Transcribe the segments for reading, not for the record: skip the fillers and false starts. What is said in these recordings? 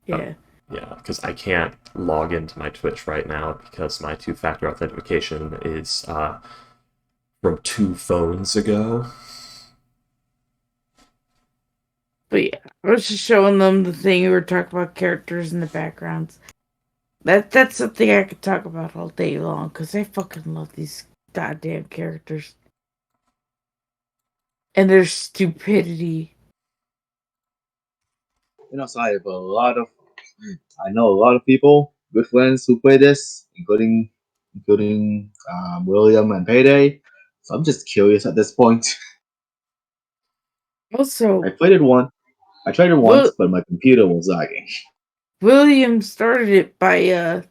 Yeah. Yeah, because I can't log into my Twitch right now because my two-factor authentication is from 2 phones ago. But yeah, I was just showing them the thing we were talking about characters in the backgrounds. That's something I could talk about all day long because I fucking love these goddamn characters and their stupidity. So I know a lot of people, good friends who play this, including William and Payday. So I'm just curious at this point. I Also, played it once. I tried it once, Will but my computer was lagging. William started it by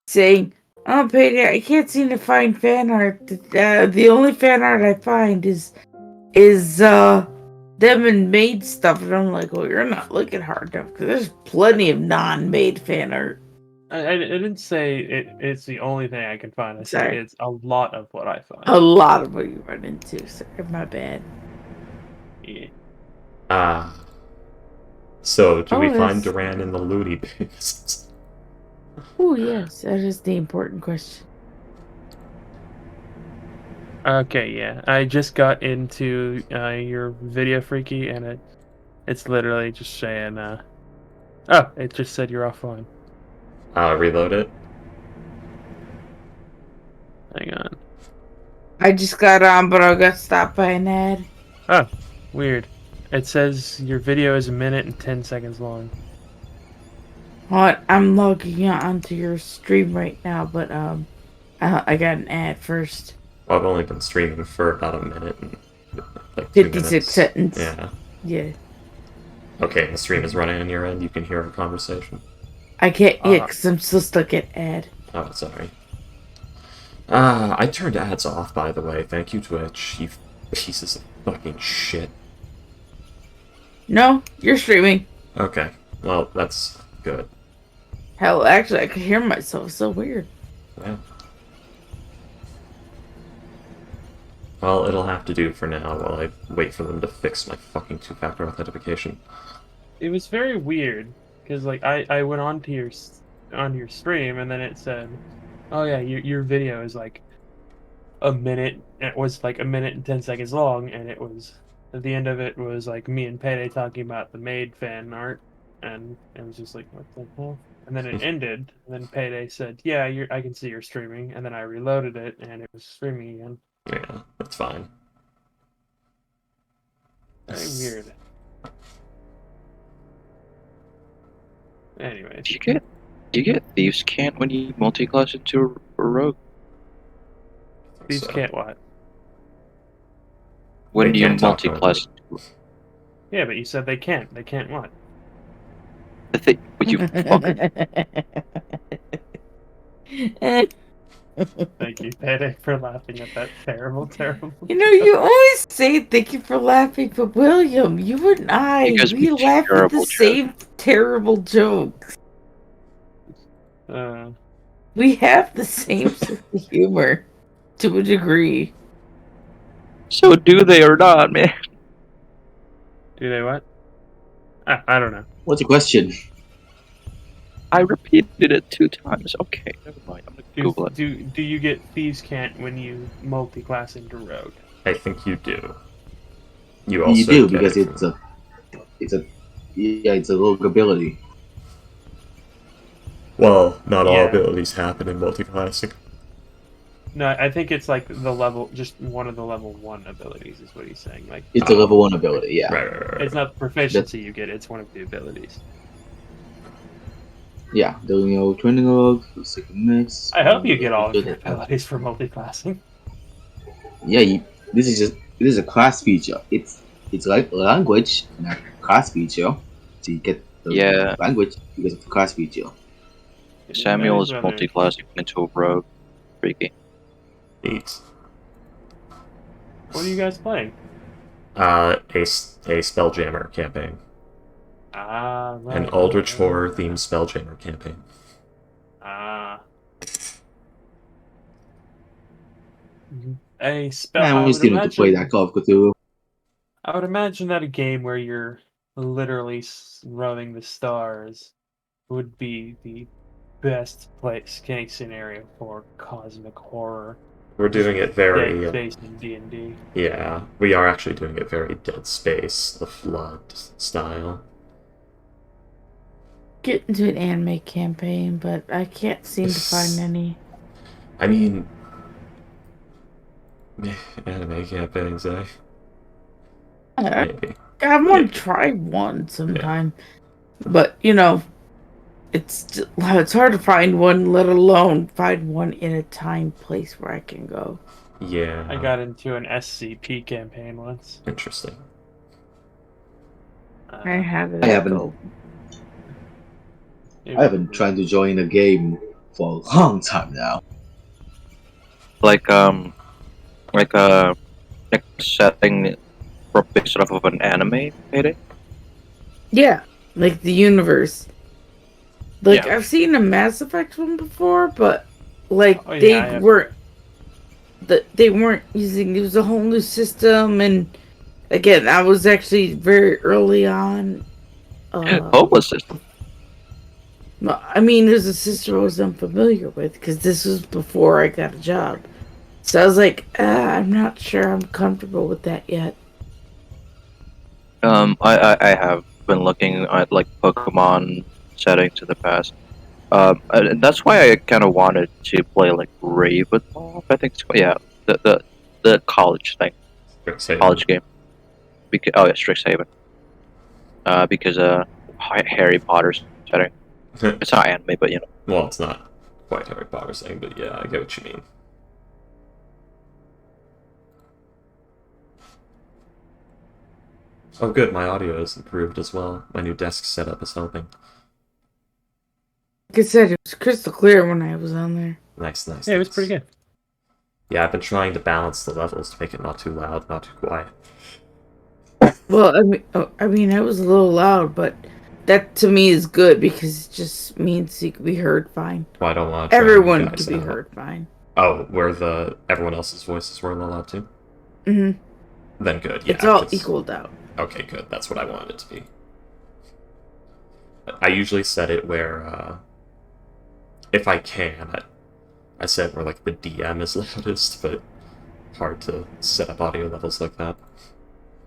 saying, "Oh, Payday, I can't seem to find fan art. The only fan art I find is them and made stuff." And I'm like, "Well, you're not looking hard enough because there's plenty of non-made fan art." I didn't say it's the only thing I can find. I said Sorry, it's a lot of what I find. a lot of what you run into. Sorry, my bad. Yeah. Ah, so do we Oh, find that's Duran in the loony bins? oh yes, that is the important question. Okay, yeah. I just got into your video freaky, and it's literally just saying, oh, it just said you're offline. Reload it. Hang on. I just got on, but I got stopped by an ad. Oh, weird. It says your video is 1 minute and 10 seconds long. What? I'm logging onto your stream right now, but I got an ad first. Well, I've only been streaming for about a minute and like 56 2 minutes. seconds. Yeah. Yeah. Okay, the stream is running on your end. You can hear our conversation. I can't, yeah, because I'm still stuck at ad. Oh, sorry. I turned ads off, by the way. Thank you, Twitch. You pieces of fucking shit. No, you're streaming. Okay, well, that's good. Hell, actually, I could hear myself. It's so weird. Yeah. Well, it'll have to do for now while I wait for them to fix my fucking two-factor authentication. It was very weird because like I went onto your stream and then it said, oh yeah, your video is like a minute. It was like 1 minute and 10 seconds long, and it was at the end of it was like me and Payday talking about the maid fan art, and it was just like what the hell. And then it ended, and then Payday said, "Yeah, I can see you're streaming." And then I reloaded it, and it was streaming again. Yeah, that's fine. Very weird. Anyways, Do you get thieves can't when you multi-class into a rogue? these So, can't what? When They you can't talk multi-class, Yeah, but you said they can't. They can't what? the thing, would you fucker? Thank you, Payday, for laughing at that terrible, terrible. You know, you always say thank you for laughing, but William, you and I, You guys we make laugh at the terrible jokes. same terrible jokes. Uh, We have the same sense of humor to a degree. So do they or not, man? do they what? I don't know. What's the question? I repeated it 2 times. Okay, never mind. I'm gonna Do, Google it. do you get thieves can't when you multi-class into rogue? I think you do. You You also do get because it it's a rogue ability. Well, not all Yeah. abilities happen in multiclassing. No, I think it's like the level, just one of the level 1 abilities is what he's saying. Like It's a level 1 ability, yeah. Right. it's not the proficiency you get; it's one of the abilities. Yeah, the training rogue, the second mix. I hope you get all of good your at that. abilities for multi-classing. Yeah, this is a class feature. It's like language, not class feature. So you get the Yeah. language because of the class feature. Samuel is Brother. multi-classing into a rogue. Freaky. Neat. What are you guys playing? A Spelljammer campaign. Ah, right. An Eldritch Horror themed Spelljammer campaign. Ah. A spell. I I always would wanted to play imagine. that Call of Cthulhu. I would imagine that a game where you're literally roaming the stars would be the best case scenario for cosmic horror. We're Just doing it Dead very, Space in D&D. yeah, we are actually doing it very Dead Space, the Flood style. Get into an anime campaign, but I can't seem to find any. I mean, anime campaigns, eh? I, Maybe. I want Maybe. to try one Yeah. sometime, but it's hard to find one, let alone find one in a time place where I can go. Yeah. I got into an SCP campaign once. Interesting. How did I that haven't go? I have been trying to join a game for a long time now. Like like a setting based off of an anime, maybe. Yeah, like the universe. Like Yeah. I've seen a Mass Effect one before, but like Oh, yeah, they I have. weren't using. It was a whole new system, and again, I was actually very early on. Homeless system. No, I mean, there's a system I was unfamiliar with because this was before I got a job. So I was like, I'm not sure I'm comfortable with that yet. I have been looking at like Pokemon settings in the past. And that's why I kind of wanted to play like Ravenloft. I think, yeah, the college thing, Strixhaven. college game. Because oh yeah, Strixhaven. Because Harry Potter setting. It's not anime, but you know. Well, it's not quite Harry Potter saying, but yeah, I get what you mean. Oh, good, my audio is improved as well. My new desk setup is helping. Like I said, it was crystal clear when I was on there. Nice, nice. Yeah, it was nice. pretty good. Yeah, I've been trying to balance the levels to make it not too loud, not too quiet. Well, I mean, I was a little loud, but that to me is good because it just means you can be heard fine. Well, I don't want to drown you Everyone guys can be out. heard fine. Oh, where everyone else's voices were loud too? Mm-hmm. Then good, yeah. It's all 'cause- equaled out. Okay, good. That's what I wanted it to be. I usually set it where, if I can, I set where like the DM is loudest, but hard to set up audio levels like that.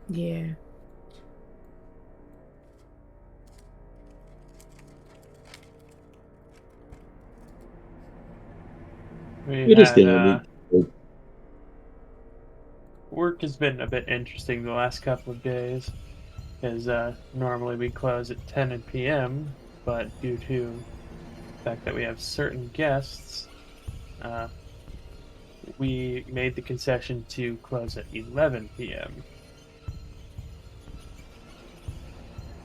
Yeah. It is getting Work has been a bit interesting the last couple of days, because normally we close at 10 p.m., but due to the fact that we have certain guests, we made the concession to close at 11 p.m.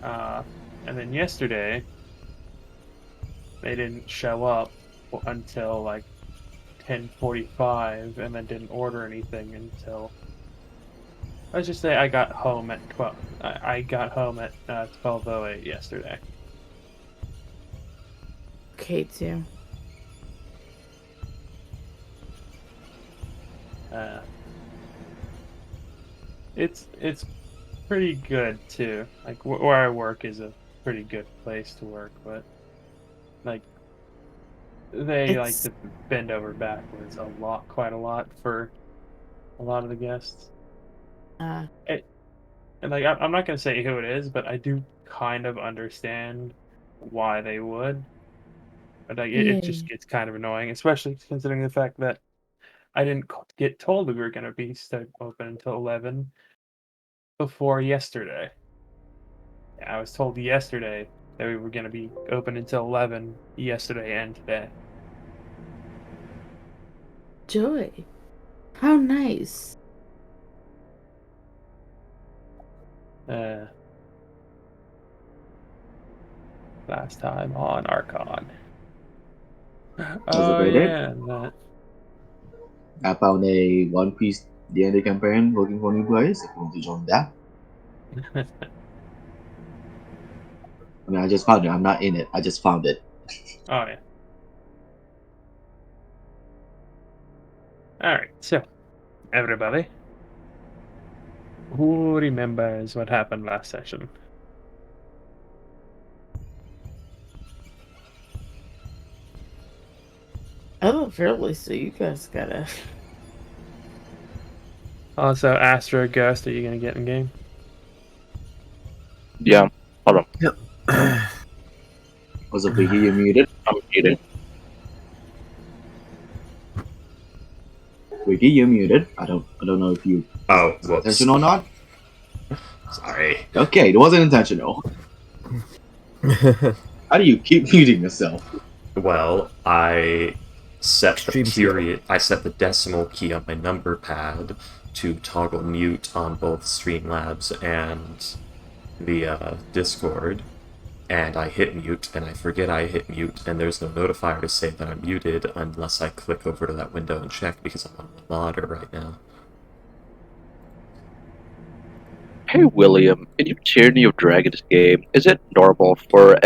And then yesterday, they didn't show up until like 10:45, and then didn't order anything until, let's just say, I got home at 12. I got home at 12:08 yesterday. Okay, too. It's pretty good too. Like where I work is a pretty good place to work, but like they like It's to bend over backwards quite a lot for a lot of the guests. And like I'm not gonna say who it is, but I do kind of understand why they would. But like it just yeah. gets kind of annoying, especially considering the fact that I didn't get told we were gonna be open until 11 before yesterday. I was told yesterday that we were gonna be open until 11 yesterday and today. Joy. How nice. Last time on Archon. How's it Oh going, Dave? yeah, that. I found a One Piece D&D campaign looking for new players. If you want to join that, I mean, I just found it. I'm not in it. I just found it. Oh yeah. All right, so everybody, who remembers what happened last session? Oh, really? So you guys gotta. Also, Astro Ghost, are you gonna get in game? Yeah. Hold on. Yep. Was it Vicky, you muted? I'm muted. Vicky, you muted. I don't know if you Oh, whoops. intentional or not. Sorry. Okay, it wasn't intentional. How do you keep muting yourself? Well, I set the Extreme period. I set the decimal key on my number pad to toggle mute on both Streamlabs and the Discord, and I hit mute, and I forget I hit mute, and there's no notifier to say that I'm muted unless I click over to that window and check because I'm on the monitor right now. Hey William, in your Tyranny of Dragons game, is it normal for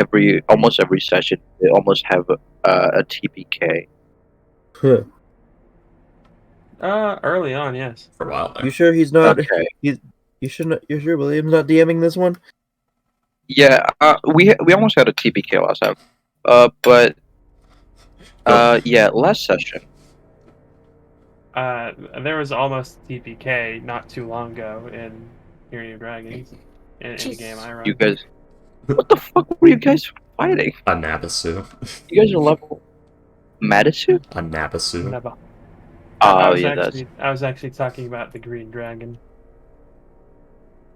almost every session to almost have a TPK? Early on, yes. For a while there. You sure he's not? Okay. You shouldn't. You're sure William's not DMing this one? Yeah, we almost had a TPK last time. But yeah, last session. There was almost TPK not too long ago in Tyranny of Dragons, in the game I run. You guys, what the fuck were you guys fighting? A Nabasu. You guys are level Madisu? A Nabasu. Never. Oh yeah, that's I was actually talking about the Green Dragon.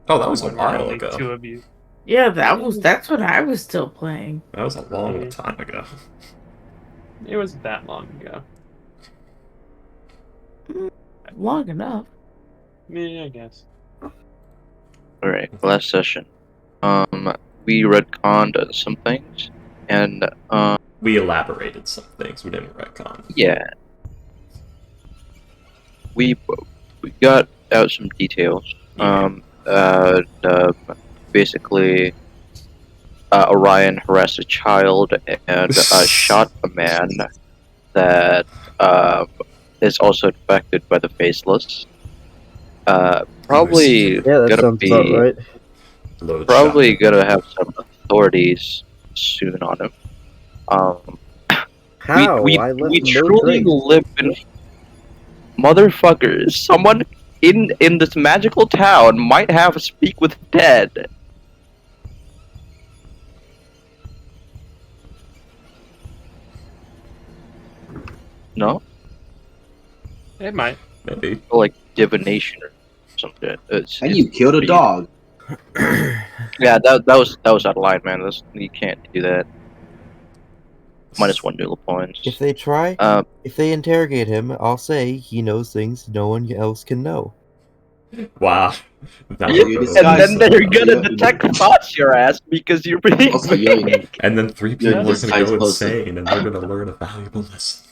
Oh, that was a When we're while only ago. two of you. Yeah, that's when I was still playing. That was a long time ago. It wasn't that long ago. Long enough. Yeah, I guess. alright. Last session, we retconned some things, and We elaborated some things. We didn't retcon. yeah, we got out some details. Yeah. Basically, Orion harassed a child and shot a man that is also infected by the Faceless. Probably Yeah, that gonna sounds be about right. Load probably shot. gonna have some authorities soon on him. How? We I left we no truly trace. live in motherfuckers. Someone in this magical town might have a speak with dead. No, It might. Maybe. like divination or something. And you killed a dog. Yeah, that was out of line, man. You can't do that. -1 nula points. If they try, if they interrogate him, I'll say he knows things no one else can know. Wow. That You would go- disguise- And then they're gonna Yeah. detect thoughts your ass because you're being Also, you're in, And then 3 You're people are gonna disguised go person. insane, and they're gonna learn a valuable lesson.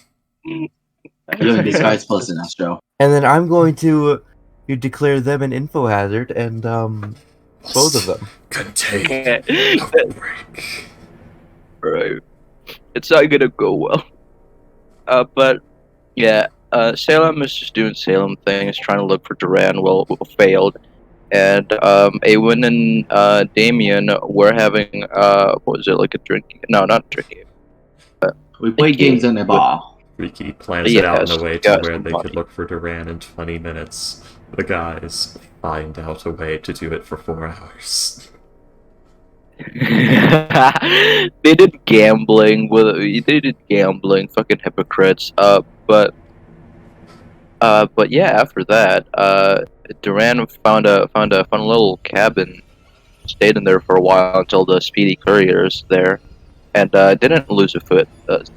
you're a disguised person, Astro. And then I'm going to declare them an info hazard, and both of them. Contain Yeah. outbreak. Right. It's not gonna go well. But yeah, Salem is just doing Salem things, trying to look for Duran. Well, failed. And Awen and Damien were having what was it, like a drinking? No, not drinking. We played games in a bar. Ricky plans it out in Yes, a way to yes, where they money. could look for Duran in 20 minutes. The guys find out a way to do it for 4 hours. They did gambling fucking hypocrites. But yeah, after that, Duran found a fun little cabin, stayed in there for a while until the speedy couriers there, and didn't lose a foot.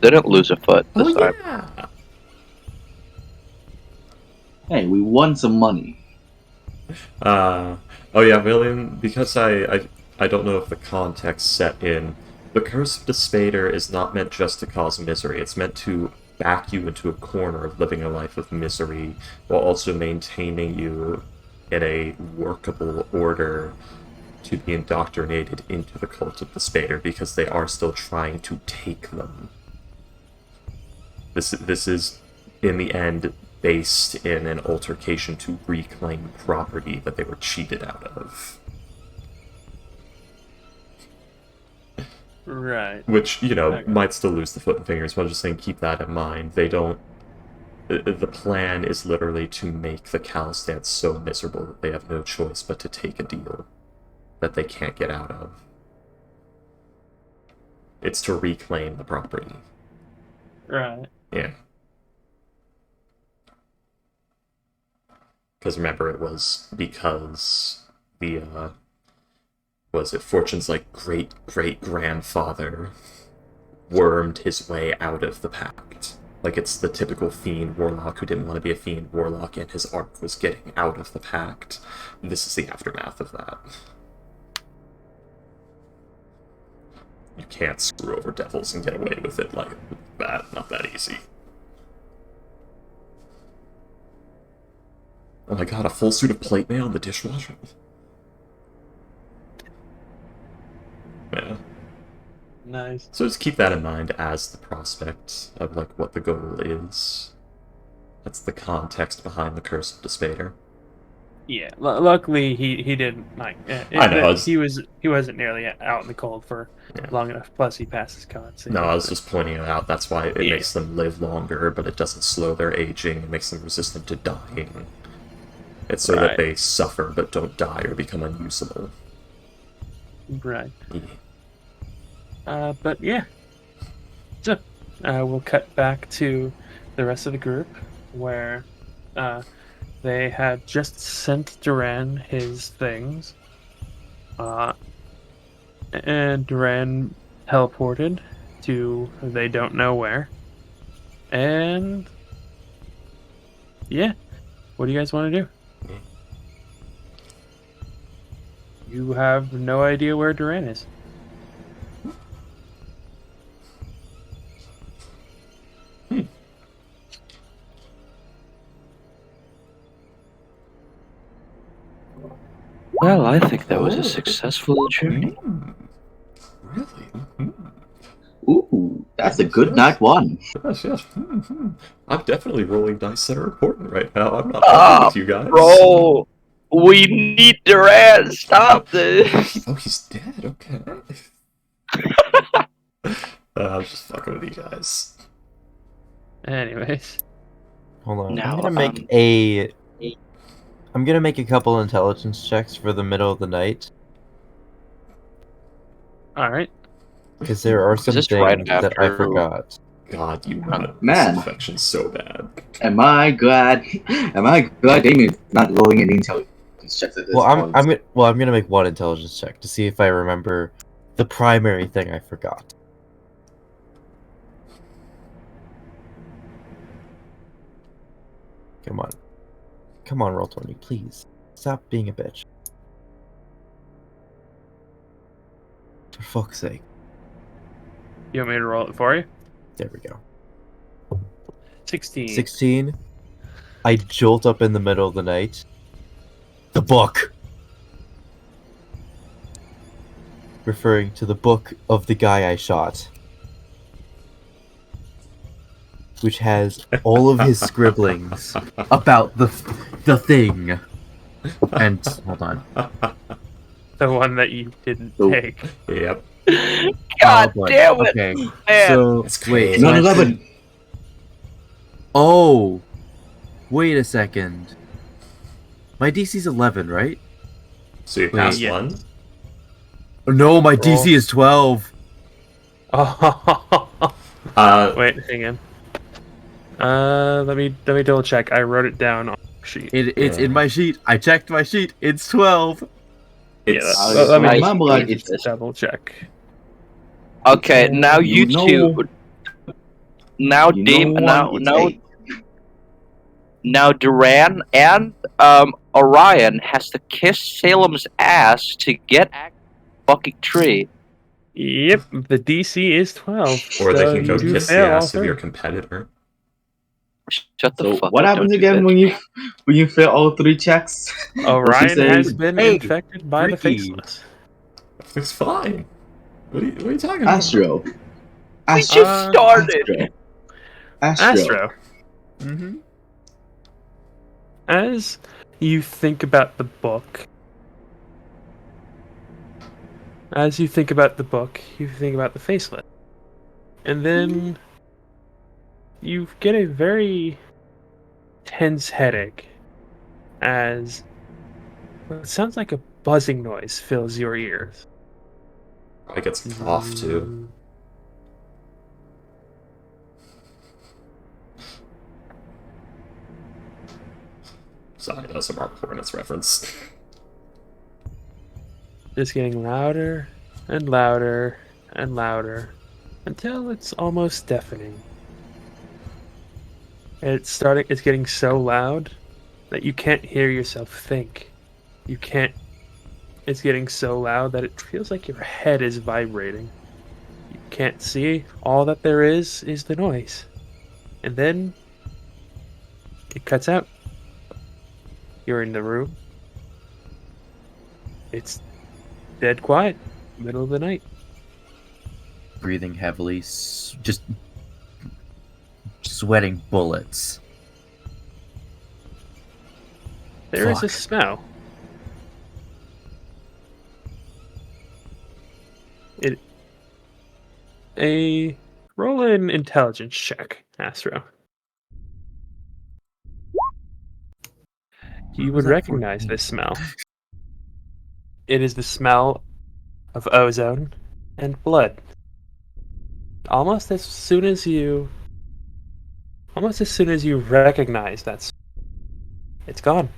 Didn't lose a foot this time. Yeah. Hey, we won some money. Oh yeah, William, because I don't know if the context set in. The Curse of the Spader is not meant just to cause misery. It's meant to back you into a corner of living a life of misery while also maintaining you in a workable order to be indoctrinated into the cult of the Spader because they are still trying to take them. This is, in the end, based in an altercation to reclaim property that they were cheated out of. Right. Which, Okay. might still lose the foot and fingers, but I'm just saying keep that in mind. They don't... The plan is literally to make the Calistans so miserable that they have no choice but to take a deal that they can't get out of. It's to reclaim the property. Right. Yeah. Because remember, it was because the, was it Fortune's, like, great-great-grandfather wormed his way out of the pact. Like, it's the typical fiend warlock who didn't want to be a fiend warlock, and his arc was getting out of the pact. This is the aftermath of that. You can't screw over devils and get away with it like that. Not that easy. Oh my god, a full suit of plate mail in the dishwasher? Yeah. Nice. So just keep that in mind as the prospect of, like, what the goal is. That's the context behind the Curse of Despater. Yeah. Luckily, he didn't like. I know, He wasn't nearly out in the cold for long enough. Plus, he passes cutscenes. No, I was just pointing it out. That's why it Yeah. makes them live longer, but it doesn't slow their aging. It makes them resistant to dying. It's so that Right. they suffer but don't die or become unusable. Right. Yeah. But yeah. So, we'll cut back to the rest of the group where they had just sent Duran his things. And Duran teleported to they don't know where. And yeah. What do you guys want to do? You have no idea where Duran is. Well, I think that was a successful journey. Really? Ooh, that's a good night one. Yes, yes. I'm definitely rolling dice that are important right now. I'm not Ah, fucking with you guys. Bro, we need Duran. Stop this. Oh, he's dead. Okay. I'm just fucking with you guys. Anyways. Hold on. Now, I'm gonna make a couple intelligence checks for the middle of the night. Alright. Because there are some this things right that I after- forgot. God, you want Man. this infection so bad. Am I glad Damien's not rolling any intelligence checks at this point? I'm gonna make one intelligence check to see if I remember the primary thing I forgot. Come on, roll 20, please. Stop being a bitch. For fuck's sake. You want me to roll it for you? There we go. 16. 16. I jolt up in the middle of the night. The book! Referring to the book of the guy I shot. Which has all of his scribblings about the thing. And, hold on. The one that you didn't Oh. take. Yep. God boy. damn it, Okay, man. so, It's wait. crazy. so I 9/11. think- Oh! Wait a second. My DC's 11, right? So you Wait, passed yeah. one? No, my DC is 12. Oh. Wait, hang on. Let me double check. I wrote it down on the sheet. It's Yeah. in my sheet. I checked my sheet. It's 12. It's Let me remember, like, just it's double check. Okay, now you know- two. Now you Dame. know what? Now Duran and Orion has to kiss Salem's ass to get a fucking tree. Yep, the DC is 12. or they so can go you do kiss the fail all ass of your three. competitor. Shut the So fuck what up, happens don't do again that. when you fail all 3 checks? Orion say? has been Hey, infected by the freaky. Faceless. It's fine. What are you talking about? Astro. We Astro. just started. Astro, Mm-hmm. as you think about the book, as you think about the book, you think about the facelet. And then you get a very tense headache as what sounds like a buzzing noise fills your ears. I gets cough too. Sorry, that was a Mark Hornets reference. It's getting louder and louder and louder until it's almost deafening. It's getting so loud that you can't hear yourself think. It's getting so loud that it feels like your head is vibrating. You can't see. All that there is the noise. And then it cuts out. You're in the room. It's dead quiet, middle of the night. Breathing heavily, just sweating bullets. There is a Fuck. smell. Roll an intelligence check, Astro. You would that recognize 14? this smell. It is the smell of ozone and blood. Almost as soon as you recognize that, it's gone.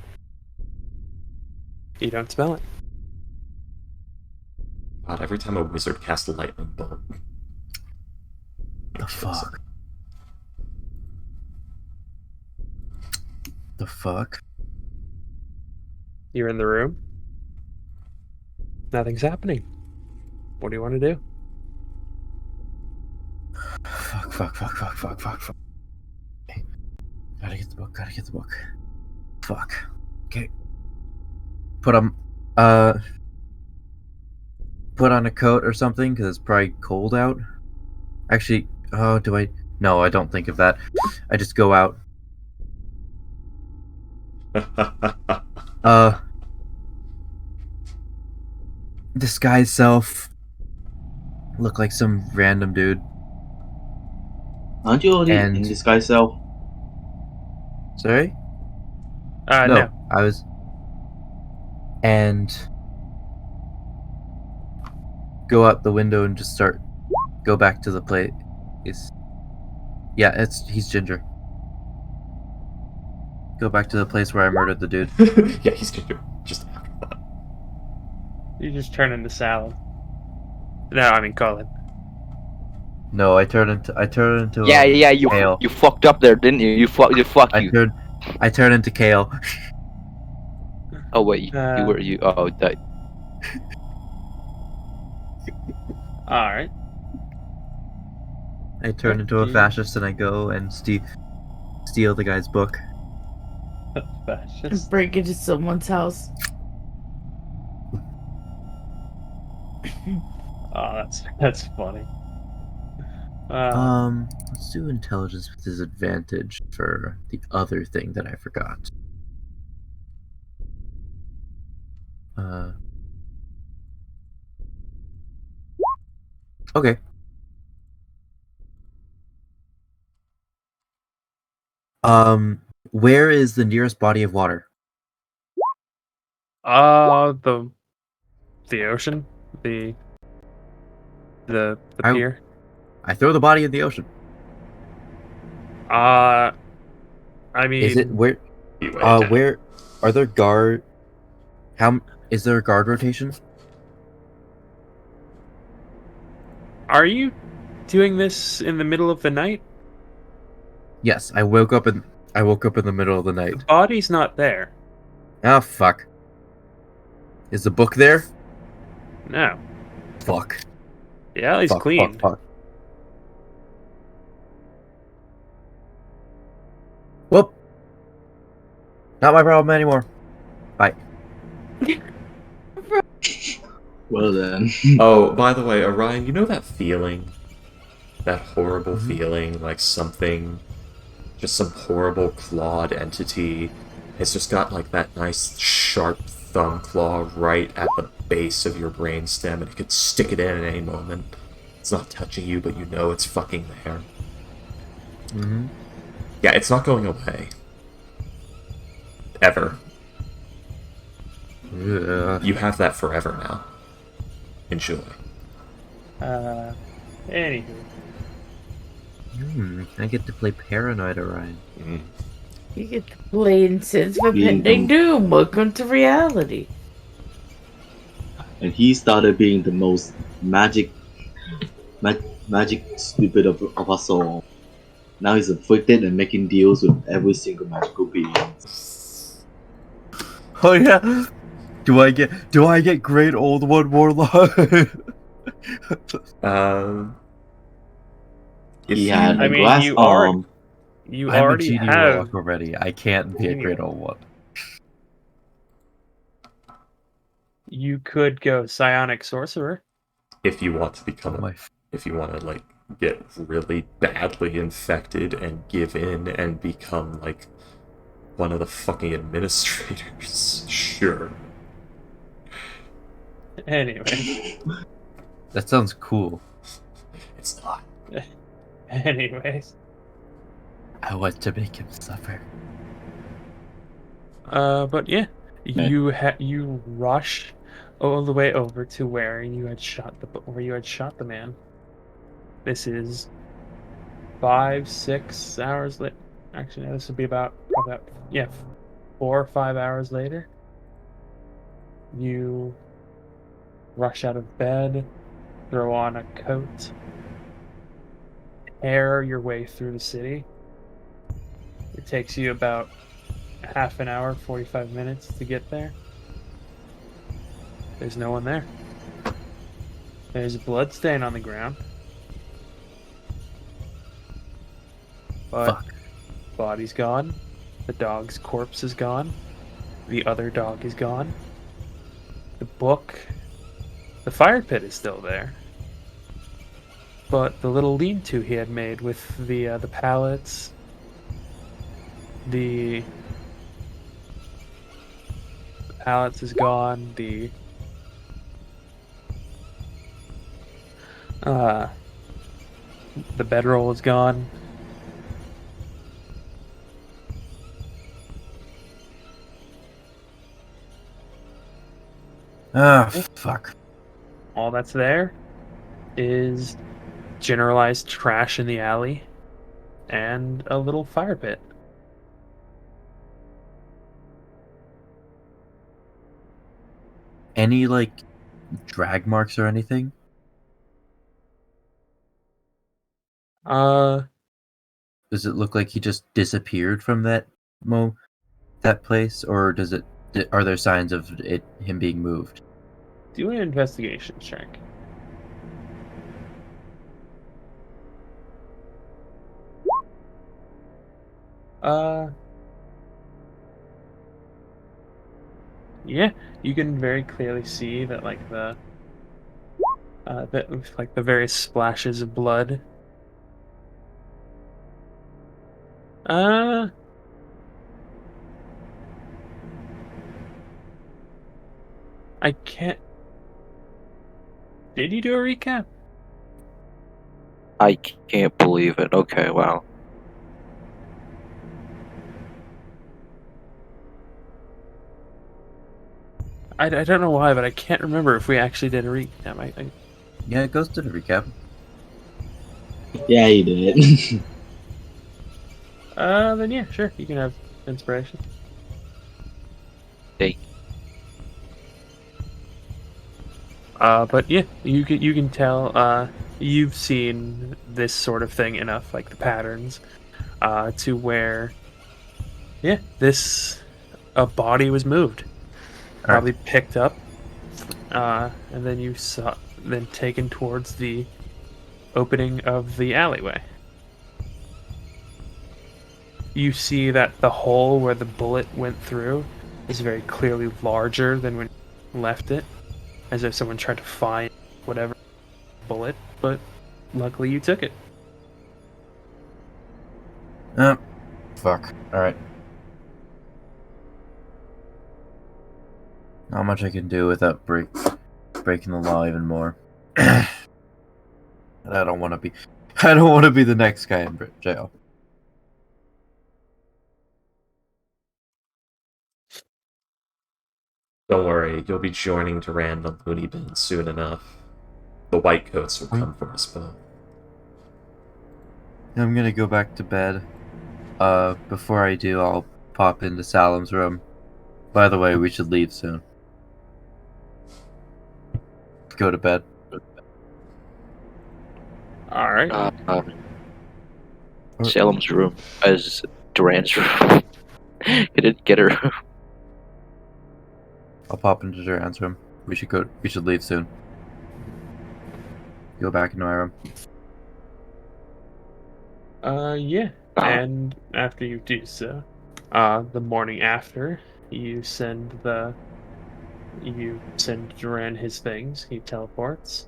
You don't smell it. God, every time a wizard casts a lightning bolt. The fuck? The fuck? You're in the room. Nothing's happening. What do you want to do? Fuck. Okay. Gotta get the book. Fuck. Okay. Put on a coat or something, because it's probably cold out. Actually, do I? No, I don't think of that. I just go out. Disguise self. Look like some random dude. Aren't you already in disguise self? Sorry? No. I was. And go out the window and just go back to the place. Yeah, he's Ginger. Go back to the place where I murdered the dude. Yeah, he's just after that. You just turn into salad. No, I mean Colin. No, I turned into Yeah, Kale. you fucked up there, didn't you? I turned into Kale. Oh wait, that. All right. I turn into a fascist and I go and steal the guy's book. And break into someone's house. Oh, that's funny. Let's do intelligence with disadvantage for the other thing that I forgot. Okay. Where is the nearest body of water? The ocean, the pier. I throw the body in the ocean. I mean, Is it where? Where are there guard? Is there a guard rotation? Are you doing this in the middle of the night? Yes, I woke up in the middle of the night. The body's not there. Ah, fuck. Is the book there? No. Fuck. Yeah, he's clean. Fuck. Whoop. Not my problem anymore. Bye. Well then. Oh, by the way, Orion, you know that feeling? That horrible feeling, like some horrible clawed entity has just got like that nice sharp thumb claw right at the base of your brainstem, and it could stick it in at any moment. It's not touching you, but you know it's fucking there. Mm-hmm. Yeah, it's not going away. Ever. Yeah. You have that forever now. Enjoy. Anywho. I get to play Paranoid Orion. Mm. You get to play in Sense of Being Impending the- Doom. Welcome to reality. And he started being the most magic stupid of us all. Now he's afflicted and making deals with every single magical being. Oh yeah. Do I get great old one warlock? If He you, had I a mean, glass you arm. You I'm a already genie have. warlock already. I can't be a Genie great old one. You could go psionic sorcerer. if you want to become, My if you want to like get really badly infected and give in and become like one of the fucking administrators, sure. Anyway. that sounds cool. It's not. Anyways. I want to make him suffer. But yeah, you rush all the way over to where you had shot the man. This is 5-6 hours later. Actually, no, this would be probably 4 or 5 hours later. You rush out of bed, throw on a coat, tear your way through the city. It takes you about half an hour, 45 minutes to get there. There's no one there. There's a blood stain on the ground. But Fuck. body's gone. The dog's corpse is gone. The other dog is gone. The book, the fire pit is still there. But the little lean-to he had made with the pallets, the pallets is gone. The bedroll is gone. Ah, fuck. All that's there is generalized trash in the alley and a little fire pit. Any like drag marks or anything? Does it look like he just disappeared from that place, or are there signs of him being moved? Do an investigation check. Yeah, you can very clearly see that the various splashes of blood. I can't. Did you do a recap? I can't believe it. Okay, wow. I don't know why, but I can't remember if we actually did a recap. Yeah, it goes to the recap. Yeah, he did. Then yeah, sure, you can have inspiration. Hey. But yeah, you can tell. You've seen this sort of thing enough, like the patterns, to where, yeah, a body was moved, probably picked up, and then then taken towards the opening of the alleyway. You see that the hole where the bullet went through is very clearly larger than when you left it, as if someone tried to find whatever bullet, but luckily you took it. Fuck. Alright. Not much I can do without breaking the law even more. I don't want to be. I don't want to be the next guy in jail. Don't worry, you'll be joining Durand on Looney Bin soon enough. The white coats will come for us both. I'm gonna go back to bed. Before I do, I'll pop into Salem's room. By the way, we should leave soon. Go to bed. All right. Salem's room as Durand's room. He didn't get her. I'll pop into Duran's room. We should leave soon. Go back into my room. Yeah. And after you do so, the morning after, you send Duran his things. He teleports.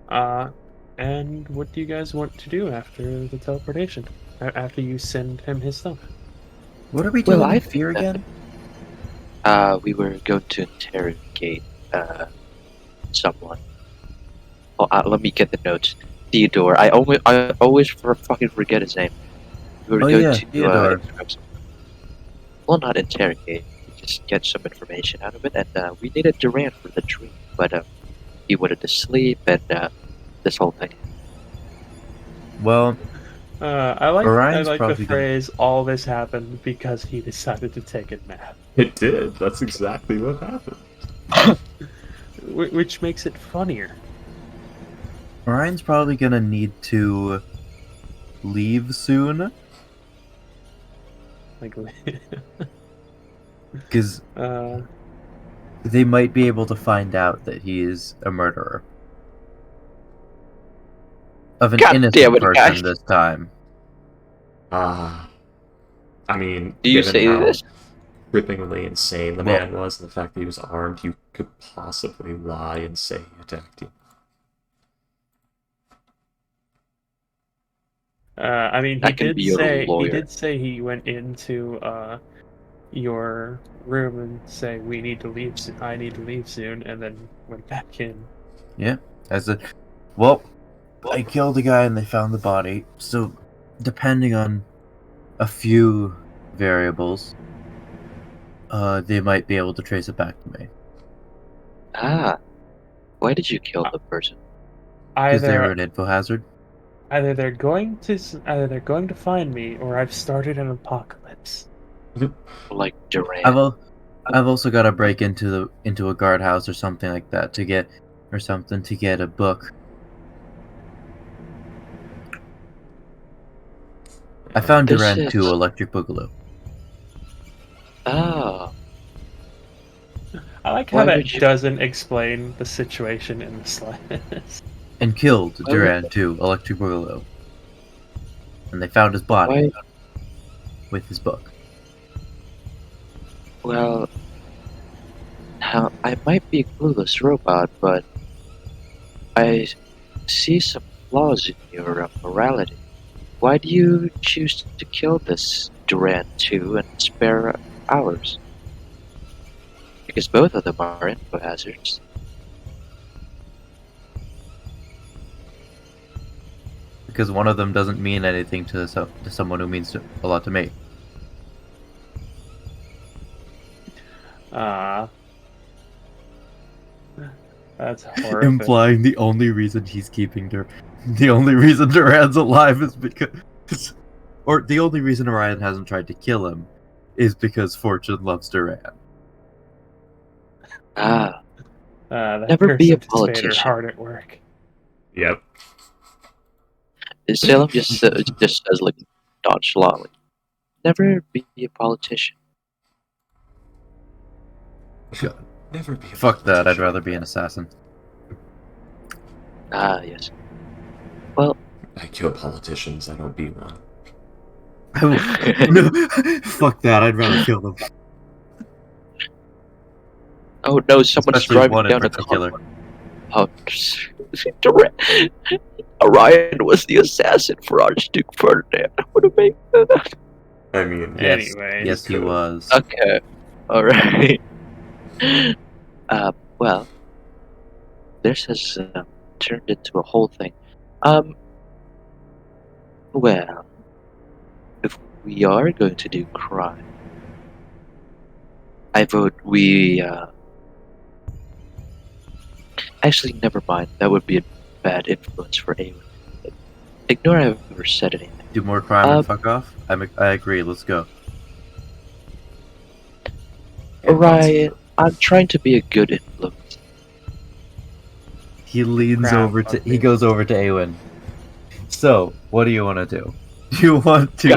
And what do you guys want to do after the teleportation? After you send him his stuff? What are we doing? I Fear again? We were going to interrogate someone. Oh, let me get the notes. Theodore. I always fucking forget his name. We were going to Theodore. Well, not interrogate. Just get some information out of it, and we needed Durand for the dream, but he wanted to sleep, and this whole thing. Well, I Orion's like the probably gonna- phrase, all this happened because he decided to take a nap. It did. That's exactly what happened. Which makes it funnier. Orion's probably gonna need to leave soon, Like, because they might be able to find out that he is a murderer of an God damn innocent it, person guys. this time. I mean, Do you given say how this? grippingly insane the Well- man was, and the fact that he was armed, you could possibly lie and say he attacked you. I mean, I can be your he lawyer. did say he went into your room and say we need to leave soon. I need to leave soon, and then went back in. Well, I killed a guy and they found the body, so depending on a few variables, they might be able to trace it back to me. Why did you kill the person? Because they were Either an info hazard. either they're going to find me, or I've started an apocalypse. Like Durand. I've also got to break into a guardhouse or something like that to get a book. I found This Durand is- 2 Electric Boogaloo. Oh. I like how Why that would you- doesn't explain the situation in the slightest. And killed Why Durand 2 Electric Boogaloo. And they found his body Why? with his book. Well, I might be a clueless robot, but I see some flaws in your morality. Why do you choose to kill this Durand 2 and spare ours? Because both of them are info hazards. Because one of them doesn't mean anything to someone who means a lot to me. That's horrific. Implying the only reason Durand's alive is because, or the only reason Orion hasn't tried to kill him is because Fortune loves Durand. That Never be a person politician. Vader hard at work. Yep. Salem just says like nonchalantly, never be a politician. Never be a Fuck that, I'd politician. rather be an assassin. Yes. Well, I kill politicians, I don't be one. No, fuck that, I'd rather kill them. oh no, someone's Especially driving one in down a particular. car. Oh, Durand. Orion was the assassin for Archduke Ferdinand. What a make that. I mean, Yes, Anyways. yes, he could. was. Okay. Alright. Well, this has turned into a whole thing. Well, if we are going to do crime, I vote we. Actually, never mind. That would be a bad influence for Awen. Ignore I've ever said anything. Do more crime and fuck off? I agree, let's go. Orion, I'm trying to be a good influence. He leans Crap, over to. fuck He me. goes over to Awen. So, what do you want to do? Do you want to?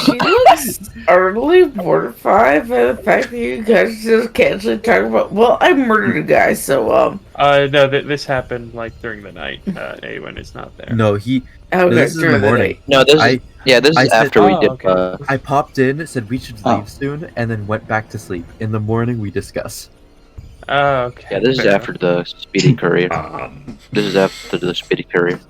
She looks utterly mortified by the fact that you guys just casually talk about. Well, I murdered a guy, so No, this happened like during the night. Awen is not there. No, he. okay, This is in the during morning. night. No, this I- is this I is said- after we Oh, did. okay. I popped in, said we should Oh. leave soon, and then went back to sleep. In the morning, we discuss. Oh, okay. Yeah, this is fair after the speedy courier. Um, This is after the speedy courier. enough.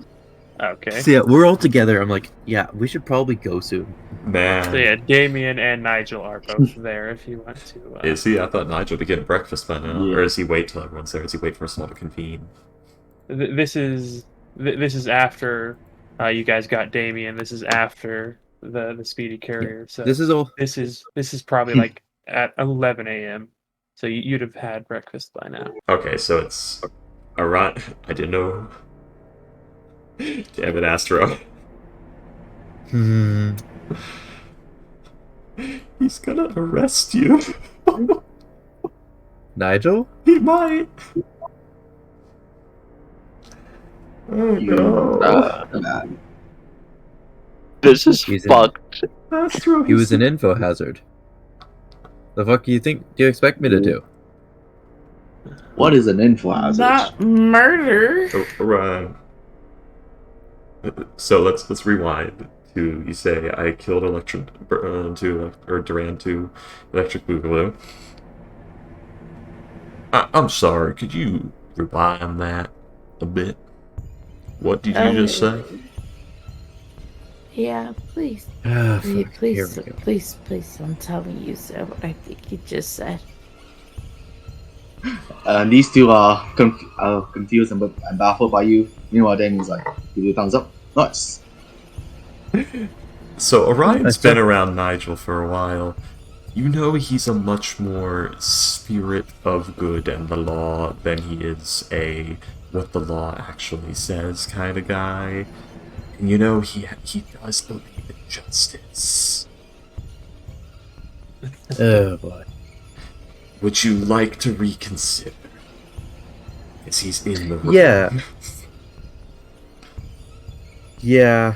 Okay. So yeah, we're all together. I'm like, yeah, we should probably go soon. man. So yeah, Damien and Nigel are both there if you want to. Is he? I thought Nigel would be getting breakfast by now. Yeah. Or does he wait till everyone's there? Does he wait for us all to convene? This is after you guys got Damien. This is after the speedy courier. So This is all. this is probably like at 11 a.m. So you'd have had breakfast by now. Okay, so it's Orion. I didn't know. Damn it, Astro. Hmm. He's gonna arrest you. Nigel? He might. Oh no. This is He's in- fucked. Astro. He was an info hazard. The fuck do you think? Do you expect me to do? What is an info hazard? Not murder. Orion. So let's rewind to you say I killed Duran to Electric Boogaloo. I'm sorry. Could you rewind that a bit? What did you just say? Yeah, please. Ah, Please, fuck. Here please, we go. please, I'm telling you so. What I think you just said. These two are confused and baffled by you. Meanwhile, Damien's like, give you a thumbs up. Nice. So Orion's That's been it. around Nigel for a while. You know he's a much more spirit of good and the law than he is a what the law actually says kind of guy. And you know he does believe in justice. Oh boy. Would you like to reconsider? As he's in the room. Yeah. Yeah.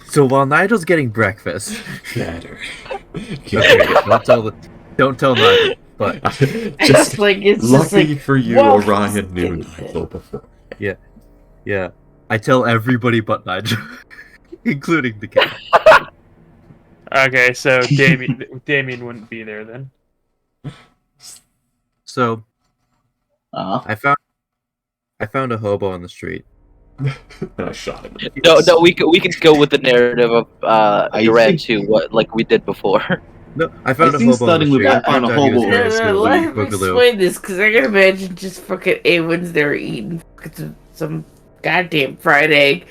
So while Nigel's getting breakfast, Better. okay, don't tell Nigel. But just it's just lucky like, for you, well, Orion knew he's getting Nigel before. yeah, I tell everybody but Nigel, including the cat. Okay, so Damien wouldn't be there then. So Uh-huh. I found a hobo on the street. And I shot him. in the No, face. no, we can go with the narrative of I Duran think- too, what like we did before. No, I found I a think hobo on the starting with street. I found a Turns out he was hobo- very No, skilled let at him Boogaloo. explain this, because I can imagine just fucking Awen's there eating fucking some goddamn fried egg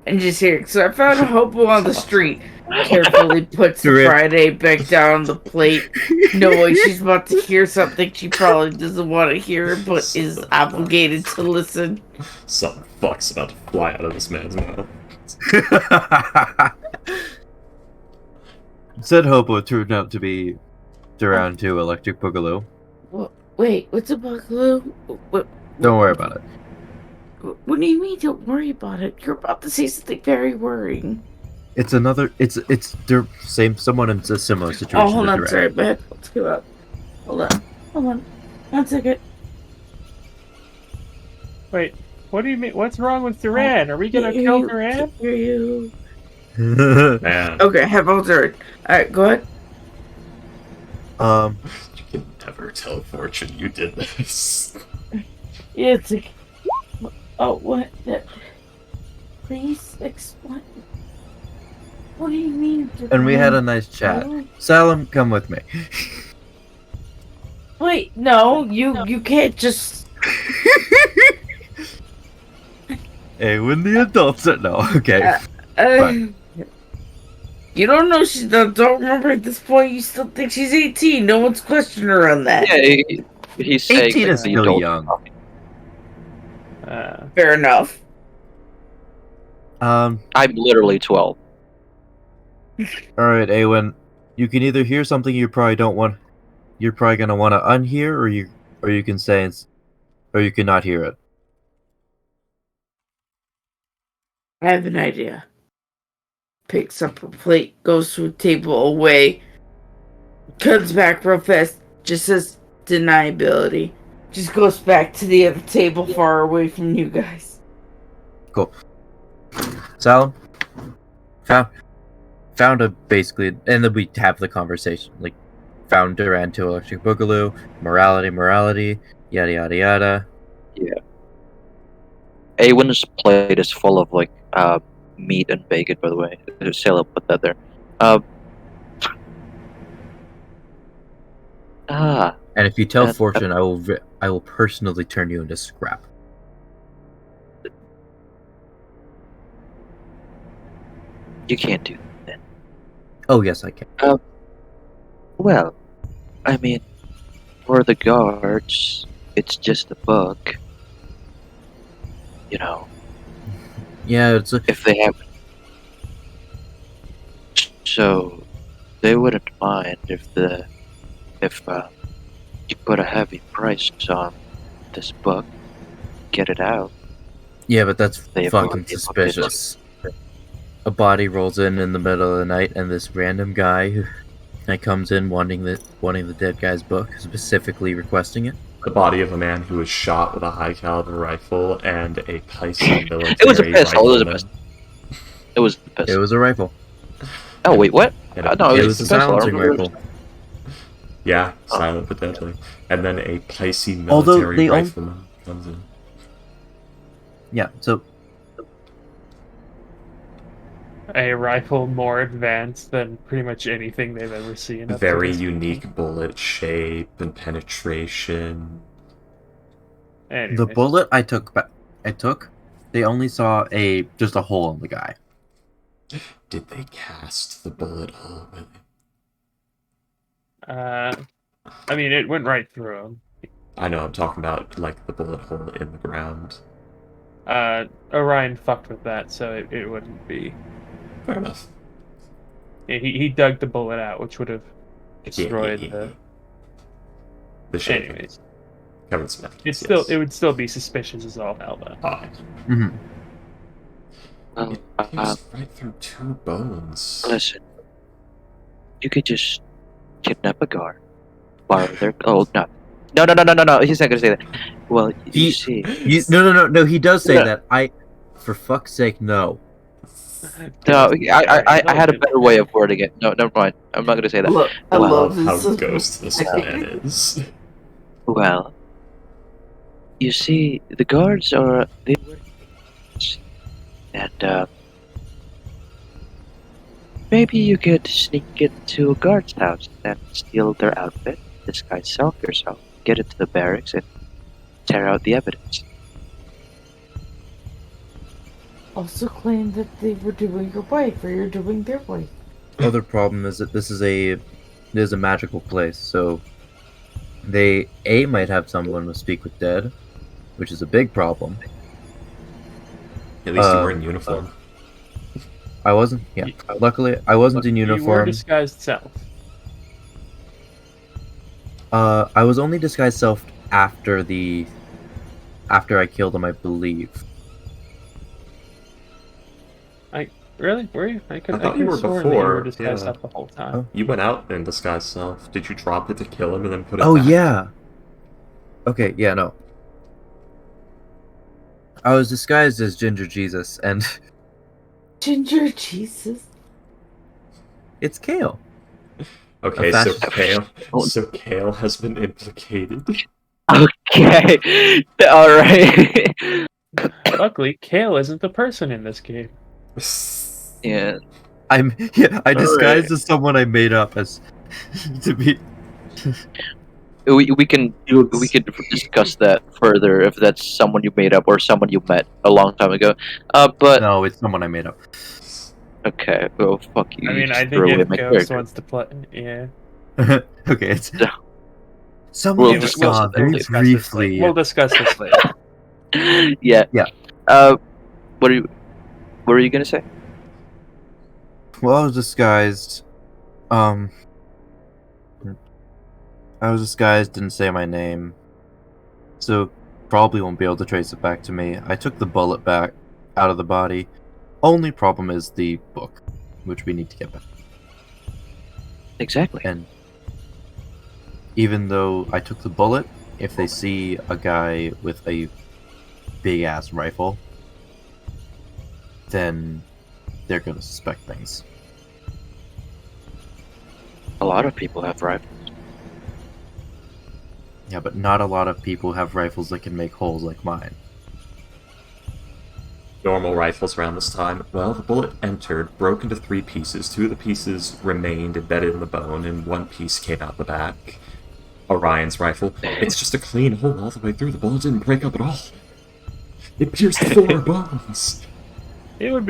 and just hearing. So I found a hobo on the street, carefully puts the Drip. fried egg back down on the plate, knowing she's about to hear something she probably doesn't want to hear, but is obligated to listen. Some fuck's about to fly out of this man's mouth. Said hobo turned out to be Duran to Electric Boogaloo. Wait, what's a buckaloo? What? Don't worry about it. What do you mean? Don't worry about it. You're about to say something very worrying. It's another. It's they're same. Someone in a similar situation. Oh, hold to on, Duran. sorry, man. Let's go up. Hold on. 1 second. Wait, what do you mean? What's wrong with Duran? Are we gonna kill Duran? Hear you. Man, Okay, have all done. Alright, go ahead. you can never tell Fortune you did this. Yeah, it's like. Oh, what? Please explain. What do you mean? And we had a nice chat. Salim, come with me. Wait, no, you can't just. Hey, when the adults are no, okay. Fine. You don't know she's not. Don't remember at this point. You still think she's 18. No one's questioning her on that. Yeah, he's saying 18 like, is the still adult young. stuff. Fair enough. I'm literally 12. Alright, Awen. You can either hear something you probably don't want. You're probably gonna want to unhear, or you can say it's, or you cannot hear it. I have an idea. Picks up a plate, goes to a table away, comes back real fast, just says deniability. Just goes back to the other table far away from you guys. Cool. Salim, found a basically, and then we have the conversation. Like, found Duran to Electric Boogaloo, morality, yada yada yada. Yeah. Awen's plate is full of like meat and bacon, by the way. Sailor put that there. And if you tell And- Fortune, I will personally turn you into scrap. You can't do that. Oh yes, I can. Well, I mean, for the guards, it's just a book. You know, Yeah, it's a, if they have, so they wouldn't mind if you put a heavy price on this book, get it out. yeah, but that's They fucking want- suspicious. A body rolls in the middle of the night, and this random guy who comes in wanting the dead guy's book, specifically requesting it. The body of a man who was shot with a high caliber rifle and a Pisces military It was a pistol. It was a rifleman. pistol. It was the It pistol. was a rifle. Oh wait, what? And No, It it was a the pistol. I silencing remember. rifle. Yeah, Oh. silent but deadly. And then a Pisces Although military they all- rifleman comes in. Yeah, so A rifle more advanced than pretty much anything they've ever seen. up to Very this unique bullet shape and penetration. point. the Anyways. bullet I took, they only saw just a hole in the guy. Did they cast the bullet hole with it? I mean, it went right through him. I know, I'm talking about, like, the bullet hole in the ground. Orion fucked with that, so it wouldn't be. Fair enough. Yeah, he dug the bullet out, which would have destroyed The shape. Anyways, Kevin Smith. it would still be suspicious as all hell, though. Mm-hmm. Well, It pierced right through 2 bones. listen, you could just kidnap a guard, borrow their. Oh no. No! He's not gonna say that. Well, you see, No. He does say Yeah. that. For fuck's sake, no. no, I had a better way of wording it. No, never mind. I'm not gonna say that. Look, I Well, love How this. ghost this man is. Well, you see, the guards are and maybe you could sneak into a guard's house and steal their outfit, disguise yourself, get into the barracks, and tear out the evidence. Also claim that they were doing your wife, or you're doing their wife. Other problem is that this is a magical place, so they might have someone to speak with dead, which is a big problem. At least you were in uniform. I wasn't. Yeah, luckily I wasn't in You were uniform. disguised self. I was only disguised self after I killed him, I believe. Really? Were you? I thought you could've were sworn that you before, were disguised yeah. self the whole time. Oh. You went out in disguise self. Did you drop it to kill him and then put it Oh back? yeah. Okay, yeah, no. I was disguised as Ginger Jesus, and Ginger Jesus. it's Kale. Okay, A so fashion- Kale has been implicated. Okay, all right. Luckily, Kale isn't the person in this game. Yeah. I disguised as someone I made up as to be. We can discuss that further if that's someone you made up or someone you met a long time ago. But No, it's someone I made up. okay, well, fuck you. I You mean, just I think threw away if my Ghost character. wants to play, yeah, Okay, it's Yeah. someone We'll I discuss saw it very later. briefly. We'll discuss this later. Yeah. Yeah. What were you gonna say? Well, I was disguised. I was disguised, didn't say my name, so probably won't be able to trace it back to me. I took the bullet back out of the body. Only problem is the book, which we need to get back. Exactly. And even though I took the bullet, if they see a guy with a big ass rifle, then they're gonna suspect things. A lot of people have rifles. Yeah, but not a lot of people have rifles that can make holes like mine. Normal rifles around this time. Well, the bullet entered, broke into 3 pieces. 2 of the pieces remained embedded in the bone, and 1 piece came out the back. Orion's rifle. It's just a clean hole all the way through. The bullet didn't break up at all. It pierced 4 bones. It would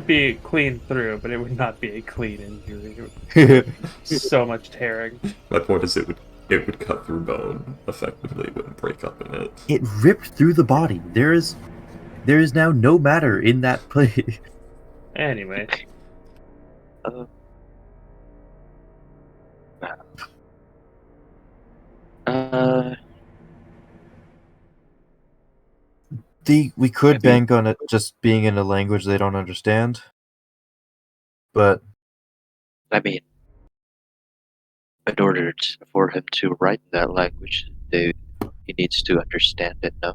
be clean through, but it would not be a clean injury. So much tearing. My point is, it would cut through bone effectively. It wouldn't break up in it. It ripped through the body. There is now no matter in that place. Anyway, We could Maybe. bank on it just being in a language they don't understand. But I mean, in order for him to write in that language, he needs to understand it. No,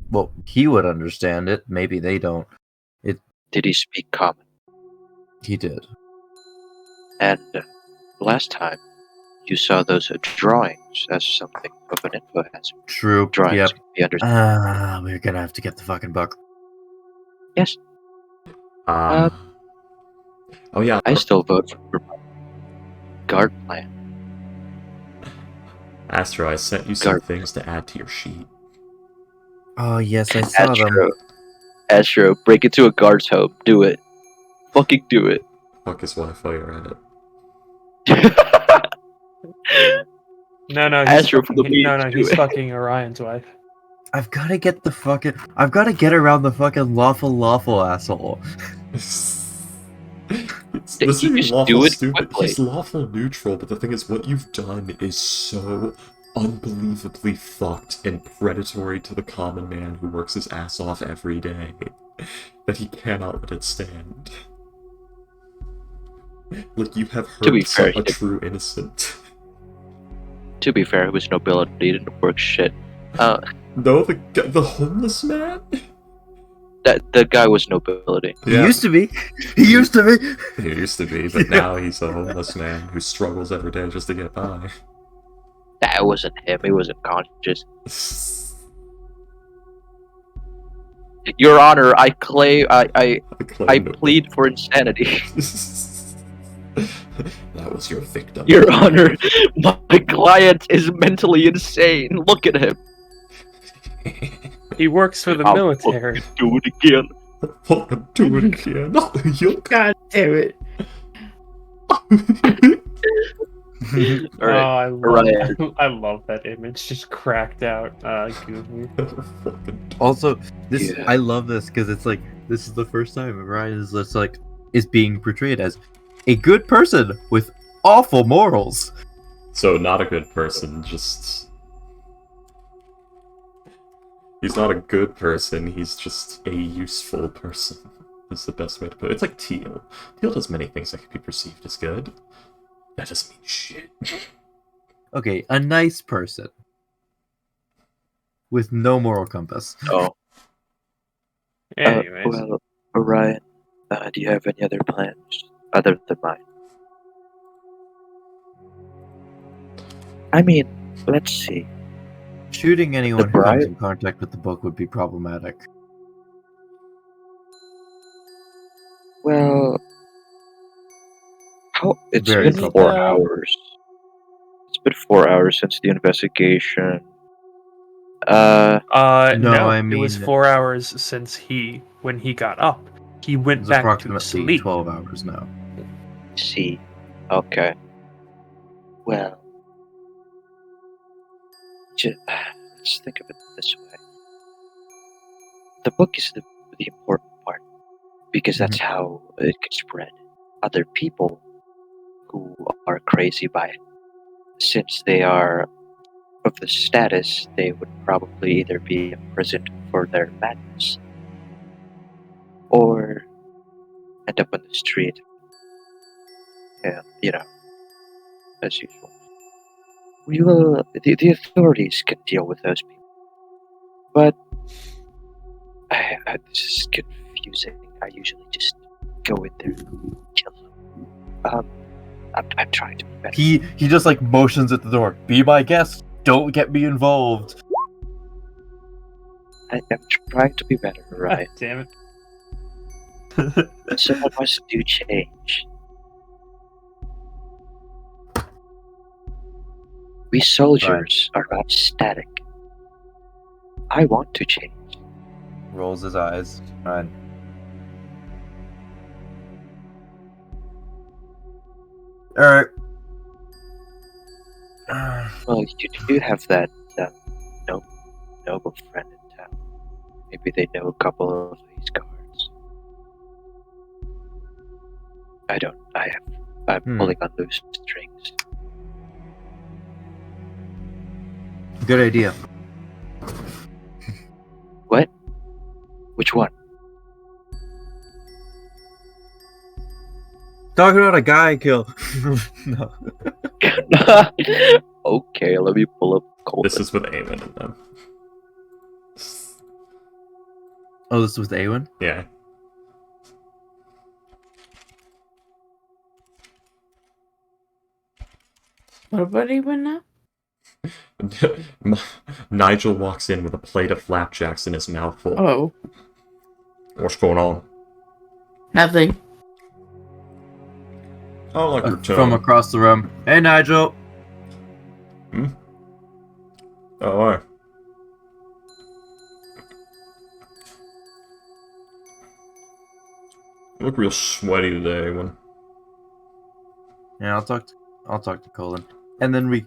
well, he would understand it. Maybe they don't. did he speak common? He did. And last time, you saw those drawings as something of an info hazard. True. Drawings Yep. can be understood. We're gonna have to get the fucking book. Yes, Oh yeah. I still vote for guard plan. Astro, I sent you some Guard. things to add to your sheet. Oh yes, I saw them. Astro, break into a guard's home. Do it. Fucking do it. Fuck his Wi-Fi Reddit. no, Astro for the he's fucking Orion's wife. I've gotta get around the fucking lawful asshole. This You is just lawful do it stupid. quickly. He's lawful neutral, but the thing is, what you've done is so unbelievably fucked and predatory to the common man who works his ass off every day that he cannot let it stand. Like, you have To be hurt fair, a true innocent. To be fair, it was nobility. He didn't work shit. No, the homeless man? The guy was nobility. He used to be. He used to be. He used to be, but now he's a homeless man who struggles every day just to get by. That wasn't him. He wasn't conscious. Your Honor, I claim. I plead for insanity. That was your victim. Your Honor, my client is mentally insane. Look at him. He works for the I'll military. fucking do it again. Fucking do it again. Yup. God damn it. All right. I love that image, just cracked out. Goofy. Also, this Yeah. I love this because it's like this is the first time Ryan is just like is being portrayed as a good person with awful morals. So, not a good person, just... He's not a good person, he's just a useful person. Is the best way to put it. It's like Teal. Teal does many things that can be perceived as good. That doesn't mean shit. Okay, a nice person with no moral compass. Oh. Anyways, Well, Orion, do you have any other plans other than mine? I mean, let's see. Shooting anyone who comes bride? in contact with the book would be problematic. Well, How? It's Very been trouble. 4 hours. It's been 4 hours since the investigation. No, I it was mean- 4 hours since when he got up. He went It's back to approximately sleep. 12 hours now. see. Okay. Well, let's think of it this way. The book is the important part because that's how it can spread. Other people who are crazy by it, since they are of the status, they would probably either be imprisoned for their madness or end up on the street. And, as usual. The authorities can deal with those people. But this is confusing. I usually just go in there and kill them. I'm trying to be better. He just like motions at the door. Be my guest. Don't get me involved. I'm trying to be better, right? Damn it. Someone must do change. We soldiers are not static. I want to change. Rolls his eyes. Fine. Alright. Well, you do have that noble friend in town. Maybe they know a couple of these cards. I'm pulling on loose strings. Good idea. What? Which one? Talking about a guy I killed. No. Okay, let me pull up Colton. This is with Eamon and them. Oh, this was Awen? Yeah. What about even now? Nigel walks in with a plate of flapjacks in his mouth full. Oh, What's going on? nothing. I don't like your tone. From across the room. Hey, Nigel. Oh, why? You look real sweaty today, Eamon. Yeah, I'll talk to Colin. And then we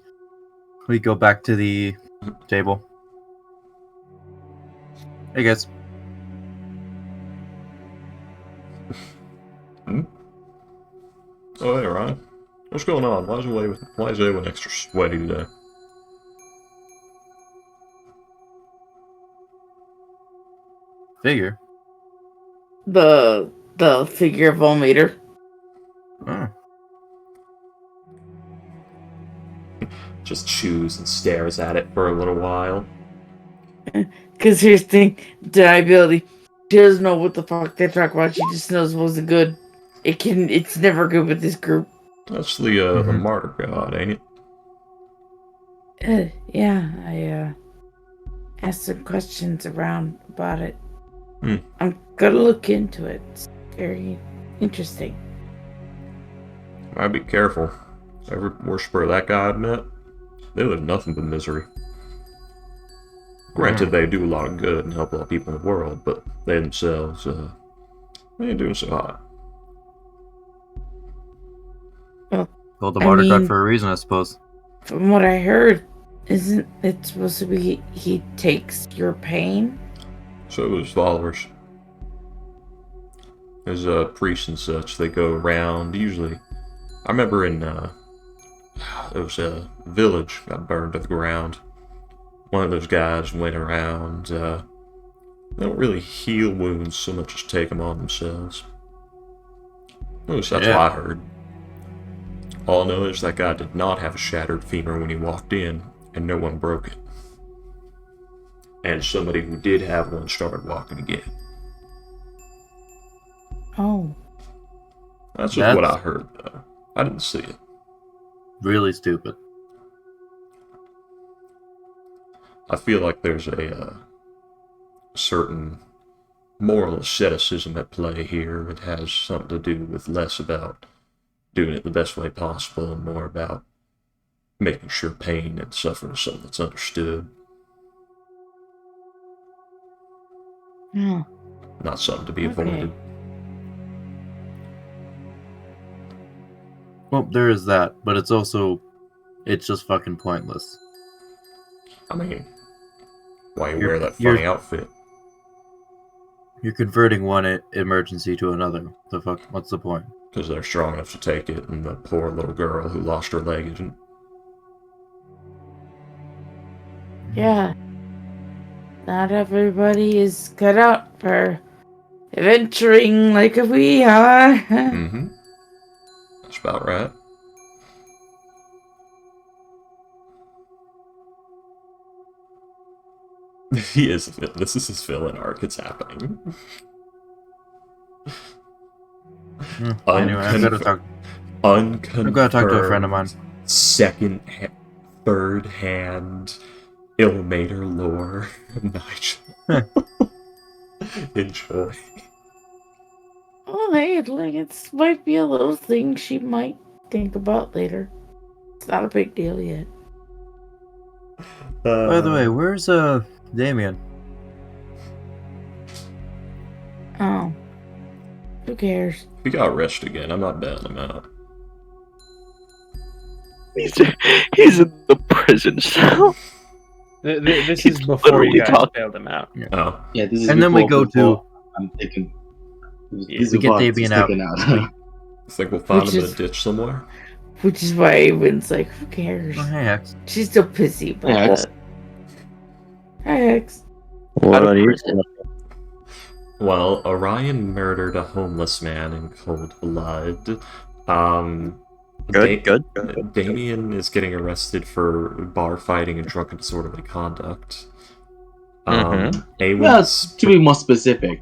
go back to the table. Hey guys. Oh, hey, Ryan. What's going on? Why is Eamon extra sweaty today? Figure. The figure of Volmeter. Oh. Just chews and stares at it for a little while. Because here's the thing, deniability. She doesn't know what the fuck they talk about. She just knows it wasn't good. It's never good with this group. That's the martyr god, ain't it? Yeah, I asked some questions around about it. I'm gonna look into it. It's very interesting. I'd be careful. Every worshiper that guy I've met, they live nothing but misery. Granted, they do a lot of good and help a lot of people in the world, but they themselves, they ain't doing so hot. Called the I martyr god mean- for a reason, I suppose. From what I heard, isn't it supposed to be he takes your pain? So his followers. His priests and such, they go around, usually. I remember in, there was a village got burned to the ground. One of those guys went around, they don't really heal wounds so much as take them on themselves. At least that's what I heard. All I know is that guy did not have a shattered femur when he walked in, and no one broke it. And somebody who did have one started walking again. Oh. That's just what I heard, though. I didn't see it. Really stupid. I feel like there's a certain moral asceticism at play here. It has something to do with less about doing it the best way possible and more about making sure pain and suffering is something that's understood, Yeah. not something to be Okay. avoided. Well, there is that, but it's just fucking pointless. I mean, why you You're- wear that you're- funny outfit? You're converting one emergency to another. The fuck? What's the point? Because they're strong enough to take it, and the poor little girl who lost her leg isn't. Yeah. Not everybody is cut out for adventuring like we are. Mm-hmm. That's about right. He is. This is his villain arc. It's happening. Anyway, I've got to talk. Unconfirmed. I've got to talk to a friend of mine. Third-hand Illuminator lore. Nigel. Enjoy. Oh, hey, like it might be a little thing she might think about later. It's not a big deal yet. By the way, where's Damien? Oh. Who cares? He got rest again. I'm not bailing him out. He's in the prison cell. This He's is before you literally guys talking. bailed him out. Oh. Yeah, this is And then we before- go to- before I'm taking. This Yeah, is we get before Damien it's out. taken out. It's like we'll find Which him in is- a ditch somewhere. Which is why everyone's like, who cares? Oh, hey, X. She's still pissy about Hey, X. it. Hi, X. What about you? Well, Orion murdered a homeless man in cold blood. Good. Damien is getting arrested for bar fighting and drunken disorderly conduct. Mhm. Well, Awen's to be more specific,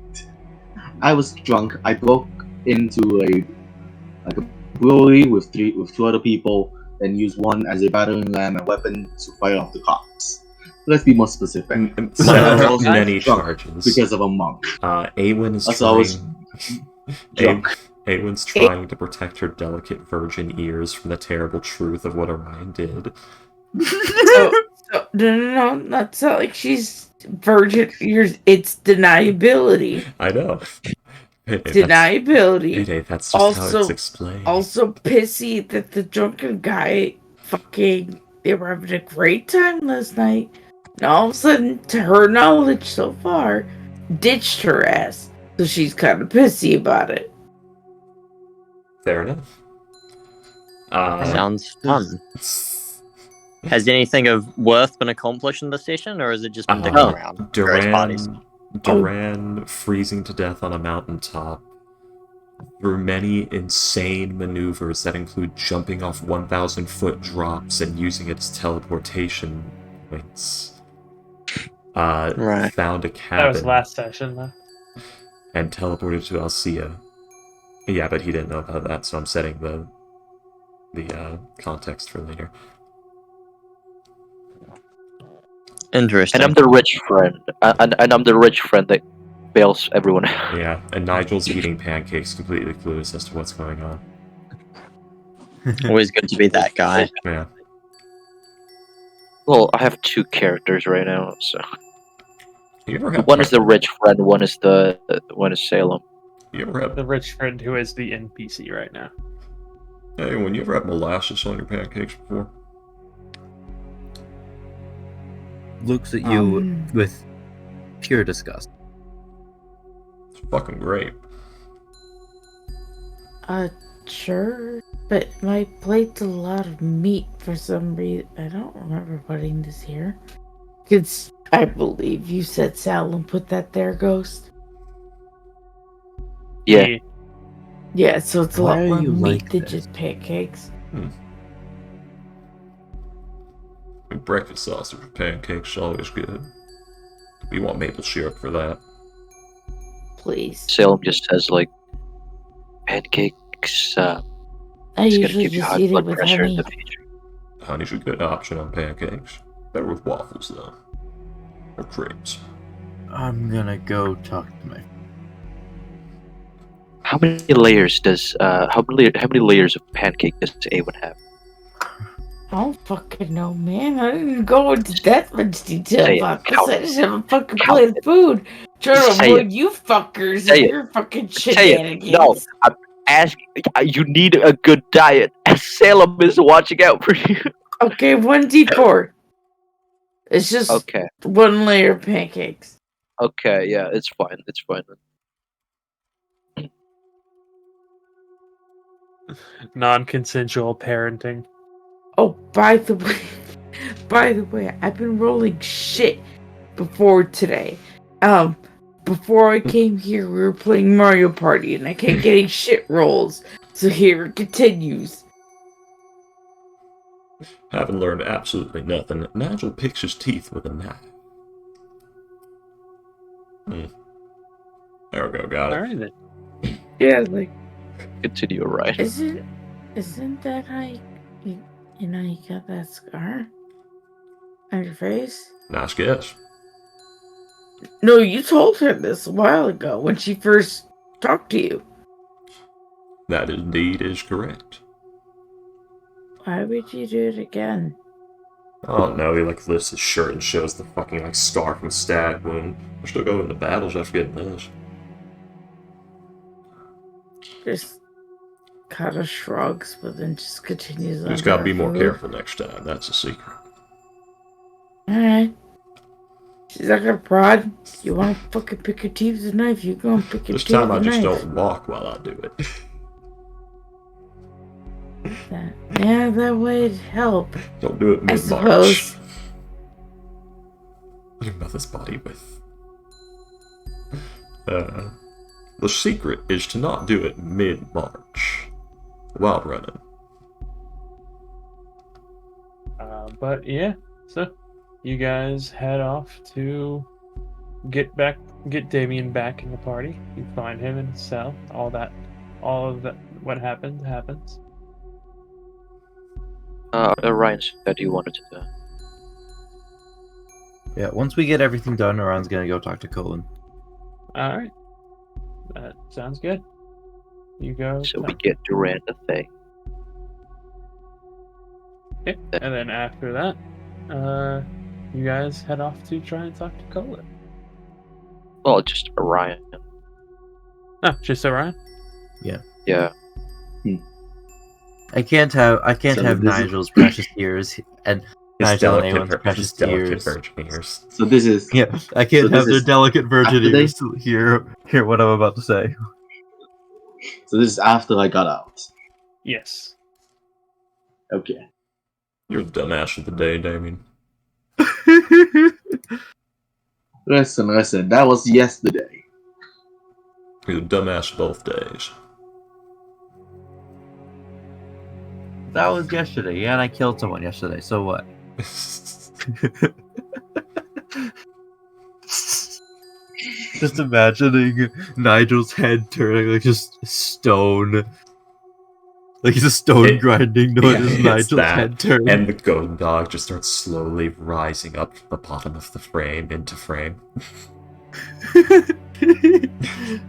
I was drunk. I broke into a brewery with two other people, and used one as a battering ram and weapon to fight off the cops. Let's be more specific. several Also, many drunk charges. because of a monk. Awen is That's why I was trying. drunk. Awen's trying to protect her delicate virgin ears from the terrible truth of what Orion did. No, not so like she's virgin. It's deniability. I know. Deniability. That's just how it's Also- explained. Also pissy that the drunken guy they were having a great time last night. And all of a sudden, to her knowledge so far, ditched her ass. So she's kind of pissy about it. Fair enough. Sounds fun. Has anything of worth been accomplished in the session, or has it just been dicking around? Various parties. Duran freezing to death on a mountaintop through many insane maneuvers that include jumping off 1,000-foot drops and using its teleportation points. Right. Found a That cabin was last session, though. and teleported to Alcia. Yeah, but he didn't know about that, so I'm setting the context for later. Interesting. And I'm the rich friend. And I'm the rich friend that bails everyone out. Yeah, and Nigel's eating pancakes, completely clueless as to what's going on. Always good to be that guy. Yeah. Well, I have two characters right now, so You ever have one is the rich friend, one is Salem. You ever have The rich friend who is the NPC right now. Hey, when you ever had molasses on your pancakes before? Looks at you Um. with pure disgust. It's fucking great. Sure. But my plate's a lot of meat for some reason. I don't remember putting this here. Because I believe you said Salem put that there, Ghost. Yeah. Yeah, so it's a Why lot are more you meat like than this? just pancakes. Breakfast sausage with pancakes is always good. We want maple syrup for that. Please. Salem just says like pancakes. I It's gonna usually give you just high eat it blood with pressure in honey. the future. Honey's a good option on pancakes. Better with waffles, though. Or crepes. I'm gonna go talk to my. How many layers does how many layers of pancake does Awen have? I don't fucking know, man. I didn't go into that much detail Say it. about this. Count I just have a fucking Count plate of food. Trying to Say avoid you fuckers Say and it. your fucking Say it. shenanigans. No, I'm asking. You need a good diet. Salem is watching out for you. Okay, 1d4. It's just Okay. one layer of pancakes. Okay. Yeah, it's fine. It's fine. Non-consensual parenting. Oh, by the way, I've been rolling shit before today. Before I came here, we were playing Mario Party, and I kept getting shit rolls. So here it continues. Having learned absolutely nothing, Nigel picks his teeth with a knife. There we go, got it. All right then. Yeah, like, Continue, right? isn't that how you got that scar on your face? Nice guess. No, you told her this a while ago when she first talked to you. That indeed is correct. Why would you do it again? I don't know, he like lifts his shirt and shows the fucking like scar from a stab wound. We're still going to battles after getting this. Just kind of shrugs, but then just continues on. Just gotta be more food. careful next time, that's a secret. Alright. She's not gonna prod. You wanna fucking pick your teeth with a knife, you go and pick your This teeth with time a I just knife. don't walk while I do it. That would help. Don't do it I mid-march. suppose. What do you about this body with? The secret is to not do it mid-march. While running. But yeah, so you guys head off to get Damien back in the party. You find him in his cell. All of that. What happens. Ryan said you wanted to. Yeah, once we get everything done, Oran's gonna go talk to Colin. All right, that sounds good. You go. So we get Duran the thing. Okay. And then after that, you guys head off to try and talk to Colin. Well, just Orion. Oh, just Orion? Yeah. I can't have So this is- Nigel's precious ears and His Nigel and delicate, Awen's precious delicate ears. virgin ears. So this is Yeah, I can't So this have their is delicate virgin after they- ears to hear what I'm about to say. after I got out. Yes. Okay. You're the dumbass of the day, Damien. Listen. That was yesterday. You're the dumbass both days. That was yesterday, yeah, and I killed someone yesterday, so what? Just imagining Nigel's head turning like just stone. Like it's a stone grinding noise as it's Nigel's that, head turns. and the goat dog just starts slowly rising up from the bottom of the frame into frame.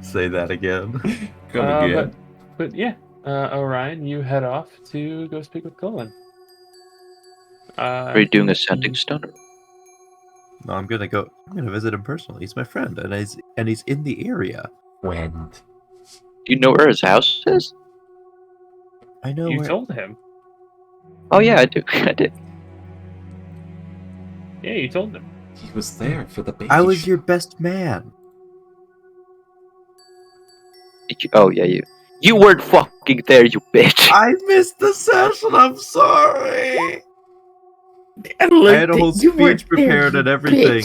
Say that again. Come again. But yeah, Orion, you head off to go speak with Colin. Are you doing a sending stone? No, I'm gonna visit him personally. He's my friend, and he's in the area. When? Do you know where his house is? I know You where. told him. Oh yeah, I do. I did. Yeah, you told him. He was there for the baby. I was your best man. Oh yeah, you weren't fucking there, you bitch. I missed the session. I'm sorry. I had a whole speech prepared and everything.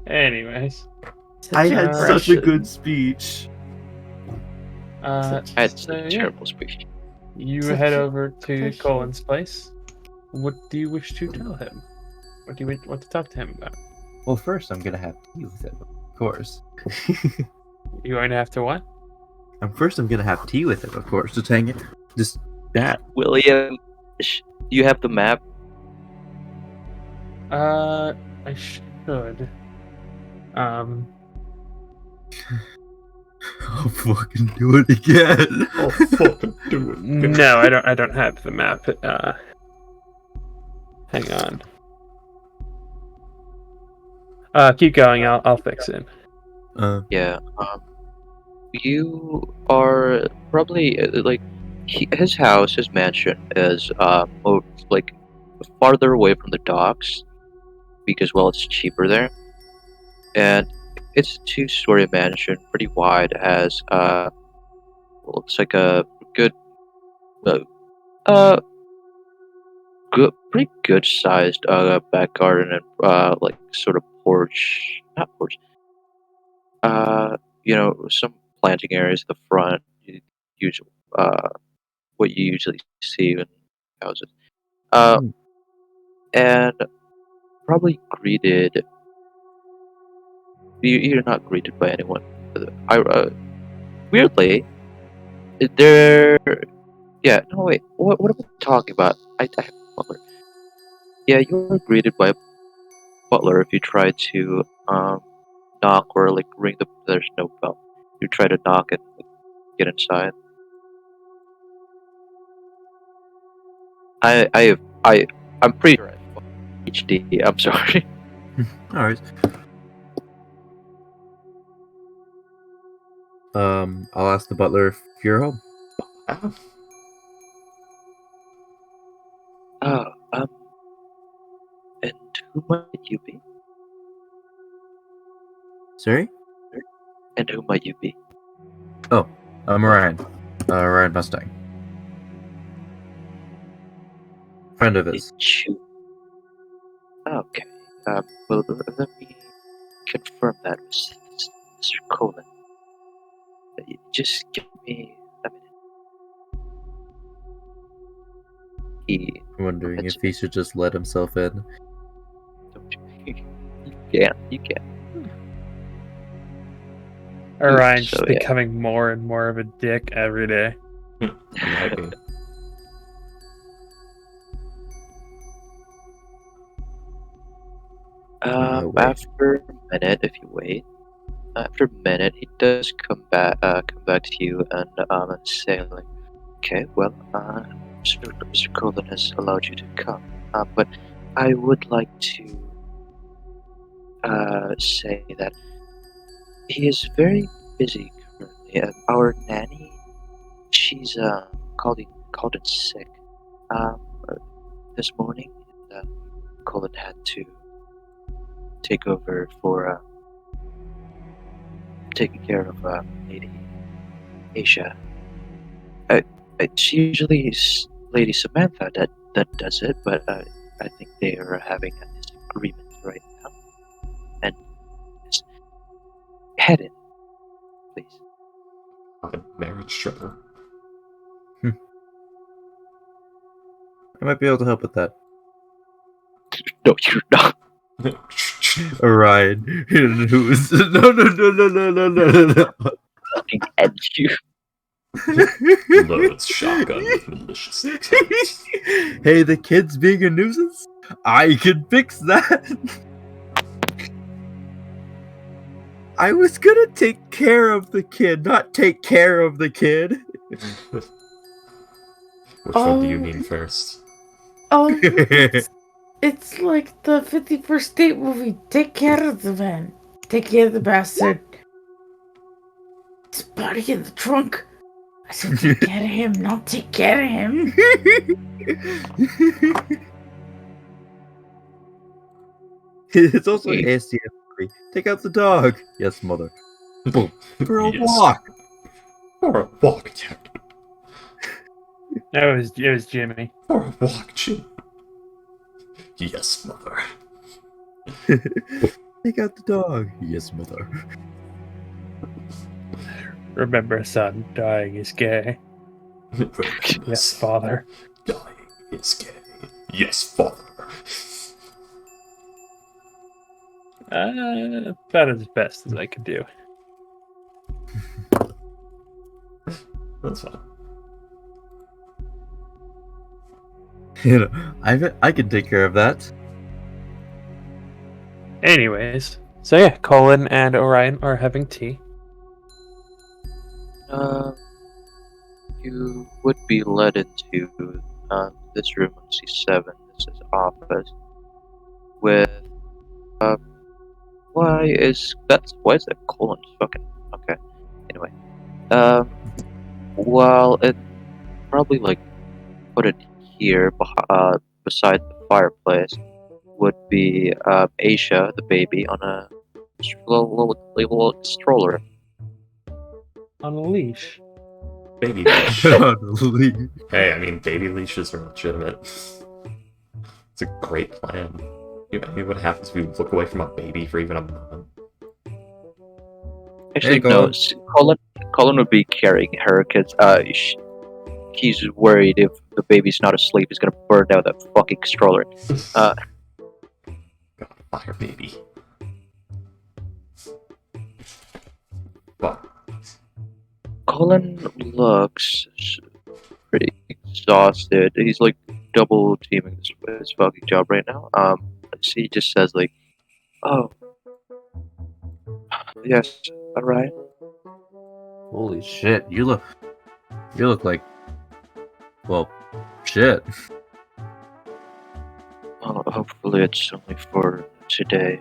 Anyways, I had such a good speech. I had so, a yeah, terrible speech. you Such head a over to impression. Colin's place. What do you wish to tell him? What do you want to talk to him about? Well, first I'm gonna have tea with him, of course. You going to have to what? First I'm gonna have tea with him, of course. Just hang it. Just that. William, you have the map. I should. I'll fucking do it again. I'll fucking do it. No, I don't have the map. Hang on. Keep going. I'll fix it. Yeah. You are probably like his house, his mansion is like farther away from the docks because well, it's cheaper there, and it's a two-story mansion, pretty wide. It has looks like a good, pretty good sized back garden and like sort of porch, not porch. Some planting areas at the front. Usual, what you usually see in houses. And probably greeted. You're not greeted by anyone. Weirdly, there. Yeah, no wait. What am I talking about? I have a butler. Yeah, you're greeted by a butler if you try to knock or like ring the. There's no bell. You try to knock and like, get inside. I'm pretty sure I HD. I'm sorry. Alright. I'll ask the butler if you're home. And who might you be? Sorry? And who might you be? Oh, I'm Ryan. Ryan Mustang. Friend of his. Okay. Well, let me confirm that, Mr. Colin. Just give me a minute. I'm wondering if he should just let himself in. You can. Orion's So, just becoming more and more of a dick every day. After a minute, if you wait, after a minute, he does come back to you and say like, okay, well, Mr. Colin has allowed you to come, but I would like to say that he is very busy currently, and our nanny, she's called in sick this morning. Colin had to take over for taking care of Lady Asia. It's usually Lady Samantha that does it, but I think they are having a disagreement right now. And just head in, please. A marriage trouble. I might be able to help with that. No, you're not. Ryan, who's no. Fucking end you. Loads shotgun with malicious intent. Hey, the kid's being a nuisance? I can fix that. I was gonna take care of the kid, not take care of the kid. Which one do you mean first? Oh, it's like the 51st Date movie. Take care of the man. Take care of the bastard. His body in the trunk. I said take care of him, not take care of him. It's also an ASDF. Take out the dog. Yes, mother. Boom. For a walk. For a walk, Jack. It was Jimmy. For a walk, Jim. Yes, mother. Take out the dog. Yes, mother. Remember, son, dying is gay. Yes, father. Dying is gay. Yes, father. About as best as I could do. That's fine. You know, I can take care of that. Anyways, so yeah, Colin and Orion are having tea. You would be led into this room on C7. This is office with why is that colon fucking okay? Anyway, well, it probably like put it here beside the fireplace would be Aisha, the baby, on a little stroller. On a leash. Baby leash. Hey, I mean, baby leashes are legitimate. It's a great plan. What happens if you look away from a baby for even a moment? Actually, Hey, no. Colin would be carrying her because he's worried if the baby's not asleep, he's gonna burn down that fucking stroller. God, fire baby. But Colin looks pretty exhausted. He's like double teaming his fucking job right now. He just says like, "Oh, yes, all right." Holy shit! You look like, well, shit. Well, hopefully it's only for today.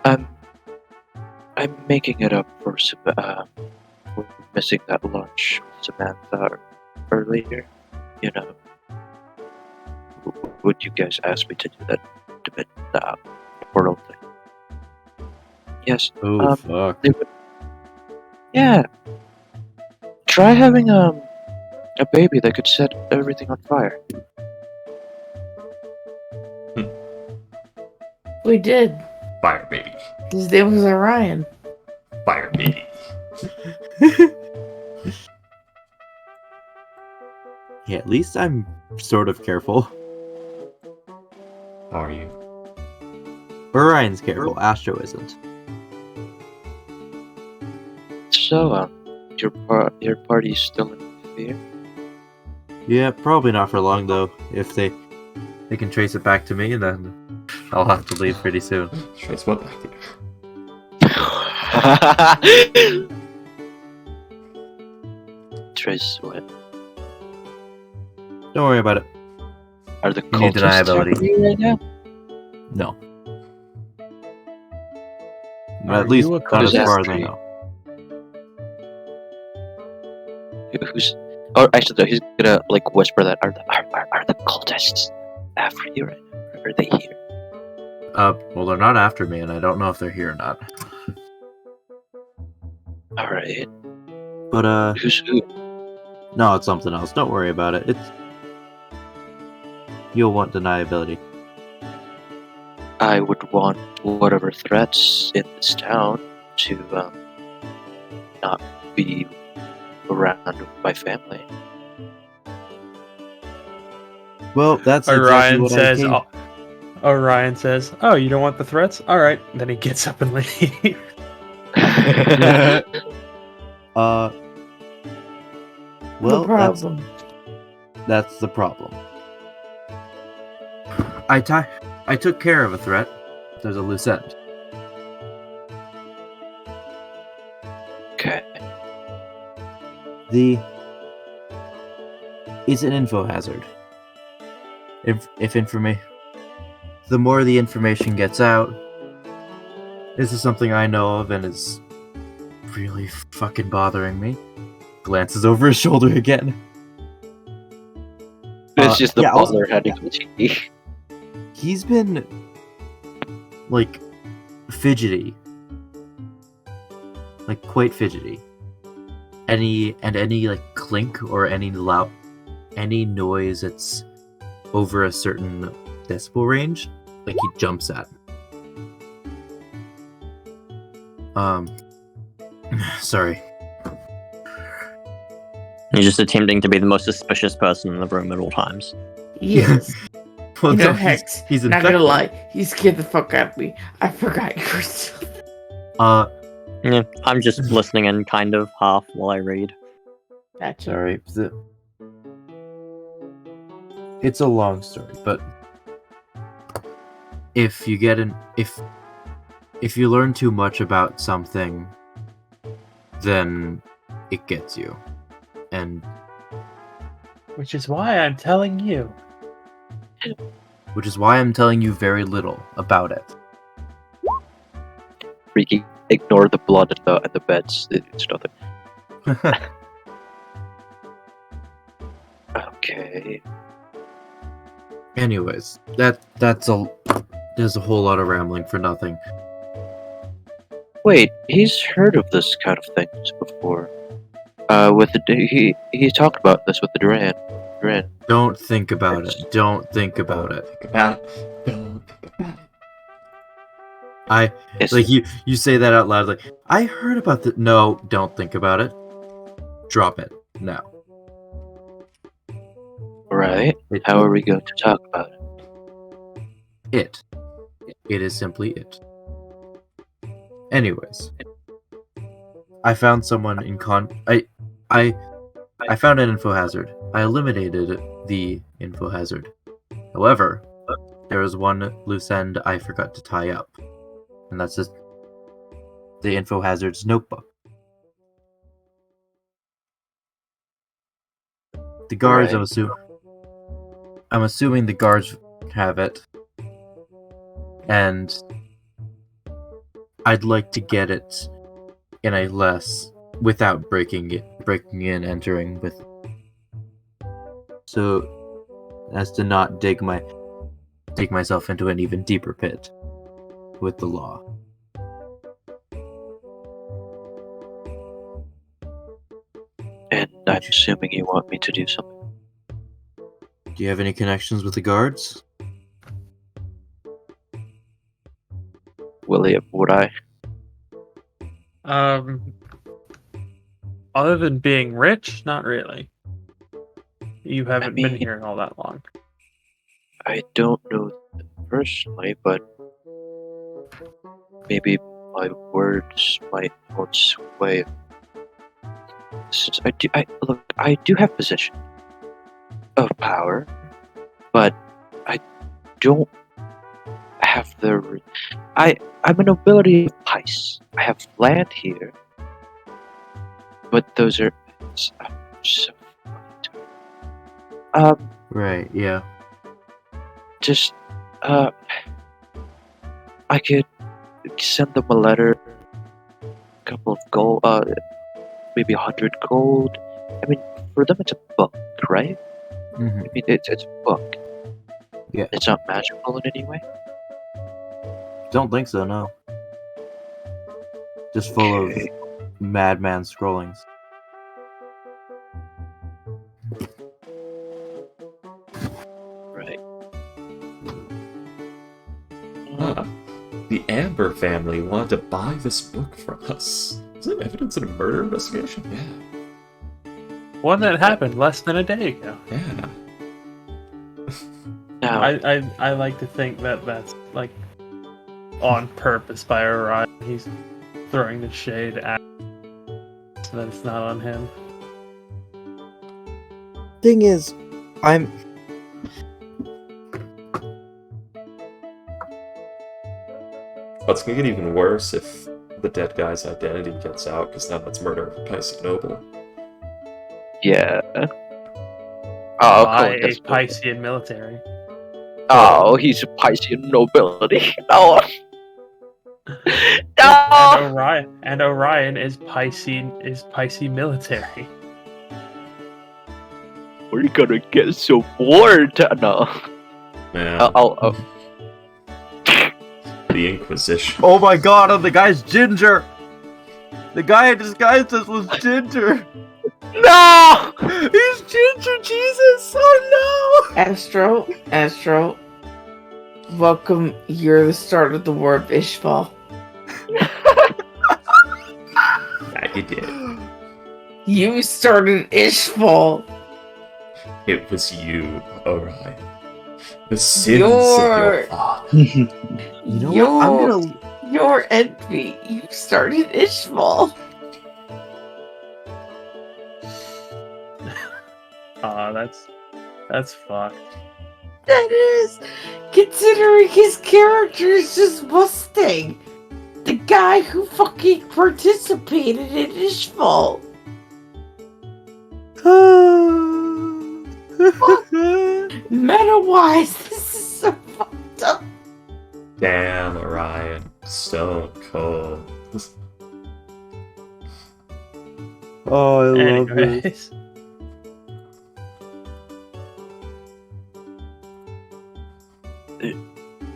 I'm making it up for missing that lunch with Samantha earlier. You know, would you guys ask me to do that portal thing? Yes. Oh fuck. They would. Yeah. Try having a baby that could set everything on fire. We did. fire baby. His name was Orion. Fire baby. Yeah, at least I'm sort of careful. How are you? Orion's careful, Astro isn't. So, your party's still in fear? Yeah, probably not for long though. If they can trace it back to me, then I'll have to leave pretty soon. Trace what back to you? Trace what? Don't worry about it. Are the You need cultists deniability. after you right now? No. Are At least you a not as cultist? far as I know. Who's? Oh, actually, though, he's gonna like whisper that. Are the cultists after you right now? Or are they here? Well, they're not after me, and I don't know if they're here or not. All right. But Who's who? no, it's something else. Don't worry about it. You'll want deniability. I would want whatever threats in this town to not be around my family. Well, that's exactly Orion what says. I came. Orion says, "Oh, you don't want the threats? All right." Then he gets up and leaves. Well, No problem. that's the problem. I took care of a threat. There's a loose end. Okay. It's an info hazard. The more the information gets out, this is something I know of and is really fucking bothering me. Glances over his shoulder again. It's just the yeah, butler handing the tea. He's been like fidgety, like quite fidgety. Any like clink or any noise that's over a certain decibel range, like he jumps at. Sorry. You're just attempting to be the most suspicious person in the room at all times. Yes. Well, You know, no, Hex, he's not infected. gonna lie, he scared the fuck out of me. I forgot you were still. Yeah, I'm just listening in kind of half while I read. Gotcha. Sorry. It's a long story, but if you learn too much about something, then it gets you. And Which is why I'm telling you. which is why I'm telling you very little about it. Freaky, ignore the blood at the beds. It's nothing. Okay. Anyways, there's a whole lot of rambling for nothing. Wait, he's heard of this kind of things before. He talked about this with the Duran. Don't think about it. Don't think about it. Think about it. Don't think about it. It's, Like you say that out loud. Like I heard about that. No, don't think about it. Drop it now. right? How are we going to talk about it? It is simply it. Anyways, I found someone in I found an info hazard. I eliminated the info hazard. However, there was one loose end I forgot to tie up, and that's just the info hazard's notebook. The guards, Right. I'm assuming the guards have it, and I'd like to get it in a less without breaking in, entering with, so as to not dig myself into an even deeper pit with the law. And I'm assuming you want me to do something. Do you have any connections with the guards? William, would I? Other than being rich, not really. You haven't been mean- here all that long. I don't know them personally, but maybe my words might hold sway. Since I do have position of power, but I don't have the. I'm a nobility of Pice. I have land here, but those are I'm so fucking Right, yeah. just I could send them a letter, a couple of gold, maybe 100 gold. I mean, for them it's a book, right? hmm I mean, it's a book. Yeah. It's not magical in any way. Don't think so, no. Just full Okay. of madman scrollings. Right. Ah, the Amber family wanted to buy this book from us. Is it evidence in a murder investigation? Yeah. One that happened less than a day ago. Yeah. Now, I like to think that that's like on purpose by Orion. He's throwing the shade at so that it's not on him. Thing is, It's gonna get even worse if the dead guy's identity gets out, because now that's murder of a Piscean noble. yeah. Oh, By cool. a Piscean military. Oh, he's a Piscean nobility. No. And No. Orion is Piscean military. We're gonna get so bored. No. Yeah. I'll The Inquisition. oh my god, the guy's ginger! The guy disguised us was ginger! No. He's ginger, Jesus! Oh Astro, welcome. You're the start of the War of Ishval. That you did. You started Ishval. It was you, Orion. The sins Your- of your father. no! You know what? I'm gonna... Your envy. You started Ishval. That's fucked. That is, considering his character is just Mustang. The guy who fucking participated in his fault. Meta-wise, this is so fucked up. Damn, Orion. Stone cold. Oh, I love it. Anyways.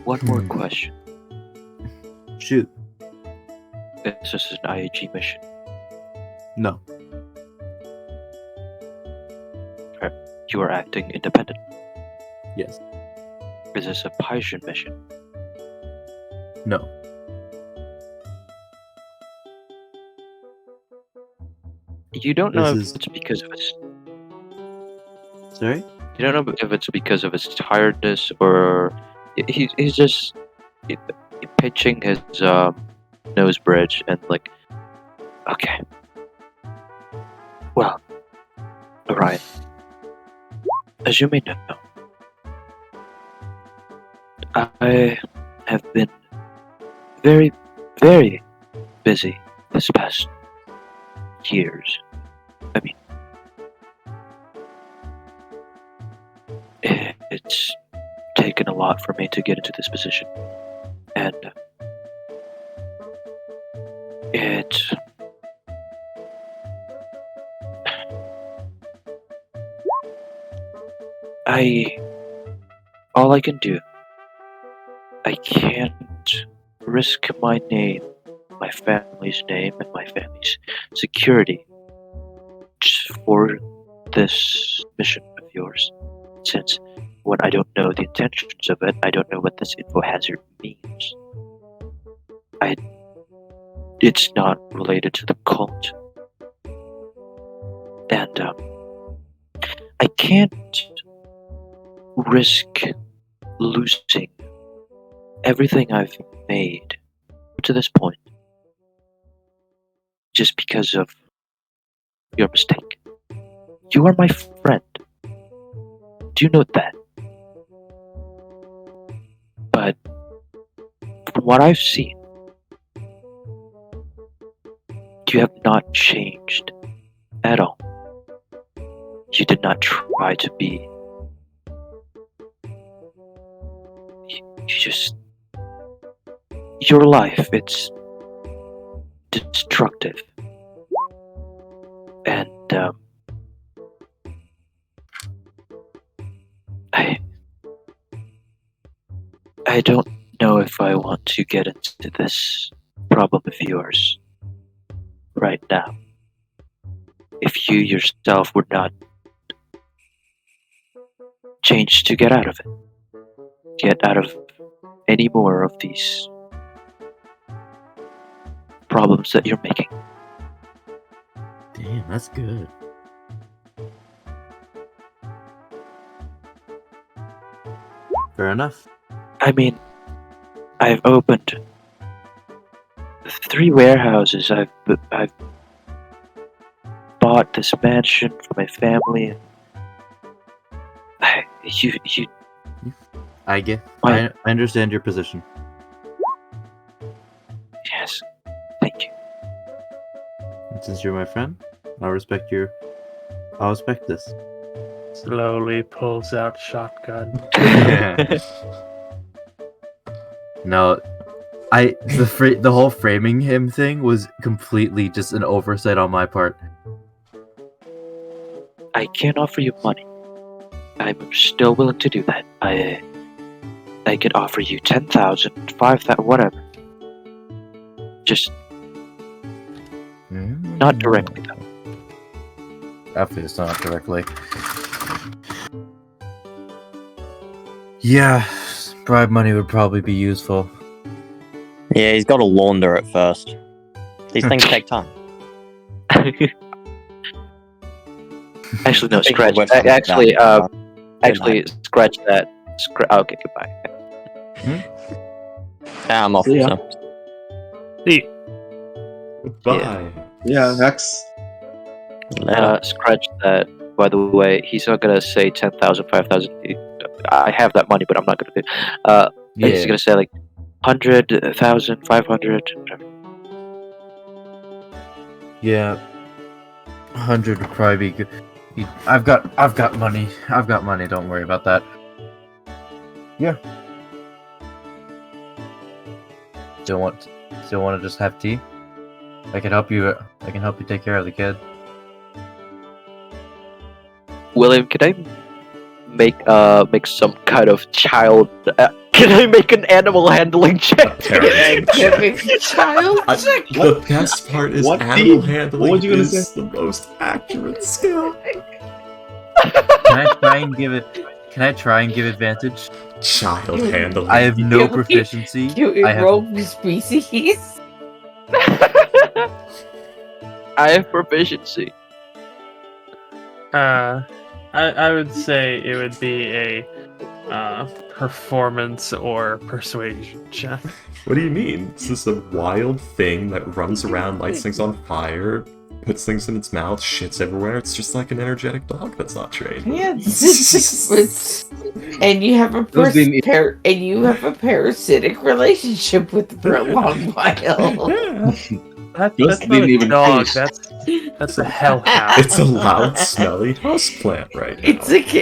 One more question. Shoot. Is this an IAG mission? No. You are acting independent. Yes. Is this a Paisian mission? No. You don't know This if is- it's because of his. Sorry? You don't know if it's because of his tiredness or he's just pitching his nose bridge and like. Okay. Well, Orion, as you may know, I have been very, very busy this past years. I mean, it's taken a lot for me to get into this position, and it. All I can do, I can't risk my name, my family's name, and my family's security just for this mission of yours. Since when I don't know the intentions of it, I don't know what this info hazard means. It's not related to the cult. And I can't risk losing everything I've made to this point just because of your mistake. You are my friend. Do you know that? But from what I've seen, you have not changed at all. You did not try to be. You just. Your life, it's destructive. And, I don't know if I want to get into this problem of yours right now. If you yourself would not change to get out of it. Get out of any more of these problems that you're making. Damn, that's good. Fair enough. I mean, I've opened 3 warehouses. I've bought this mansion for my family. I understand your position. Yes, thank you. And since you're my friend, I'll respect this. Slowly pulls out shotgun. No, the whole framing him thing was completely just an oversight on my part. I can't offer you money. I'm still willing to do that. I could offer you 10,000, 5,000, whatever. Just not directly though. Obviously not directly. Yeah, bribe money would probably be useful. Yeah, he's got to launder it first. These things take time. Actually, no, Take scratch. the website Actually, down. actually, scratch that. Okay, goodbye. I'm off. See ya. So. See, Bye. Yeah, next. Scratch that. By the way, he's not gonna say 10,000, 5,000. I have that money, but I'm not gonna do. He's gonna say like 100,000, 500. Yeah, 100 would probably be good. I've got money. I've got money. Don't worry about that. Yeah. Still want to just have tea? I can help you. I can help you take care of the kid. William, can I make some kind of child? Can I make an animal handling check? Child check. The best part is What animal the- handling what was you gonna is the most accurate skill. Can I try and give it? Can I try and give advantage? Child handling. I have no Can we- proficiency. You I have enroll the species. I have proficiency. I would say it would be a performance or persuasion check. What do you mean? Is this a wild thing that runs around, lights things on fire, puts things in its mouth, shits everywhere? It's just like an energetic dog that's not trained. Yeah, and you have a parasitic relationship with it for a long while. Yeah. That's Yours not didn't a even dog. taste. That's a hellhound. It's a loud, smelly houseplant right now. It's like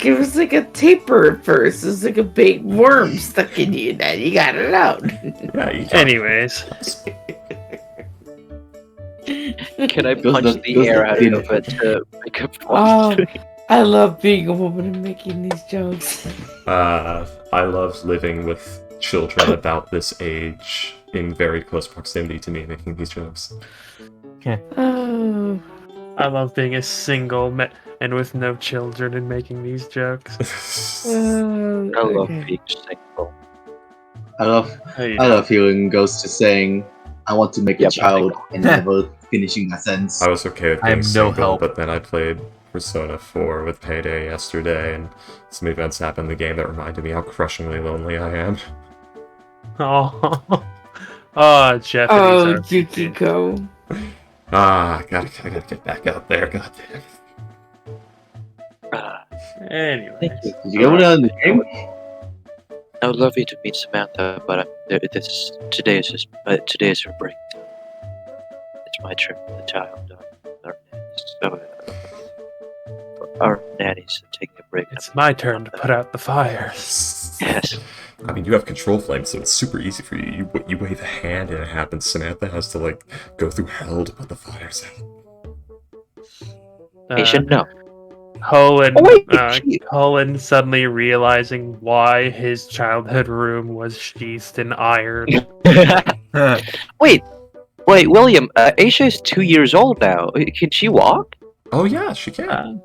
it was like a taper at first. It was like a big worm stuck in you, and you got it out. Yeah, you got Anyways, Can I Those- punch those- the those air are out thin. of it to make a Oh, point? I love being a woman and making these jokes. I love living with children about this age in very close proximity to me making these jokes. Oh, I love being a single and with no children and making these jokes. I love okay. being single. I love How you I love hearing Ghost just saying, "I want to make a Yep. child," and never finishing that sentence. I was okay with I being have no single, help. but then I played Persona 4 with Payday yesterday, and some events happened in the game that reminded me how crushingly lonely I am. Oh, Japanese. Oh, RPG. Yukiko. I gotta get back out there, goddamn. Anyway, Thank you. Did you get one on the game? I would love you to meet Samantha, but today is her break. It's my trip with the child. Our nannies are taking a break. it's my turn to put out the fires. Yes. I mean, you have control flames, so it's super easy for you. You wave a hand and it happens. Samantha has to, like, go through hell to put the fires out. You should know. Colin, Oh, wait, Colin suddenly realizing why his childhood room was sheathed in iron. Wait, William. Aisha is 2 years old now. Can she walk? Oh, yeah, she can.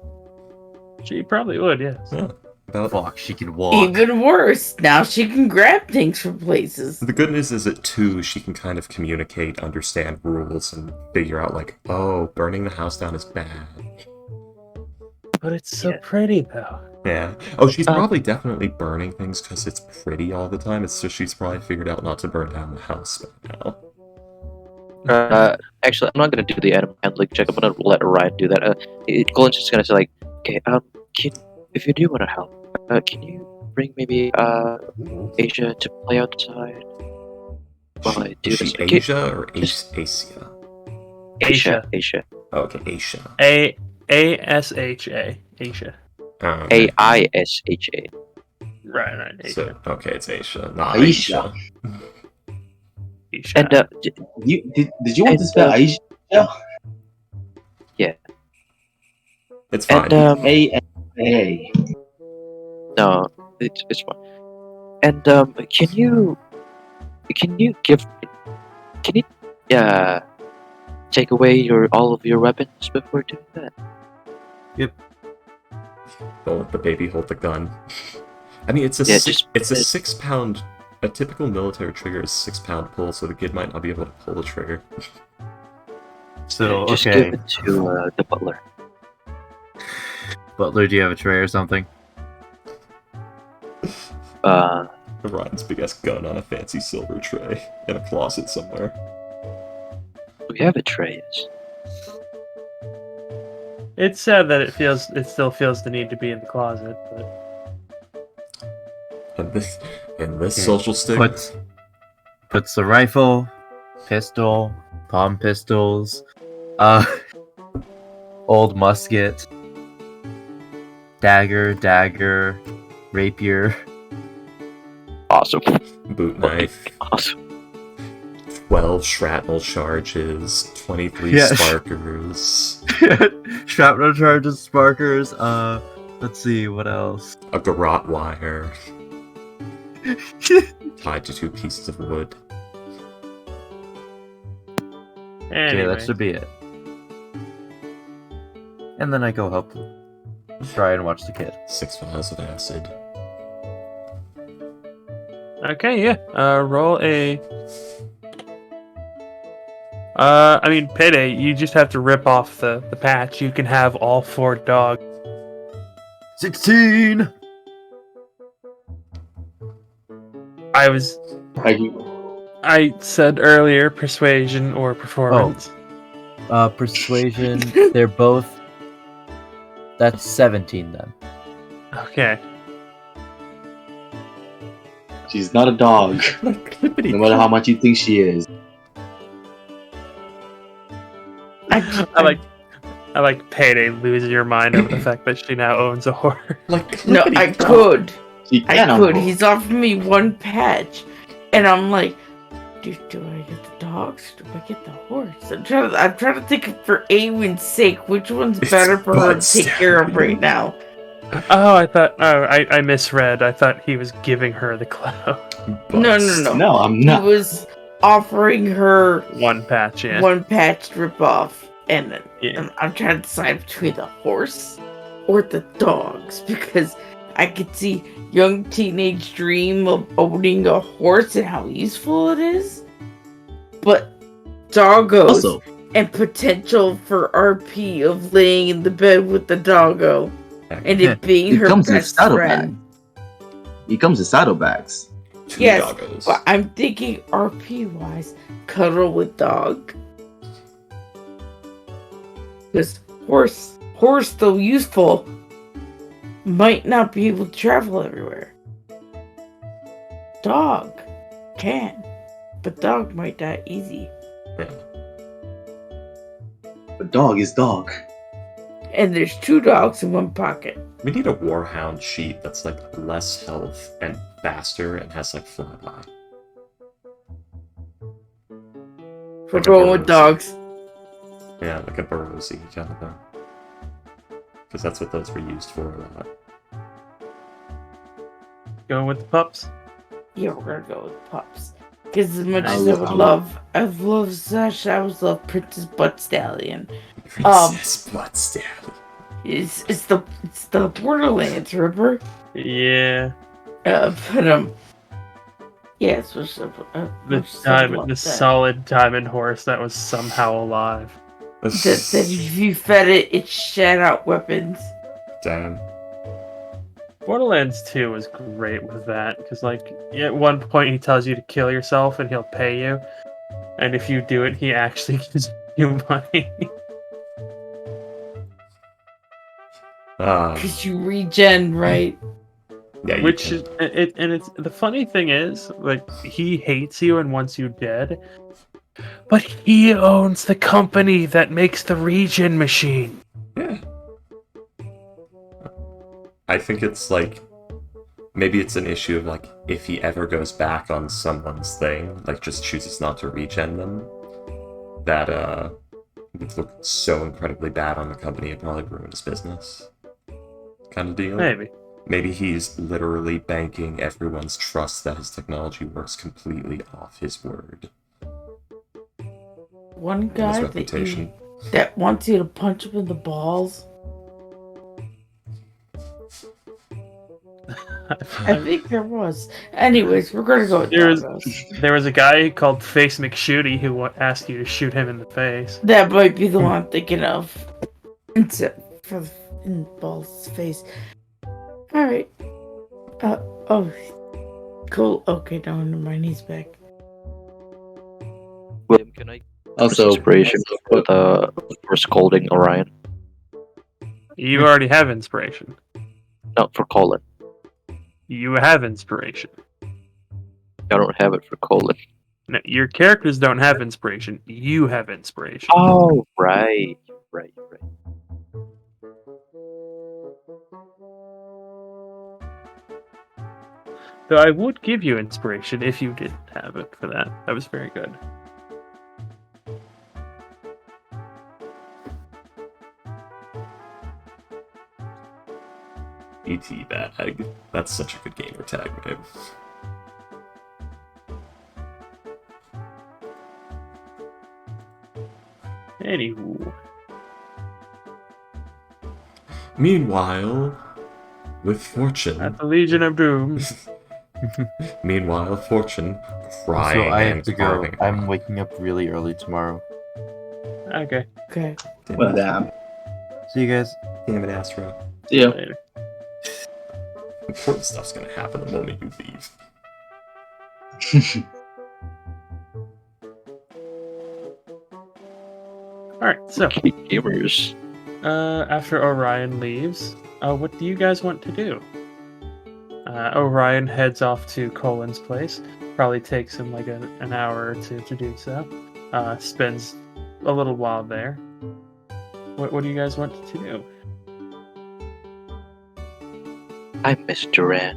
She probably would, yes. Yeah. About Fuck, she can walk. Even worse, now she can grab things from places. The good news is at 2, she can kind of communicate, understand rules, and figure out, like, oh, burning the house down is bad. But it's so Yeah. pretty, though. Yeah. Oh, she's probably definitely burning things because it's pretty all the time. It's just she's probably figured out not to burn down the house by now. Actually, I'm not gonna do the animal handling check. I'm gonna let Ryan do that. Colin's just gonna say like, okay, if you do want to help, can you bring maybe Asia to play outside while I do Is this? she Okay, Asia or Asia? Asia. Oh, okay, Asia. A-S-H-A. Asia. Okay. Aisha. Right, Asia. So, okay, it's Asia, not Aisha. Aisha. Asia. And Did you want to spell Aisha? It's fine. and A. no, it's fine. And can you take away all of your weapons before doing that? Don't let the baby hold the gun. I mean, it's a Yeah, it's a 6 pound. A typical military trigger is 6 pound pull, so the kid might not be able to pull the trigger. So, Just okay. give it to the butler. Butler, do you have a tray or something? Ryan's big ass gun on a fancy silver tray in a closet somewhere. We have a tray. Yes. It's sad that it still feels the need to be in the closet, but And this Okay. social stick. Puts the rifle, pistol, palm pistols, Old musket. Dagger, rapier. Awesome. Boot knife. Awesome. 12 shrapnel charges. 23 Yeah. sparkers. Shrapnel charges, sparkers. Let's see, what else? A garrote wire tied to 2 pieces of wood. Okay, Anyway, that should be it. And then I go help try and watch the kid. 6 vials of acid. okay, yeah. Roll a. Payday. You just have to rip off the patch. You can have all 4 dogs. 16! I said earlier persuasion or performance. Persuasion, they're both... That's 17 then. Okay. She's not a dog, no matter how much you think she is. I like Payday losing your mind over the fact that she now owns a horse. No, I could. She can I could. uncle. He's offered me 1 patch, and I'm like, do I get the dogs? Do I get the horse? I'm trying to think for Awin's sake, which one's better for her to take care of right now. Oh, I misread. I thought he was giving her the clout. No. No, I'm He not. was offering her 1 patch, yeah. 1 patch to rip off, and Yeah. I'm trying to decide between the horse or the dogs, because I could see young teenage dream of owning a horse and how useful it is, but doggos Also, and potential for RP of laying in the bed with the doggo and it being it her comes in best saddlebag. friend. It comes in saddlebags. 2 Yes, doggos. but I'm thinking RP wise, cuddle with dog. Because horse though useful, might not be able to travel everywhere. Dog can, but dog might die easy. Yeah. But dog is dog. And there's 2 dogs in 1 pocket. We need a warhound sheet that's like less health and faster and has like flyby. We're Like a going with Burrozy. dogs. Yeah, like a Burrozy kind of thing. Because that's what those were used for a lot. Going with the pups. Yeah, we're gonna go with pups. Because as much I as I love- would love, I've loved Sash, I always love Princess Butt Stallion. Princess Butt Stallion. It's the Borderlands, Ripper. Yeah. But yeah, it's what's up. The solid diamond horse that was somehow alive. That if you fed it, it shed out weapons. Damn. Borderlands 2 was great with that, because like at one point he tells you to kill yourself and he'll pay you, and if you do it, he actually gives you money. Because you regen, right? Yeah, you Which can- is it's the funny thing is, like, he hates you and wants you dead, but he owns the company that makes the regen machine. Yeah. I think it's like maybe it's an issue of like if he ever goes back on someone's thing, like just chooses not to regen them, that would look so incredibly bad on the company and probably ruin his business. Kind of deal. Maybe. Maybe he's literally banking everyone's trust that his technology works completely off his word. One And his guy reputation. that wants you to punch him in the balls. I think there was. Anyways, we're gonna go with doggos. There was a guy called Face McShooty who asked you to shoot him in the face. That might be the one I'm thinking of. Instead in Ball's face. Alright. Oh. Cool. Okay, no, never mind. He's back. William, can I Also, inspiration for scolding Orion? You already have inspiration. No, for Colin. You have inspiration. I don't have it for Colin. No, your characters don't have inspiration. You have inspiration. Oh, right. Though I would give you inspiration if you didn't have it for that. That was very good. E.T. Bag. That's such a good gamer tag name. Anywho. Meanwhile, with Fortune. At the Legion of Doom. Meanwhile, Fortune crying So I have and to go. carving. I'm waking up really early tomorrow. Okay. Okay. Well, damn. See you guys. Damn it, Astro. Yeah. Later. Important stuff's gonna happen the moment you leave. Alright, so Gamers. after Orion leaves, what do you guys want to do? Orion heads off to Colin's place. Probably takes him like an hour or two to do so. Spends a little while there. What do you guys want to do? I miss Duran.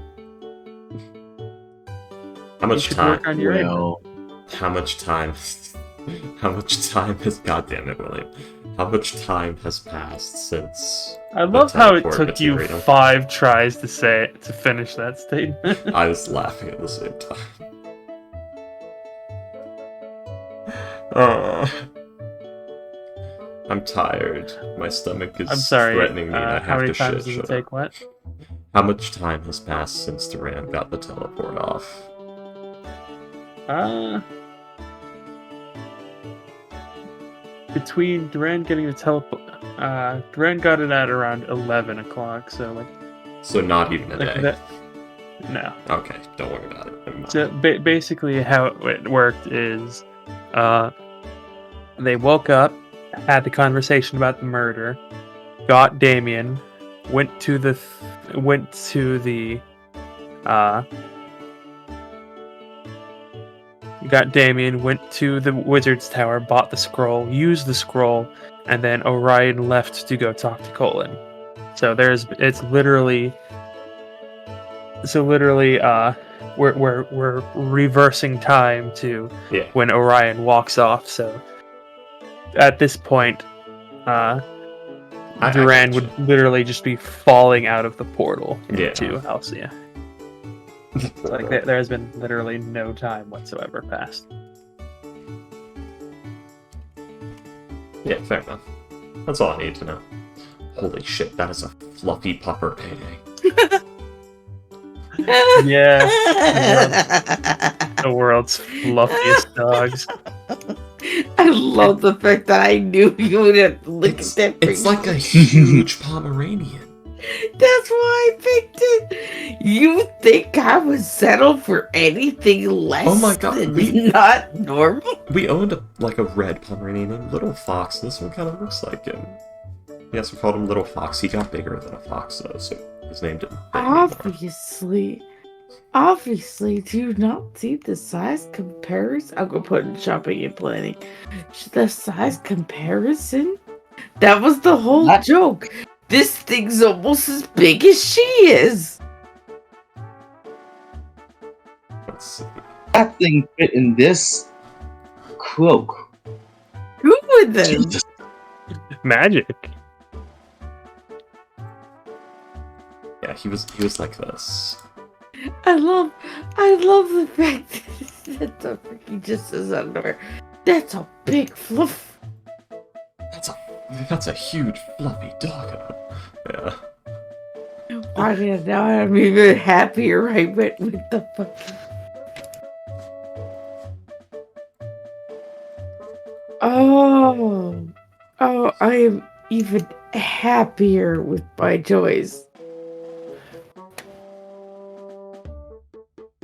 How You much should time? work on your Well, How much time? How much time has? God damn it, William! How much time has passed since? I love how it teleport took you material. 5 tries to say it, to finish that statement. I was laughing at the same time. I'm tired. My stomach is I'm sorry. threatening me, and I How have many to times shit. does it Shut take up. what? How much time has passed since Duran got the teleport off? Between Duran getting the teleport, Duran got it at around 11 o'clock. So like So not even a day. that. No. Okay, don't worry about it. Never mind. So basically, how it worked is, they woke up, had the conversation about the murder, got Damien, went to the wizard's tower, bought the scroll, used the scroll, and then Orion left to go talk to Colin. So we're reversing time to Yeah. when Orion walks off. So at this point, Duran would literally just be falling out of the portal Yeah. to Halcyon. So, like there has been literally no time whatsoever passed. Yeah, fair enough. That's all I need to know. Holy shit, that is a fluffy pupper payday. Yeah, the world's fluffiest dogs. I love the fact that I knew you would have looked at that. It's like a huge Pomeranian. That's why I picked it. You think I would settle for anything less Oh my God, than not normal? We owned a red Pomeranian named Little Fox, and this one kind of looks like him. Yes, we called him Little Fox. He got bigger than a fox, though, so his name didn't. Obviously, do you not see the size comparison? I'll go put in shopping and planning. The size comparison? That was the whole joke. This thing's almost as big as she is. Let's see. that thing fit in this cloak. Who would then? Jesus. Yeah, Magic. he was like this. I love the fact that the freaking just says underwear. That's a big fluff. That's a huge fluffy doggo. Yeah. Why did now I'm even happier I went with the fucking. Oh, I am even happier with my choice.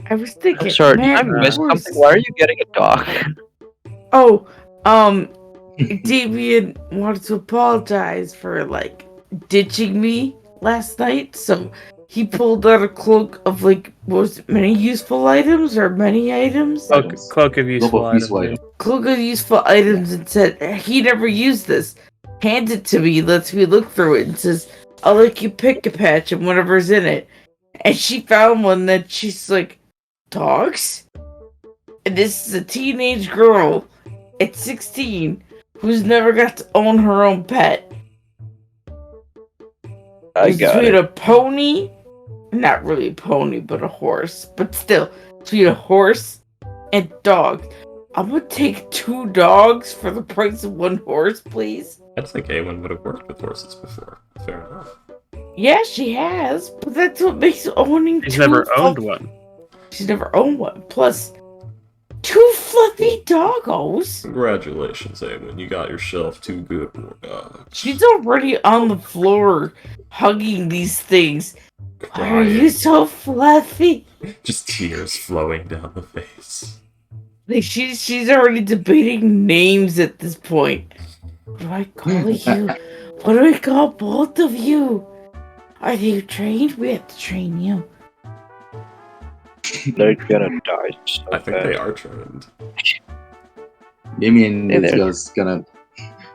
I was thinking, I'm sorry, man, I missed worse. something. Why are you getting a dog? Oh, Damien wanted to apologize for like ditching me last night, so he pulled out a cloak of like, what was it, many useful items or many items? Cloak of useful Global items. useful yeah. item. Cloak of useful items and said, he never used this. Hands it to me, lets me look through it and says, I'll let you pick a patch and whatever's in it. And she found one that she's like, dogs? And this is a teenage girl at 16 who's never got to own her own pet. I It's got between it. a pony, not really a pony, but a horse, but still, between a horse and dog. I'm gonna take 2 dogs for the price of 1 horse, please. I think Awen would have worked with horses before. Fair enough. Yeah, she has, but that's what makes owning She's 2 never owned fluff- one. She's never owned one. Plus, 2 fluffy doggos. Congratulations, Awen. You got yourself 2 good war dogs. She's already on the floor hugging these things. Why are you so fluffy? Just tears flowing down the face. Like she's already debating names at this point. What do I call you? What do I call both of you? Are you trained? We have to train you. They're gonna die so I think bad. they are trained. Damien Hey is there. just gonna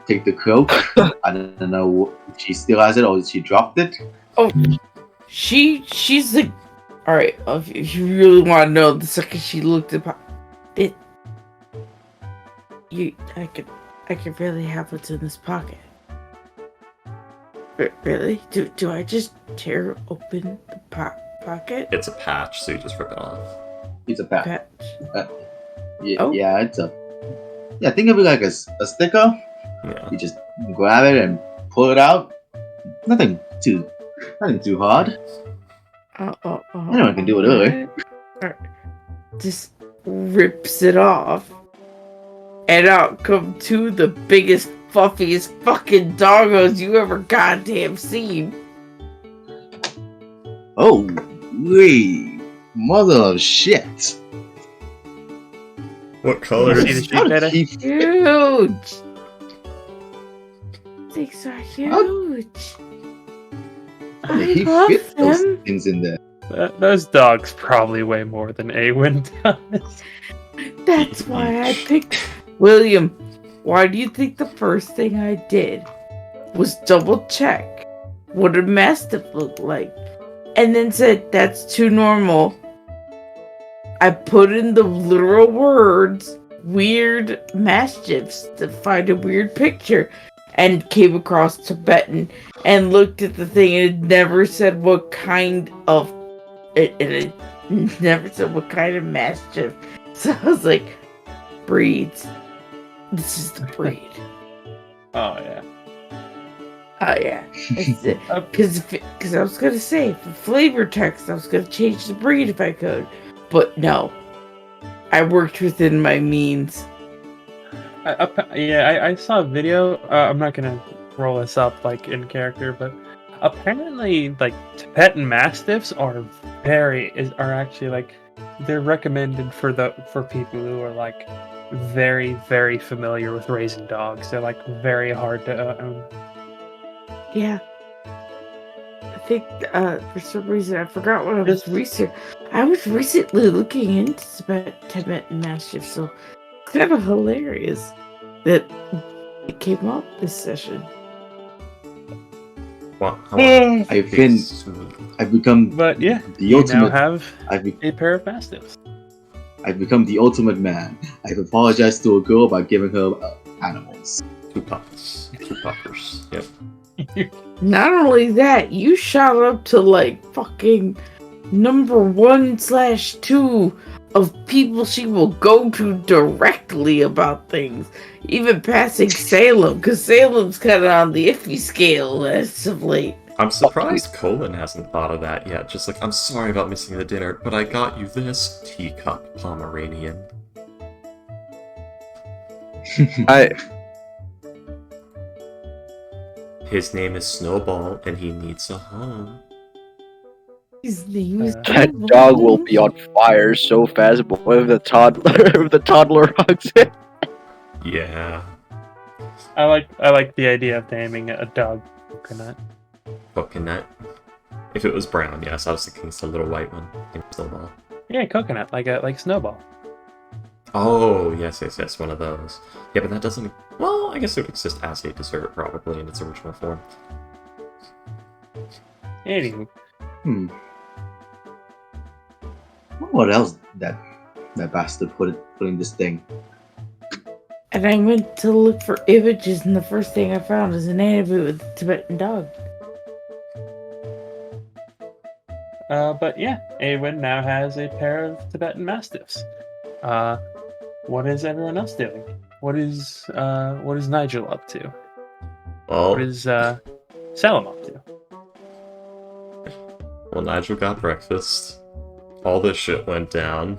take the cloak. I don't know if she still has it or she dropped it. Oh, she's like, all right. If you really want to know, the second she looked at it, I could really have what's in this pocket. Really? Do I just tear open the pocket? It's a patch, so you just rip it off. It's a patch. Patch. Yeah, Oh. yeah, it's a. Yeah, think of it like a sticker. Yeah. You just grab it and pull it out. Nothing too hard. Anyone can do it, really. Alright. Just rips it off. And out come 2 the biggest, fluffiest fucking doggos you ever goddamn seen. Oh, wait, mother of shit! What color You see is the sheep data? he Huge! Things are huge. how did I he love fit those them. things in there? Those dogs probably weigh more than Awen does. That's why I picked William. Why do you think the first thing I did was double check what a mastiff looked like, and then said that's too normal? I put in the literal words "weird mastiffs" to find a weird picture, and came across Tibetan and looked at the thing, and it never said what kind of it never said what kind of mastiff. So I was like, breeds. This is the breed. Oh yeah. Oh yeah. Because I was gonna say for flavor text I was gonna change the breed if I could, but no. I worked within my means. I saw a video. I'm not gonna roll this up like in character, but apparently, like Tibetan Mastiffs are actually like they're recommended for people who are like very very familiar with raising dogs. They're like very hard to own. Yeah. I think for some reason I forgot what I was researching. I was recently looking into Tibetan Mastiff, so it's kind of hilarious that it came up this session. Wow. I've become But yeah, the you now ultimate. have I've, be- a pair of Mastiffs. I've become the ultimate man. I've apologized to a girl by giving her animals. 2 pups. 2 puppers. Yep. Not only that, you shot up to like fucking number 1/2 of people she will go to directly about things, even passing Salem, because Salem's kind of on the iffy scale as of late. I'm surprised Colin hasn't thought of that yet. Just like, I'm sorry about missing the dinner, but I got you this teacup Pomeranian. His name is Snowball, and he needs a home. His name is That dog will be on fire so fast if the toddler hugs it. Yeah. I like the idea of naming a dog Coconut. Coconut. If it was brown, yes, I was thinking it's a little white one. I think Snowball. Yeah, coconut, like Snowball. Oh, yes, one of those. Yeah, but that doesn't... Well, I guess it would exist as a dessert, probably, in its original form. Anywho. What else that bastard put in this thing? And I went to look for images, and the first thing I found is an anime with a Tibetan dog. But yeah, Awen now has a pair of Tibetan Mastiffs. What is everyone else doing? What is Nigel up to? Well, What is Salem up to? well, Nigel got breakfast. All this shit went down.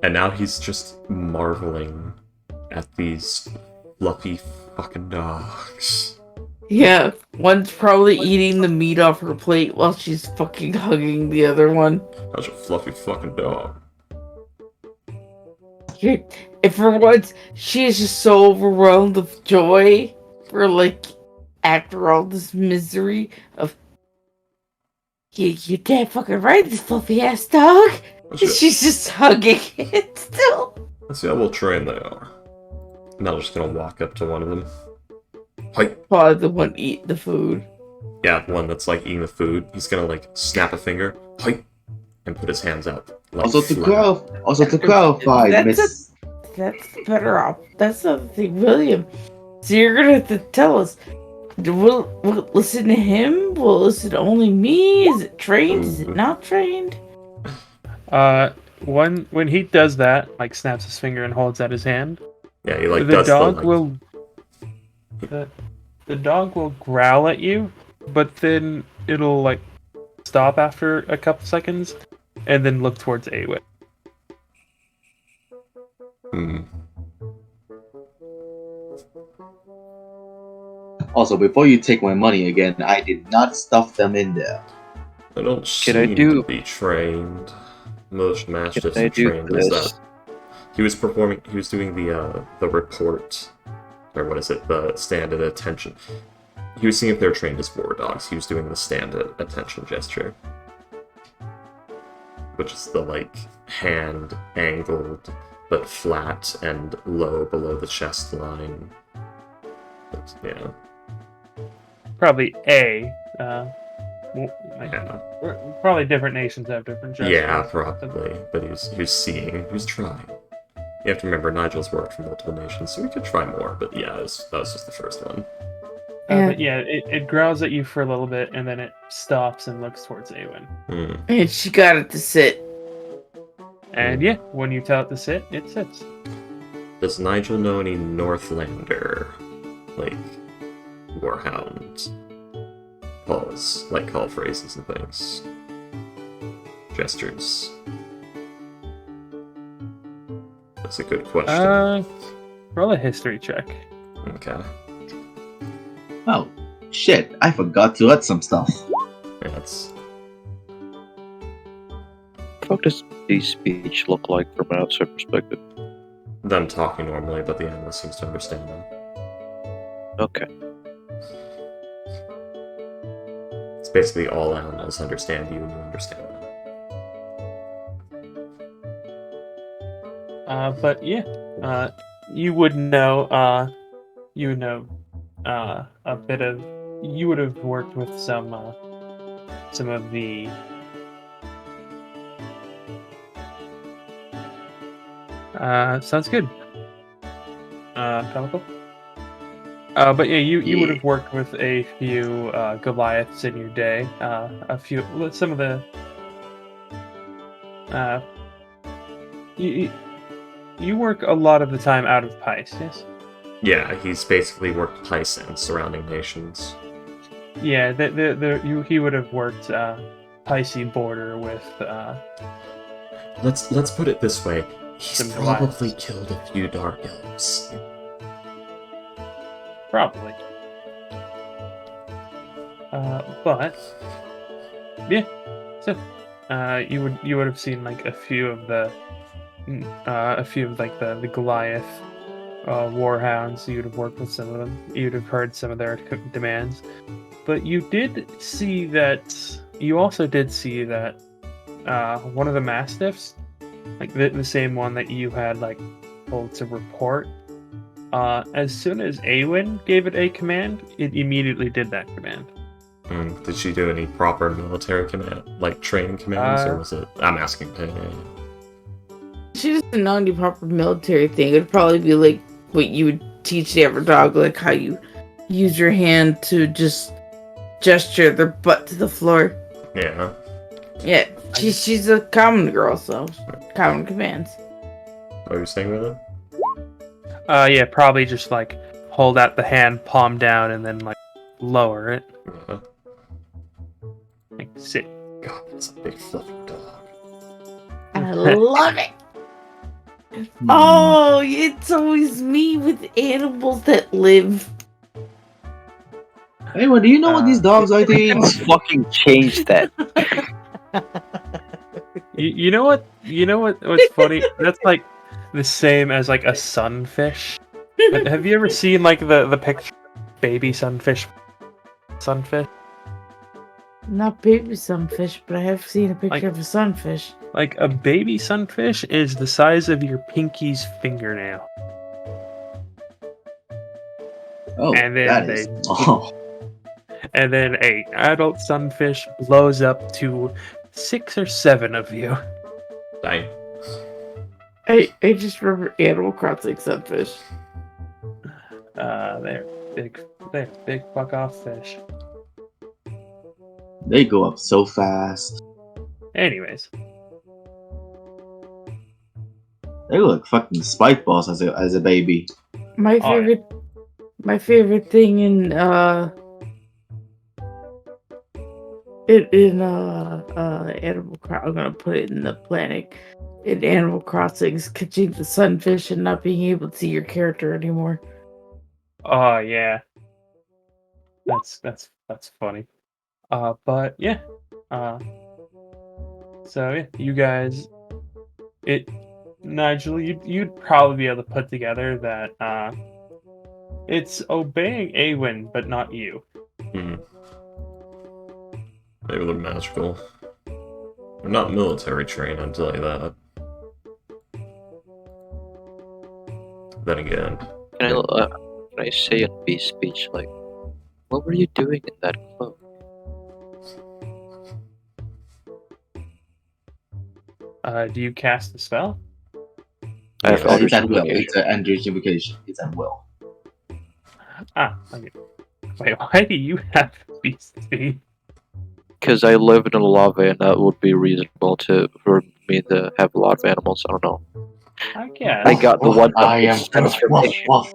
And now he's just marveling at these fluffy fucking dogs. Yeah, one's probably eating the meat off her plate while she's fucking hugging the other one. That's a fluffy fucking dog. And for once, she is just so overwhelmed with joy for, like, after all this misery of, you damn fucking right, this fluffy ass dog. She's just hugging it still. Let's see how well trained they are. I'm not just gonna walk up to one of them. Hi. Probably the one eating the food. Yeah, the one that's like eating the food. He's gonna like snap a finger, hi, and put his hands out. Like, Also to clarify, that's better off. That's the other thing, William. So you're gonna have to tell us. We'll listen to him? We'll listen to only me? Is it trained? Is it not trained? When he does that, like snaps his finger and holds out his hand, yeah, he like the does dog the, like... will the dog will growl at you, but then it'll like stop after a couple seconds and then look towards Awen. Also, before you take my money again, I did not stuff them in there. I don't seem to be trained. Most Mastiffs are trained as that. He was doing the report, or what is it, the stand at attention. He was seeing if they're trained as war dogs. He was doing the stand at attention gesture. Which is the, like, hand angled, but flat and low below the chest line. But, yeah. Probably A. Yeah. Probably different nations have different gestures. Yeah, probably. But he was seeing, he was trying. You have to remember, Nigel's worked for multiple nations, so we could try more, but yeah, that was just the first one. But yeah, it growls at you for a little bit, and then it stops and looks towards Awen. And she got it to sit. And yeah, when you tell it to sit, it sits. Does Nigel know any Northlander, like, warhound calls, like call phrases and things? Gestures. That's a good question. Roll a history check. Okay. Oh, shit, I forgot to add some stuff. Yeah, that's... What does the speech look like from an outside perspective? Them talking normally, but the animal seems to understand them. Okay. It's basically all animals understand you and you understand them. But yeah, you would know a bit of. You would have worked with some of the. Sounds good. Comical. But yeah, you would have worked with a few Goliaths in your day. Some of the. You work a lot of the time out of Pice, yes? Yeah, he's basically worked Pice and surrounding nations. Yeah, he would have worked Picey border with. Let's put it this way: he's some probably Goliaths. killed a few dark elves. Probably. But yeah, so you would have seen like a few of the Goliath warhounds. You'd have worked with some of them. You'd have heard some of their demands. But you did see that. You also did see that one of the mastiffs, like the same one that you had like told to report. As soon as Awen gave it a command, it immediately did that command. Did she do any proper military command, like training commands, or was it? I'm asking. She doesn't know any proper military thing. It'd probably be like what you would teach every dog, like how you use your hand to just gesture their butt to the floor. Yeah. Yeah, she's a common girl, so common commands. What were you saying with it? Yeah, probably just like hold out the hand, palm down, and then like lower it. Yeah. Like sit. God, that's a big fluffy dog. I love it. Oh, it's always me with animals that live. Anyone, do you know what these dogs are eating? Let's fucking change that. You know what? You know what's funny? That's like the same as like a sunfish. Have you ever seen like the picture of baby sunfish? Sunfish? Not baby sunfish, but I have seen a picture Like- of a sunfish. Like a baby sunfish is the size of your pinky's fingernail. Oh, And then that they- is. Oh, And then a adult sunfish blows up to 6 or 7 of you. Dang. I just remember Animal Crossing sunfish. They're big fuck off fish. they go up so fast. Anyways, They look fucking spike balls as a baby. My Oh, yeah. favorite thing in Animal Crossing. I'm gonna put it in the planet. In Animal Crossing, is catching the sunfish and not being able to see your character anymore. oh yeah, that's funny. But yeah, so yeah, you guys, Nigel, you'd probably be able to put together that it's obeying Awen, but not you. Maybe they're magical. They're not military trained, I'll tell you that. Then again, Can I say in B speech, like, what were you doing in that cloak? Do you cast the spell? I have Yeah, It's at will. Eldritch It's an Eldritch invocation. It's at will. Okay. Wait, why do you have beast speed? Because I live in a lava, and that would be reasonable for me to have a lot of animals. I don't know. I guess. I got the one I am transformation. Woof,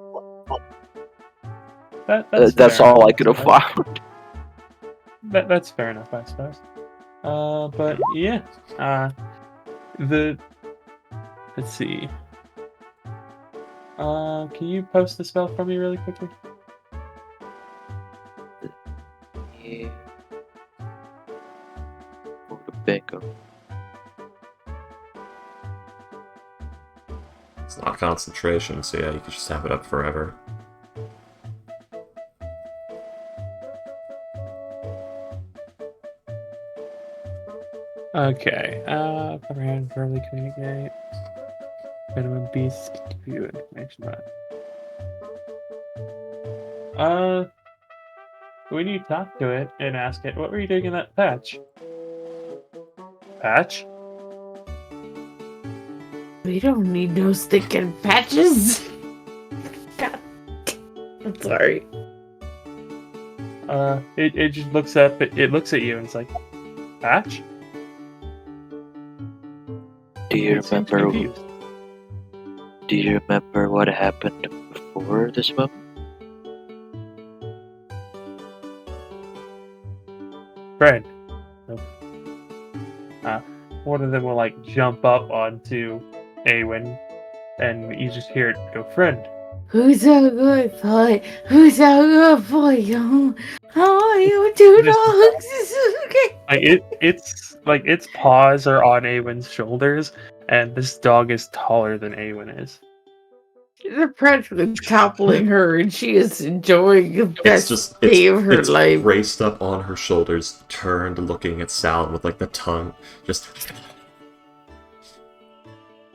That's fair all I enough, could have suppose. found. That's fair enough, I suppose. But yeah. Let's see. Can you post the spell for me really quickly? Yeah. Go to Bingo. it's not concentration, so yeah, you could just have it up forever. Okay. Comprehend, verbally communicate. Minimum beast view information about. When you talk to it and ask it, what were you doing in that patch? Patch? We don't need no stinking patches. God. I'm sorry. It just looks up. It looks at you and it's like, patch. Do you It seems remember? confused. Do you remember what happened before this moment? Friend. One of them will like jump up onto Awen, and you just hear it go, friend. Who's a good boy? Who's a good boy? Oh, how are you two dogs? It's like its paws are on Awen's shoulders, and this dog is taller than Awen is. They're practically toppling her, and she is enjoying the best It's day of her it's life. raised up on her shoulders, turned, looking at Sal with like the tongue just.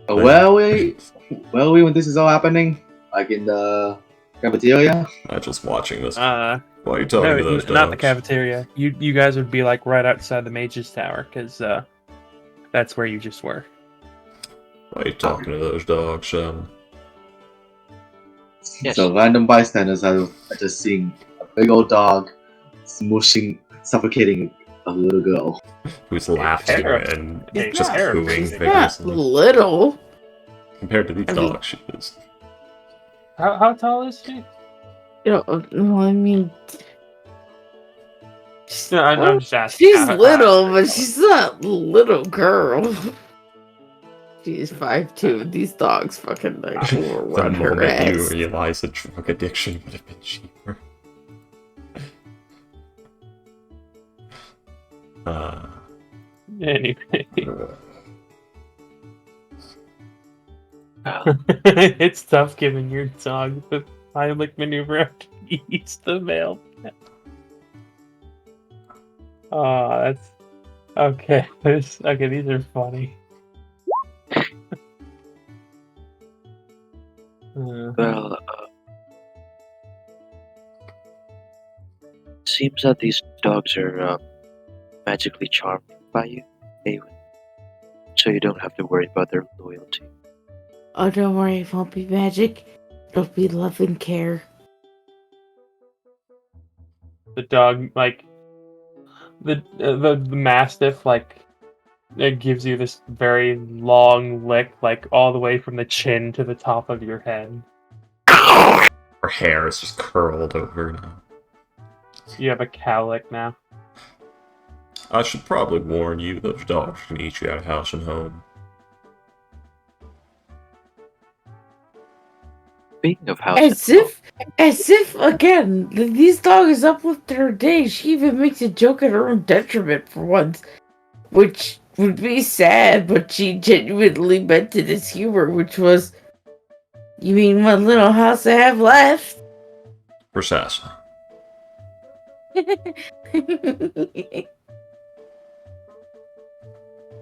Where are we when this is all happening? Like in the cafeteria? I'm just watching this. Uh, Why are you talking to those dogs? not the cafeteria. You guys would be like right outside the Mage's Tower, because that's where you just were. Why are you talking to those dogs, son? Yes. So random bystanders are just seeing a big old dog smushing, suffocating a little girl. Who's laughing and It's just terrible. cooing It's not vigorously. little. Compared to these I mean- dogs, she is. How tall is she? Well, I mean, No, I'm just asking. she's How- little, but she's not a little girl. She's 5'2". These dogs fucking like will The run her moment you ass. realize that drug addiction would have been cheaper. Anyway, it's tough giving your dog the Heimlich maneuver after he eats the mail. Oh, that's okay. These are funny. Well, seems that these dogs are magically charmed by you, Awen. So you don't have to worry about their loyalty. Oh, don't worry, it won't be magic. It'll be love and care. The dog, like the Mastiff, like it gives you this very long lick, like all the way from the chin to the top of your head. Her hair is just curled over now. You have a cow lick now. I should probably warn you, those dogs can eat you out of house and home. Speaking of house, As if again, these dogs uplift her day. She even makes a joke at her own detriment for once, which would be sad, but she genuinely meant it as humor, which was, you mean what little house I have left? Precisely.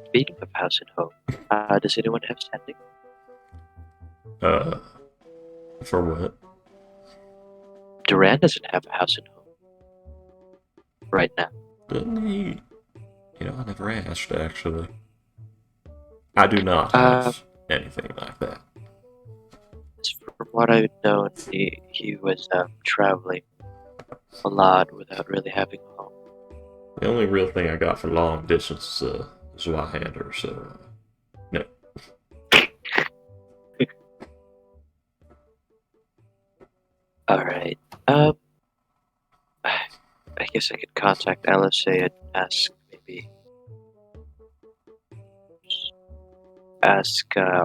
speaking of house and home, does anyone have standing? For what? Duran doesn't have a house and home right now. Doesn't he? You know, I never asked, actually. I do not Uh, have anything like that. From what I've known, he was traveling a lot without really having a home. The only real thing I got for long distance is Y-hander, so... no. Alright. I guess I could contact LSA and ask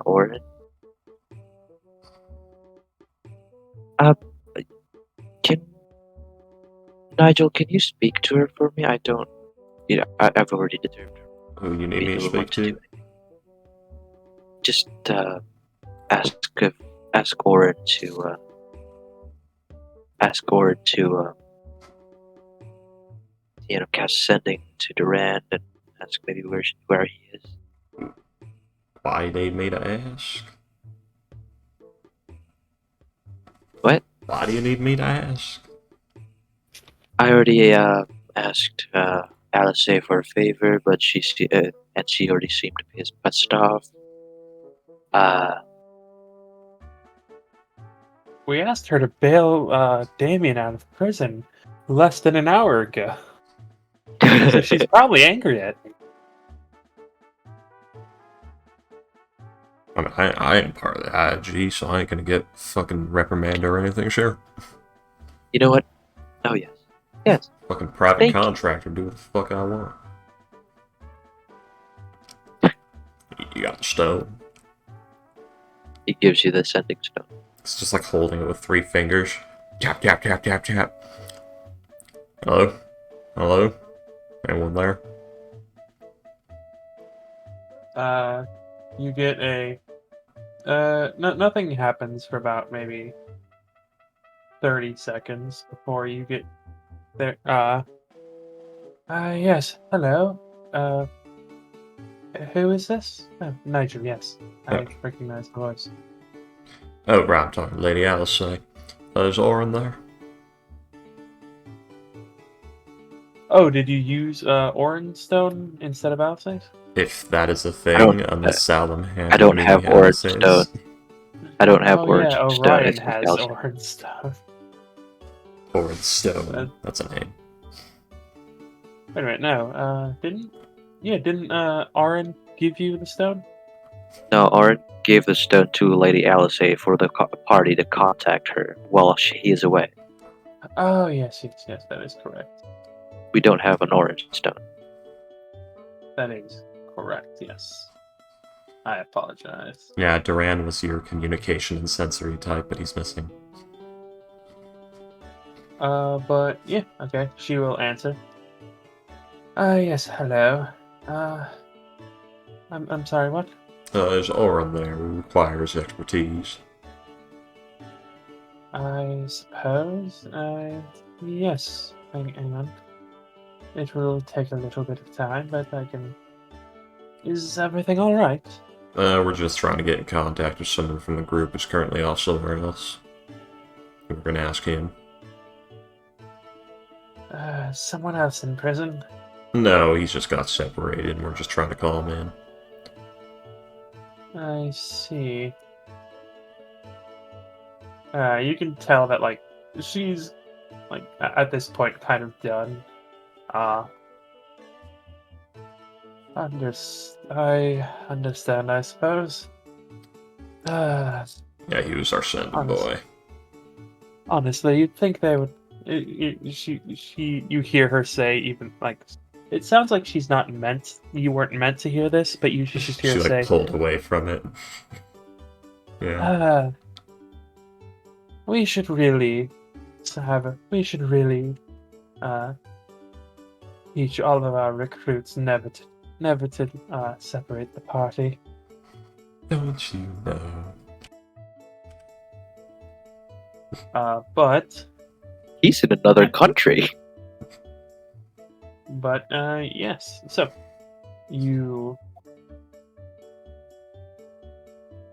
Orin. Can Nigel, can you speak to her for me? I don't. I've already determined Who you need me to what speak to? do. Just ask Orin to cast sending to Durand and ask maybe where he is. Why you need me to ask? What? Why do you need me to ask? I already asked Alice for a favor, but she already seemed to be pissed off. We asked her to bail Damien out of prison less than an hour ago. So she's probably angry at me. I mean, I ain't part of the IG, so I ain't gonna get fucking reprimanded or anything, sure. You know what? Oh, yes. Yes. Fucking private Thank you. contractor, do what the fuck I want. You got the stone. He gives you the sending stone. It's just like holding it with 3 fingers. Tap, tap, tap, tap, tap. Hello? Hello? Anyone there? You get a Nothing happens for about maybe 30 seconds before you get there. Yes, hello. Who is this? Oh, Nigel, yes. I recognize the voice. Oh, right, sorry, Lady Alice. Is Orin there? Oh, did you use Orange Stone instead of Alice? If that is a I thing, don't- unless Salem had I don't me have Orange Alice's. Stone. I don't have Oh Orange yeah, Stone. Orion It's has Alice. Orange Stone. Orin Stone. That's a name. Wait a minute, no. Didn't Orin give you the stone? No, Orin gave the stone to Lady Alice for the party to contact her while she is away. Oh yes, that is correct. We don't have an Orange Stone. That is correct, yes. I apologize. Yeah, Duran was your communication and sensory type, but he's missing. But yeah, okay, she will answer. Yes, hello. I'm sorry, what? There's Orin there who requires expertise. I suppose, yes. Hang on. It will take a little bit of time, but I can... Is everything alright? We're just trying to get in contact with someone from the group who's currently off somewhere else. We're gonna ask him. Someone else in prison? No, he's just got separated and we're just trying to call him in. I see. You can tell that, like, she's, like, at this point kind of done. I understand, I suppose. Yeah, he was our sending boy. Honestly, you'd think they would. You hear her say, even, like, it sounds like she's not meant. You weren't meant to hear this, but you should just hear her say. She, pulled away from it. Yeah. We should really teach all of our recruits never to separate the party. Don't you know? But he's in another country. But yes. So you.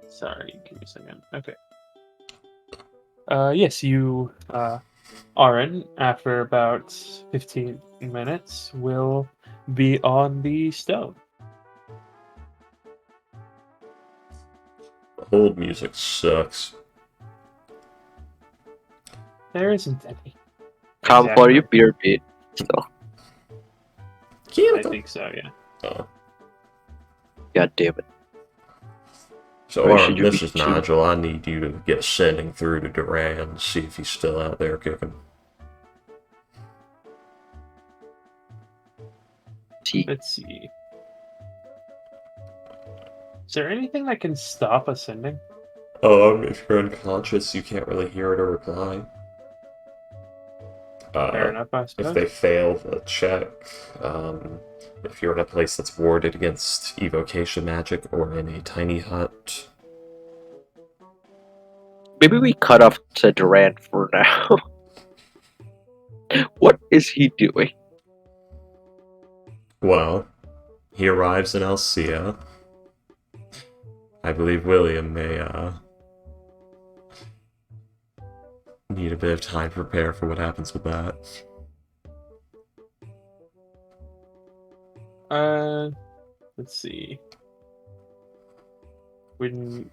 Sorry, give me a second. Okay. Yes, you, Aaron, after about 15 minutes, will be on the stone. Old music sucks. There isn't any. Come for you, beer beat. Still. I think so, yeah. Oh. God damn it. So, this is Nigel. I need you to get sending through to Duran and see if he's still out there kicking. Let's see. Is there anything that can stop ascending? If you're unconscious, you can't really hear it or reply. Fair enough, I suppose. If they fail the check, if you're in a place that's warded against evocation magic or in a tiny hut. Maybe we cut off to Duran for now. What is he doing? Well, he arrives in Alcea. I believe William may, need a bit of time to prepare for what happens with that. Let's see. When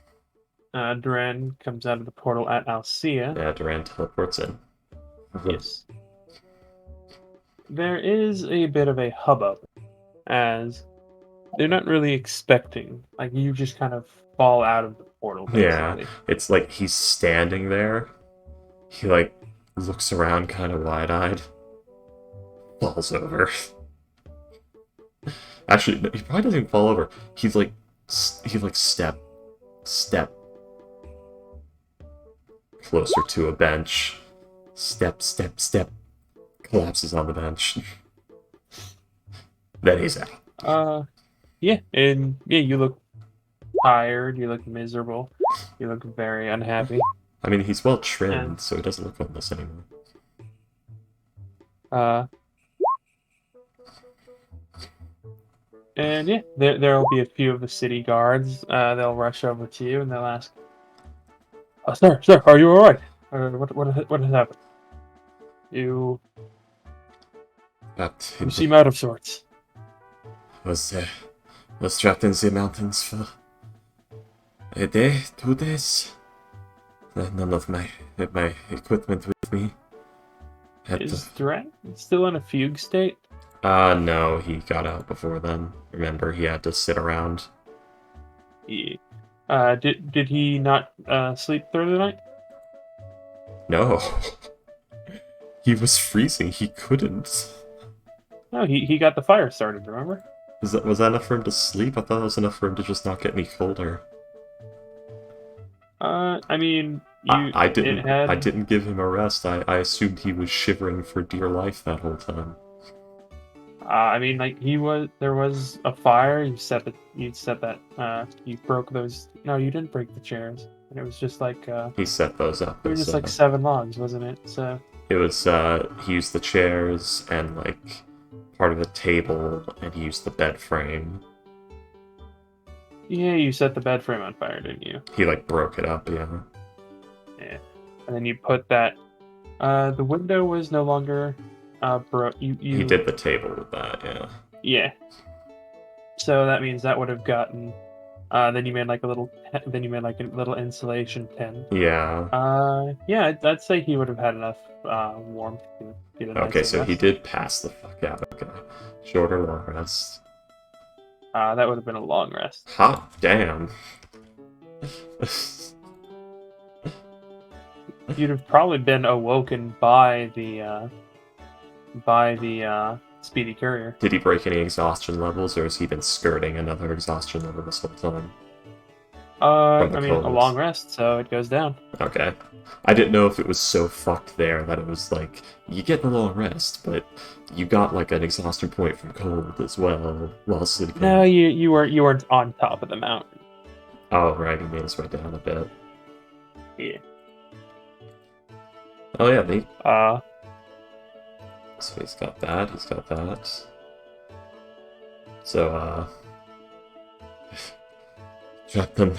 Duran comes out of the portal at Alcea. Yeah, Duran teleports in. Yes. There is a bit of a hubbub, as they're not really expecting. Like, you just kind of fall out of the portal, basically. Yeah, it's like he's standing there. He, like, looks around kind of wide-eyed. Falls over. Actually, he probably doesn't even fall over. He's like, step closer to a bench. Step. Collapses on the bench. Then he's out. Yeah, and yeah, you look tired, you look miserable. You look very unhappy. I mean, he's well trimmed, so he doesn't look homeless anymore. And yeah, there'll be a few of the city guards. They'll rush over to you and they'll ask, "Sir, are you all right? What has happened? You But you seem out of sorts." was trapped in the mountains for a day, 2 days. None of my equipment with me. Is Durant still in a fugue state? No, he got out before then. Remember, he had to sit around. Yeah. Did he not sleep through the night? No. He was freezing, he couldn't. No, he got the fire started, remember? Was that enough for him to sleep? I thought it was enough for him to just not get any colder. I mean, I didn't give him a rest. I assumed he was shivering for dear life that whole time. I mean, like there was a fire. You broke those. No, you didn't break the chairs. And it was just like he set those up. It was just like 7 logs, wasn't it? So it was he used the chairs and like part of the table, and he used the bed frame. Yeah, you set the bed frame on fire, didn't you? He like broke it up, yeah. Yeah, and then you put that. The window was no longer broke. He did the table with that, yeah. Yeah. So that means that would have gotten. Then you made like a little. Then you made like a little insulation tent. Yeah. Yeah, I'd say he would have had enough warmth to get a nice Okay, so rest. he did pass the fuck out. Okay, short or long rest. That would have been a long rest. Hot damn. You'd have probably been awoken by the speedy courier. Did he break any exhaustion levels, or has he been skirting another exhaustion level this whole time? I mean, a long rest, so it goes down. Okay. I didn't know if it was so fucked there that it was like, you get the long rest, but you got like an exhaustion point from cold as well while sleeping. No, you weren't on top of the mountain. Oh, right, he made his way down a bit. Yeah. Oh yeah, neat. So he's got that, So, trapped on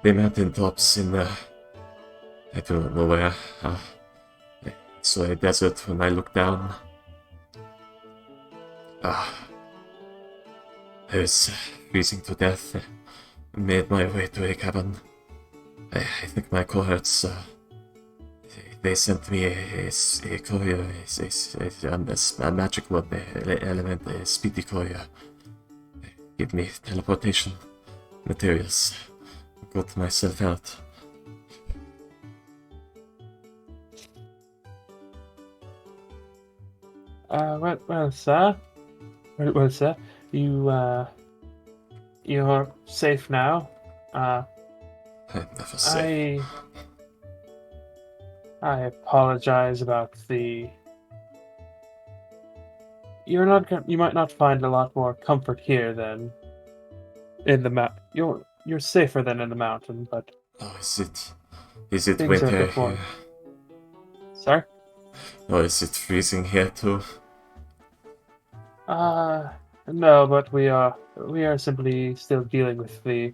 the mountain tops in the... I don't know where. It's a desert when I look down. I was freezing to death. Made my way to a cabin. I think my cohorts... They sent me a courier, a magical element, a speedy courier. Give me teleportation materials. Got myself out. Well, sir. Well, sir, you're safe now. I'm never safe. I apologize about the. You might not find a lot more comfort here than in the You're safer than in the mountain, but. Oh, is it things are winter before. here? Sorry? Oh, is it freezing here too? No, but we are simply still dealing with the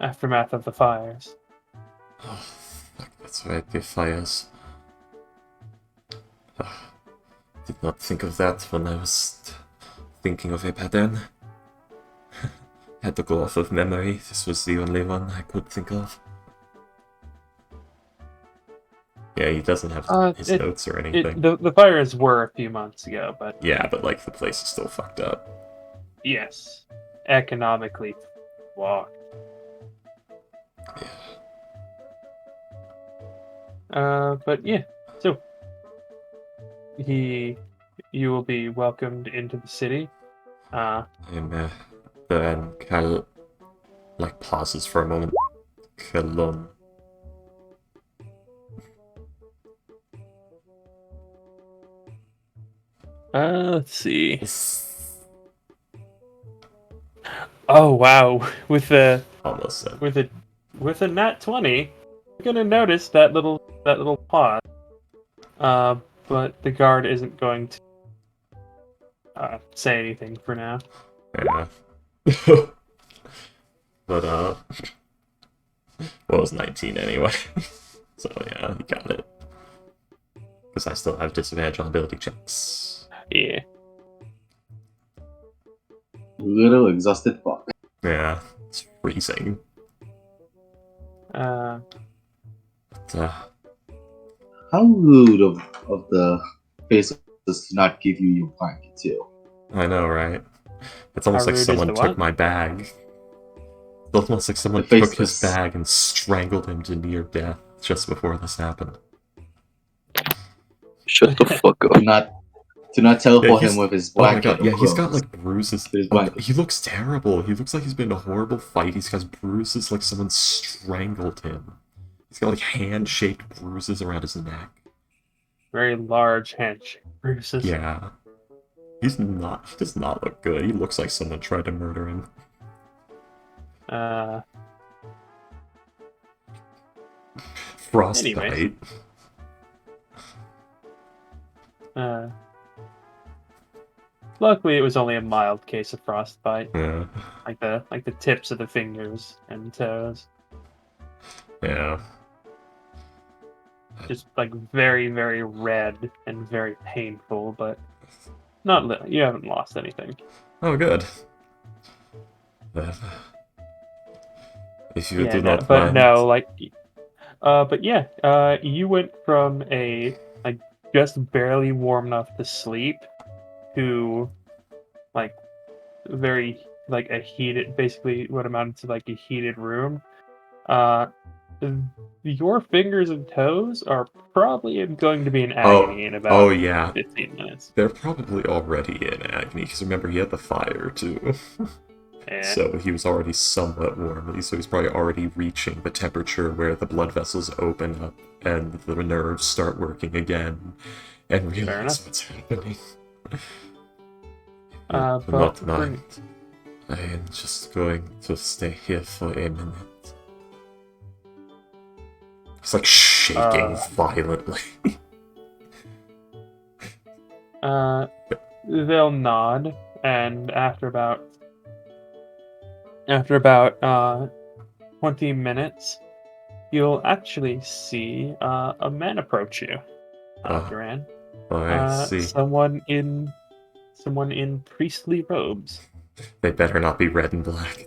aftermath of the fires. Oh, fuck, that's right, the fires. Did not think of that when I was thinking of a pattern. Had to go off of memory. This was the only one I could think of. Yeah, he doesn't have his notes or anything. The fires were a few months ago, but... Yeah, but like the place is still fucked up. Yes. Economically fucked. Yeah. But yeah, so... You will be welcomed into the city. Then Cal, like, pauses for a moment. Kalon. Let's see. Oh wow, with the Almost said. with a with a nat 20, you're gonna notice that little pause. But the guard isn't going to say anything for now. Yeah. But, well, it was 19 anyway. So, yeah, he got it. Because I still have disadvantage on ability checks. Yeah. Little exhausted fuck. Yeah, it's freezing. Uh, But, How rude of the faces to not give you your blanket too. I know, right? It's almost How like rude is someone the took what? my bag. It's almost like someone The face took his is- bag and strangled him to near death just before this happened. Shut the fuck up. Do not teleport he's- him with his Oh my blanket. god, yeah, he's got like bruises. His Oh, blanket. he looks terrible. He looks like he's been in a horrible fight. He's got bruises like someone strangled him. He's got like hand-shaped bruises around his neck. very large handshake bruises. Yeah. He does not look good. He looks like someone tried to murder him. Frostbite. Luckily, it was only a mild case of frostbite, Yeah. like the tips of the fingers and toes, Yeah. just like very, very red and very painful. But you haven't lost anything. Oh, good. If you Yeah, do no, not but mind. no, like, but yeah, you went from a like just barely warm enough to sleep to like very like a heated, basically what amounted to like a heated room. Your fingers and toes are probably going to be in agony in about Oh yeah. 15 minutes. They're probably already in agony, because remember, he had the fire, too. Yeah. So he was already somewhat warm, so he's probably already reaching the temperature where the blood vessels open up and the nerves start working again and realize enough. what's happening. But not for- mind. I am just going to stay here for a minute. He's like shaking violently. They'll nod, and after about 20 minutes, you'll actually see a man approach you, Duran. I see. Someone in priestly robes. They better not be red and black.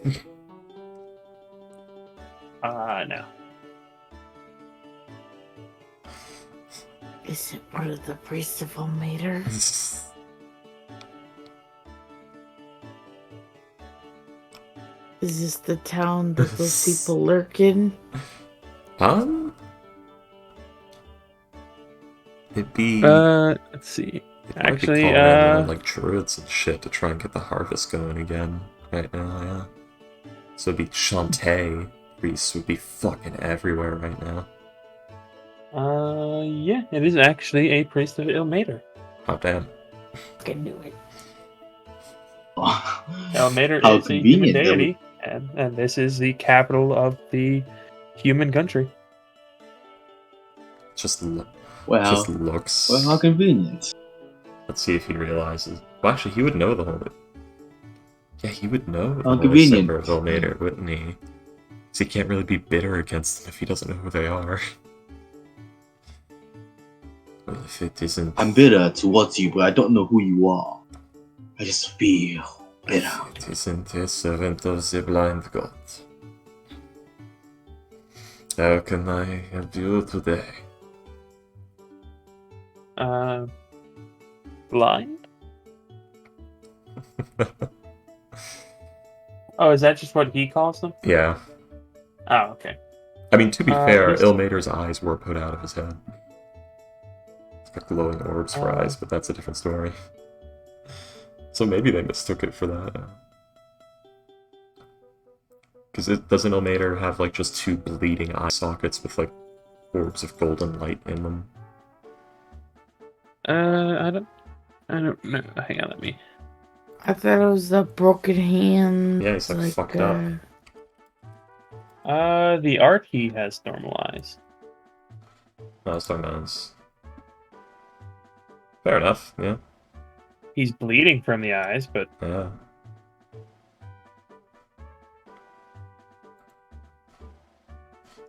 No. Is it one of the priests of Almader? Is this the town that those people lurk in? It'd be. Let's see. They might be Actually, calling everyone like druids and shit to try and get the harvest going again right now, yeah. So it'd be Shantae. Priests would be fucking everywhere right now. Yeah, it is actually a priest of Ilmater. Oh, damn. I knew it. Ilmater How is a human convenient, though. deity, and this is the capital of the human country. Just Well, looks. well, how convenient. Let's see if he realizes. Well, actually, he would know the whole. Yeah, he would know the How whole convenient. December of Ilmater, wouldn't he? So he can't really be bitter against them if he doesn't know who they are. Well, if it isn't. I'm bitter towards you, but I don't know who you are. I just feel bitter. It isn't a servant of the blind god. How can I help you today? Blind? Oh, is that just what he calls them? Yeah. Oh, okay. I mean, to be fair, he's- Ilmater's eyes were put out of his head. He's got glowing orbs for eyes, but that's a different story. So maybe they mistook it for that. Because doesn't Ilmater have, like, just two bleeding eye sockets with, like, orbs of golden light in them? I don't know. Hang on, let me. I thought it was the broken hand. Yeah, he's, like, fucked up. The art he has normalized. I was talking about his... Fair enough, yeah. He's bleeding from the eyes, but Yeah.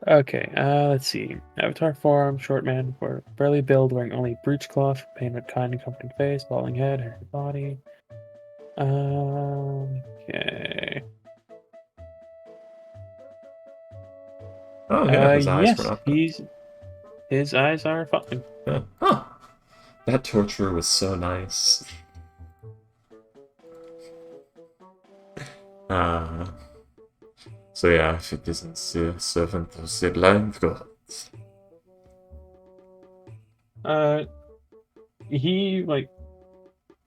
okay. Let's see. Avatar form, short man, burly build, wearing only breechcloth, painted kind and comforting face, balding head, hairy body. Okay. Oh, yeah, his eyes were Yes, not... his eyes are fine. Yeah. Huh. That torture was so nice. So yeah, if it isn't the servant of the blind god. He like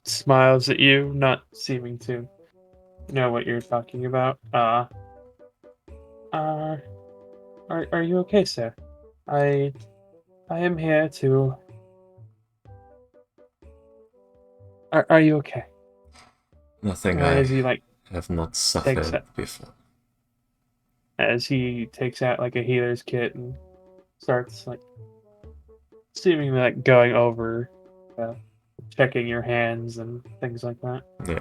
smiles at you, not seeming to know what you're talking about. Are you okay, sir? I am here to. Are you okay? Nothing As I he like have not takes suffered it. before. As he takes out like a healer's kit and starts like seemingly like going over, checking your hands and things like that. Yeah.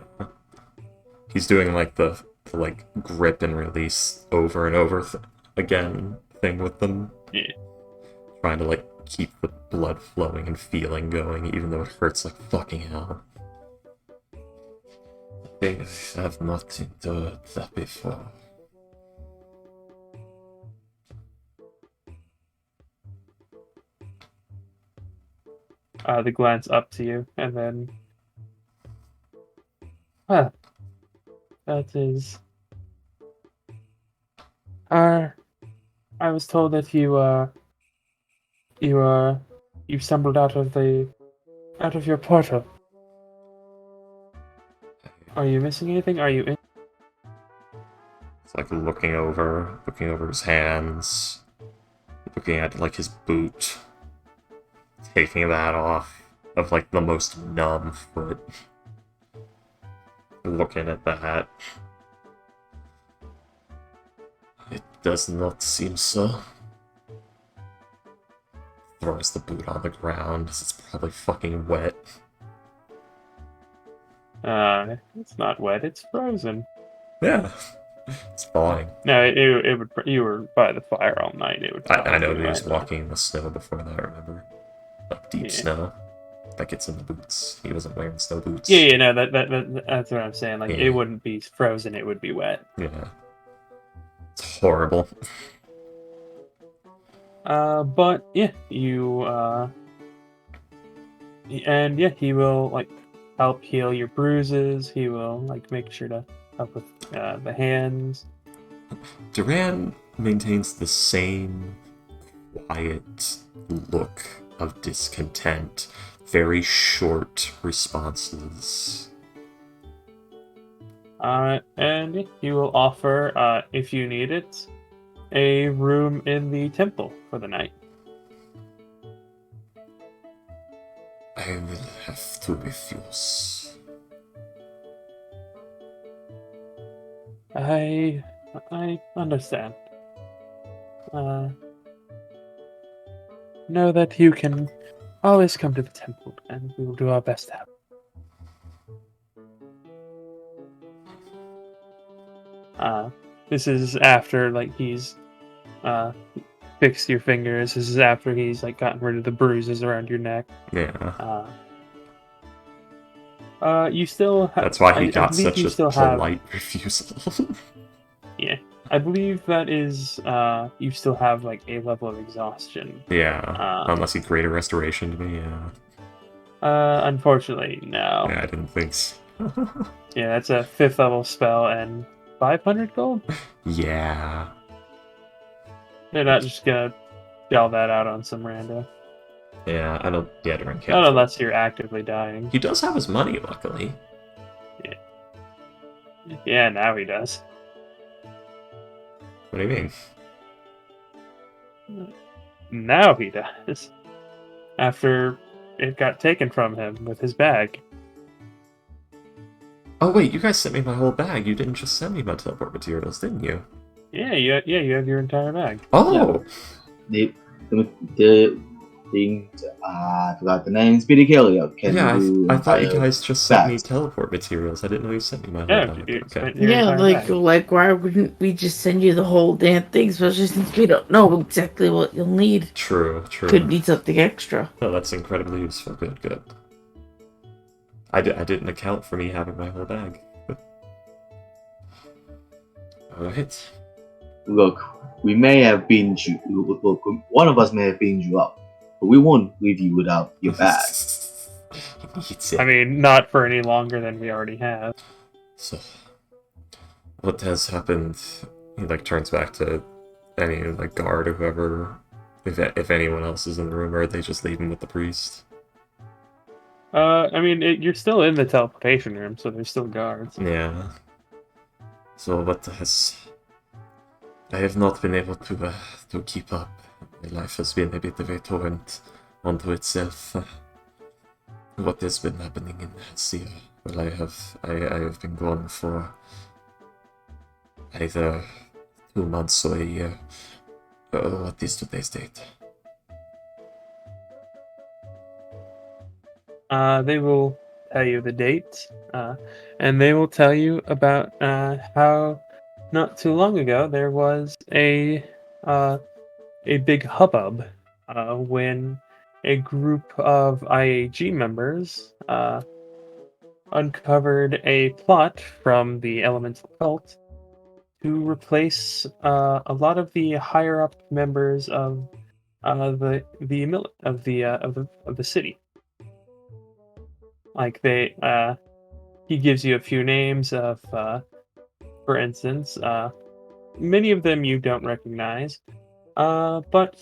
He's doing like the like grip and release over and over again thing with them. Yeah. Trying to like keep the blood flowing and feeling going, even though it hurts like fucking hell. I have not endured that before. They glance up to you and then, huh, that is. I was told that you stumbled out of your portal. Are you missing anything? Are you in? It's like looking over his hands, looking at like his boot, taking that off of like the most numb foot, looking at that. It does not seem so. Throws the boot on the ground. It's probably fucking wet. It's not wet. It's frozen. Yeah, it's thawing. No, it would. You were by the fire all night. It would. I know be he was wet. walking in the snow before that, remember? Like deep Yeah. snow. That gets in the boots. He wasn't wearing snow boots. Yeah, no, that's what I'm saying. Like, Yeah. it wouldn't be frozen. It would be wet. Yeah. It's horrible. But yeah, and yeah, he will like help heal your bruises. He will like make sure to help with the hands. Duran maintains the same quiet look of discontent. Very short responses. And yeah, he will offer, if you need it, a room in the temple for the night. I will have to refuse. I understand. Know that you can always come to the temple, and we will do our best to help. This is after like he's fixed your fingers. This is after he's like gotten rid of the bruises around your neck. Yeah. You still have. That's why he got believe such you a still have- polite refusal. Yeah, I believe that is. You still have like a level of exhaustion. Yeah. Unless he greater restoration to me, yeah. Unfortunately, no. Yeah, I didn't think so. Yeah, that's a 5th level spell and 500 gold. Yeah. They're not just gonna shell that out on some rando. Yeah, I don't get her in Not unless you're actively dying. He does have his money, luckily. Yeah, now he does. What do you mean? Now he does. After it got taken from him with his bag. Oh wait, you guys sent me my whole bag. You didn't just send me my teleport materials, didn't you? Yeah, you have your entire bag. Oh! The thing. I forgot the name. Speedy Killia can Yeah, do I thought you entire guys just sent me bags. teleport materials. I didn't know you sent me my whole Yeah, bag. you Okay. spent your Yeah, entire bag. like why wouldn't we just send you the whole damn thing, especially since we don't know exactly what you'll need. True. Could need something extra. Oh, that's incredibly useful. Good. I didn't account for me having my whole bag. Alright. Look, we may have been you. Look, one of us may have been you up, but we won't leave you without your bag. He needs it. I mean, not for any longer than we already have. So, what has happened? He like turns back to any like guard or whoever, if anyone else is in the room, or they just leave him with the priest. I mean, you're still in the teleportation room, so there's still guards. Yeah. So what has? I have not been able to keep up. My life has been a bit of a torrent unto itself. What has been happening in Sia? Well, I have been gone for either 2 months or a year. What is today's date? They will tell you the date, and they will tell you about how not too long ago there was a big hubbub when a group of IAG members uncovered a plot from the elemental cult to replace a lot of the higher up members of of the city. Like he gives you a few names of, for instance, many of them you don't recognize. But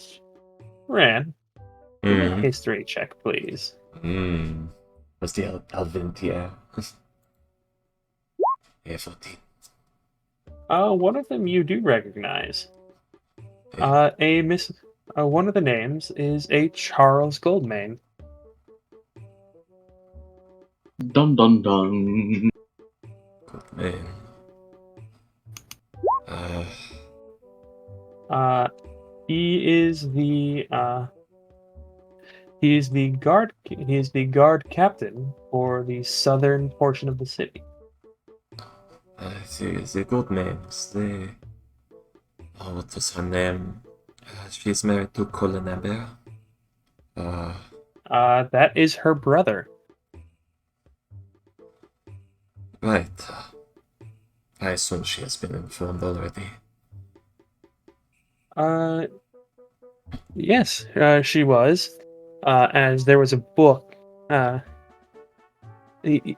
Ran, give me a history check, please. What's the Alvintia? A14. One of them you do recognize. One of the names is a Charles Goldmane. Dun dun dun. Good man. He is the guard captain for the southern portion of the city. The good names. What was her name? She's married to Colin Amber. That is her brother. Right. I assume she has been informed already. Yes, she was. As there was a book. He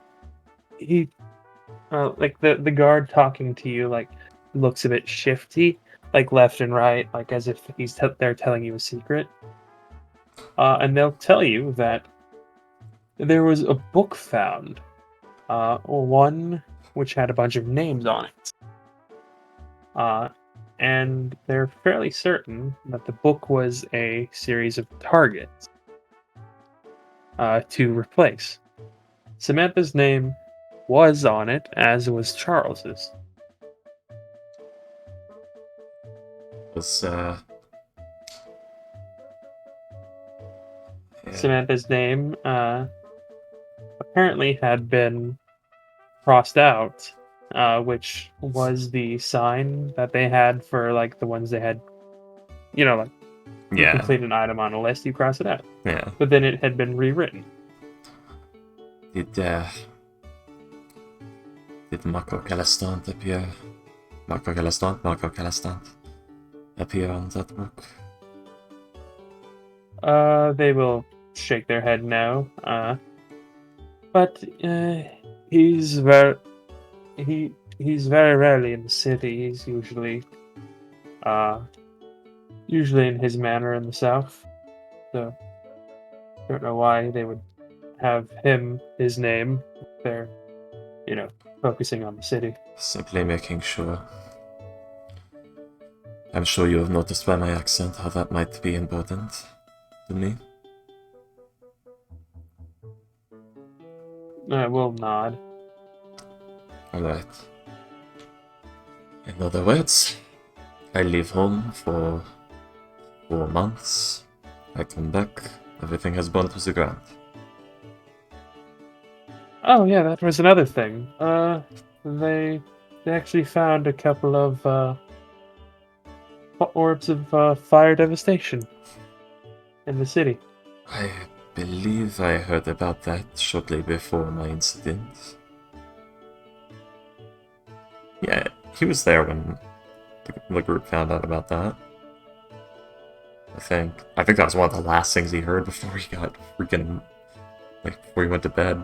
like the guard talking to you, like, looks a bit shifty, like left and right, like as if they're telling you a secret. And they'll tell you that there was a book found, one which had a bunch of names on it. And they're fairly certain that the book was a series of targets to replace. Samantha's name was on it, as was Charles's. Was yeah. Samantha's name apparently had been crossed out, which was the sign that they had for like the ones they had, like you complete an item on a list, you cross it out. Yeah. But then it had been rewritten. Did Marco Calastant appear? Marco Calastant appear on that book? They will shake their head no. But he's very rarely in the city. He's usually in his manor in the south. So don't know why they would have his name. They're, focusing on the city. Simply making sure. I'm sure you have noticed by my accent how that might be important to me. I will nod. Alright. In other words, I leave home for 4 months. I come back. Everything has burned to the ground. Oh yeah, that was another thing. They actually found a couple of orbs of fire devastation in the city. I believe I heard about that shortly before my incident. Yeah, he was there when the group found out about that. I think that was one of the last things he heard before he got freaking, before he went to bed.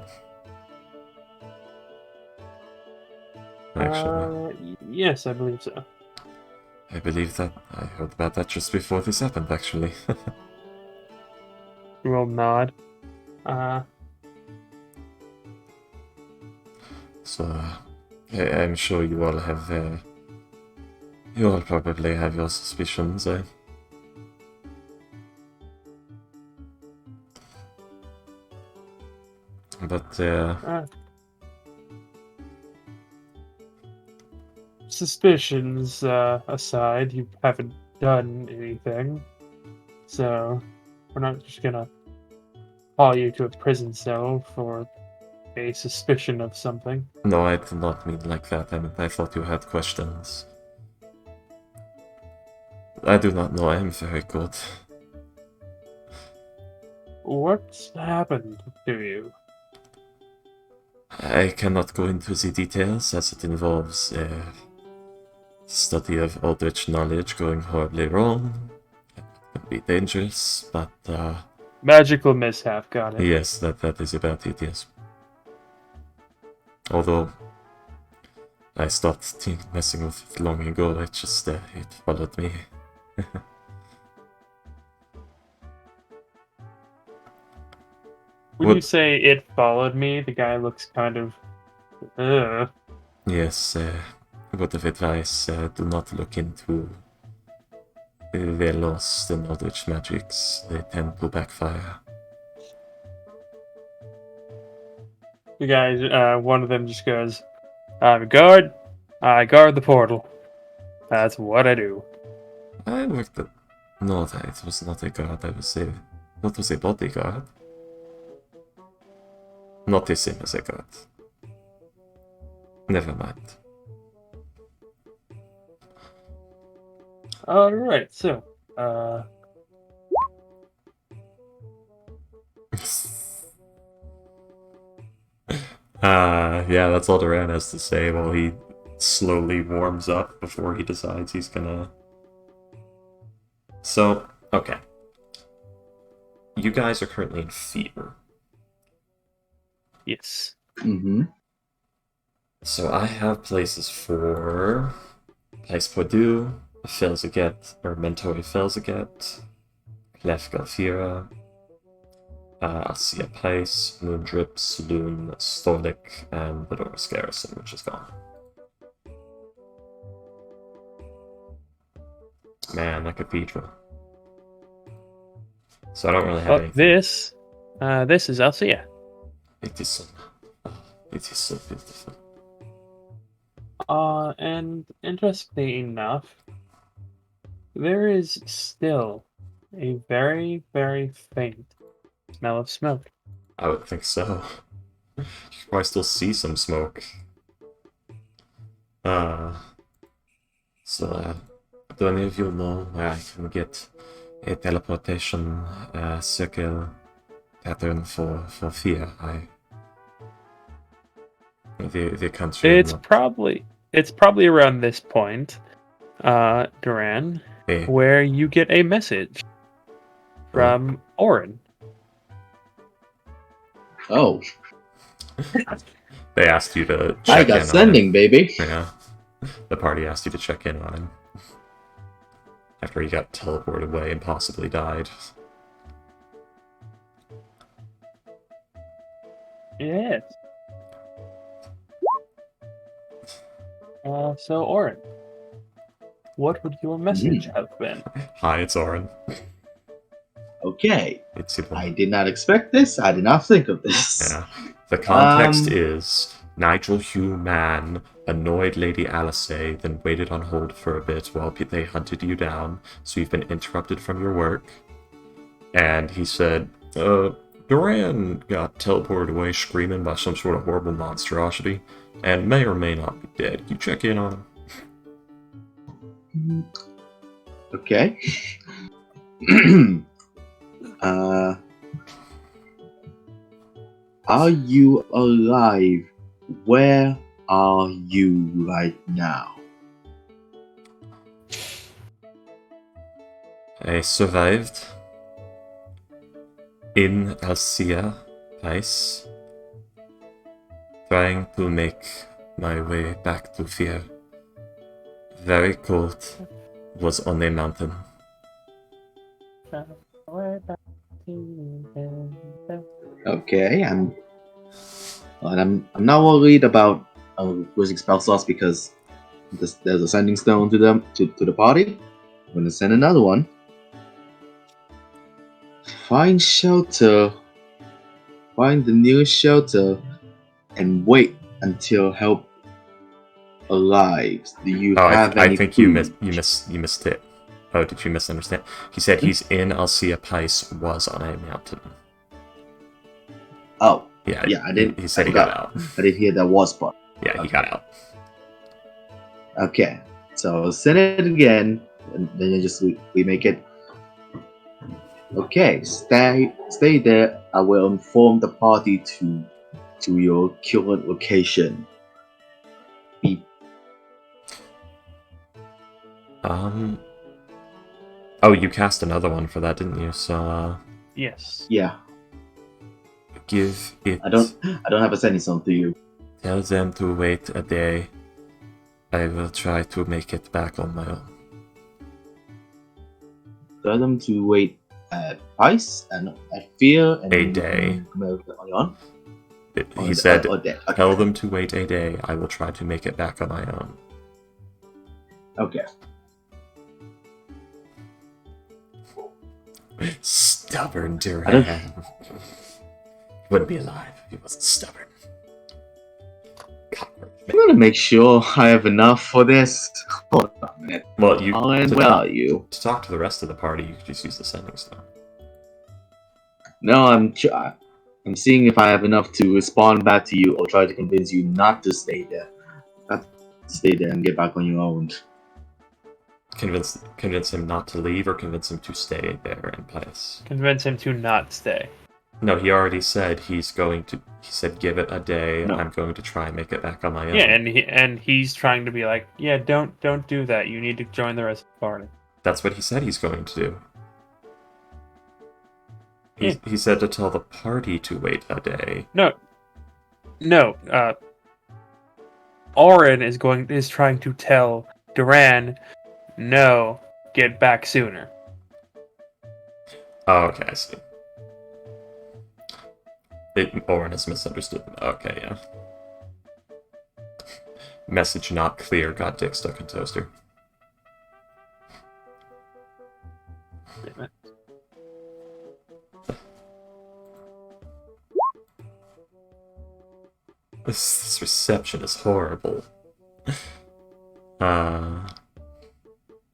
Actually. Yes, I believe so. I believe that I heard about that just before this happened, actually. We'll nod. So, I'm sure you all have, you all probably have your suspicions, eh? But, suspicions aside, you haven't done anything, so we're not just gonna haul you to a prison cell for a suspicion of something. no, I did not mean like that. I mean, I thought you had questions. I do not know. I am very good. What's happened to you? I cannot go into the details as it involves study of eldritch knowledge going horribly wrong. It could be dangerous, but Magical mishap, got it. yes, that is about it, yes. Although I stopped messing with it long ago, it just it followed me. When you say it followed me, the guy looks kind of. Yes, word of advice, do not look into the lost and eldritch magics. They tend to backfire. The guy, one of them just goes, "I'm a guard. I guard the portal. That's what I do." I worked at... No, it was not a guard, I was a... What was a bodyguard? Not the same as a guard. Never mind. Alright, so, yeah, that's all Duran has to say while he slowly warms up before he decides he's gonna... So, okay. You guys are currently in fear. yes. Mm-hmm. So I have places for Place Purdue, Felzaget, or Mentori Felzaget, Clef Galfira, Alcia Place, Moondrip, Saloon, Stolik, and the Doris Garrison, which is gone. Man, that cathedral. So I don't really have anything. This is Alcia. It is so... It is so beautiful. And interestingly enough, there is still a very, very faint smell of smoke. I would think so. You could probably still see some smoke. So, do any of you know where I can get a teleportation circle pattern for fear? The country... It's probably around this point, Duran, Eh. where you get a message from Orin. Oh, They asked you to check I in got on sending, him. baby. Yeah. The party asked you to check in on him. After he got teleported away and possibly died. Yes. So Orin, what would your message have been? Hi, it's Orin. Okay. It's super... I did not expect this. I did not think of this. Yeah. The context is Nigel Hugh Mann annoyed Lady Alice, then waited on hold for a bit while they hunted you down, so you've been interrupted from your work. And he said, Duran got teleported away screaming by some sort of horrible monstrosity, and may or may not be dead. Can you check in on him? Okay. Are you alive? Where are you right now? I survived in Alcia, Ice, trying to make my way back to Fear. Very cold. Was on a mountain. Okay, I'm not worried about losing spell slots because there's a sending stone to them to the party. I'm gonna send another one. Find shelter. Find the nearest shelter, and wait until help arrives. Do you have any I think food? you missed it. Oh, did you misunderstand? He said he's in Alcia Pice, was on a mountain. Oh, Yeah, I didn't. He said I he got out. I didn't hear that was part. Yeah, he got out. Okay, so send it again, and then we make it. Okay, stay there. I will inform the party to your current location. Beep. Oh, you cast another one for that, didn't you? So, Yes. Yeah, give it. I don't have a sending stone to you. Tell them to wait a day. I will try to make it back on my own. Tell them to wait at Ice and at Fear and A day. On. He said, Okay. tell them to wait a day. I will try to make it back on my own. Okay. Stubborn Duran. He wouldn't be alive if he wasn't stubborn. I'm gonna make sure I have enough for this. Hold on a minute. Well, Where are you? To talk to the rest of the party, you could just use the sending stone. No, I'm seeing if I have enough to respond back to you or try to convince you not to stay there. Not to stay there and get back on your own. Convince him not to leave, or convince him to stay there in Pice? Convince him to not stay. No, he already said he's going to. He said, "Give it a day. No. I'm going to try and make it back on my own." Yeah, and he's trying to be like, yeah, don't do that. You need to join the rest of the party. That's what he said he's going to do. He said to tell the party to wait a day. No. Orin is trying to tell Duran, no, get back sooner. Oh, okay, I see. Orin has misunderstood. Okay, yeah. Message not clear. Got dick stuck in toaster. This reception is horrible.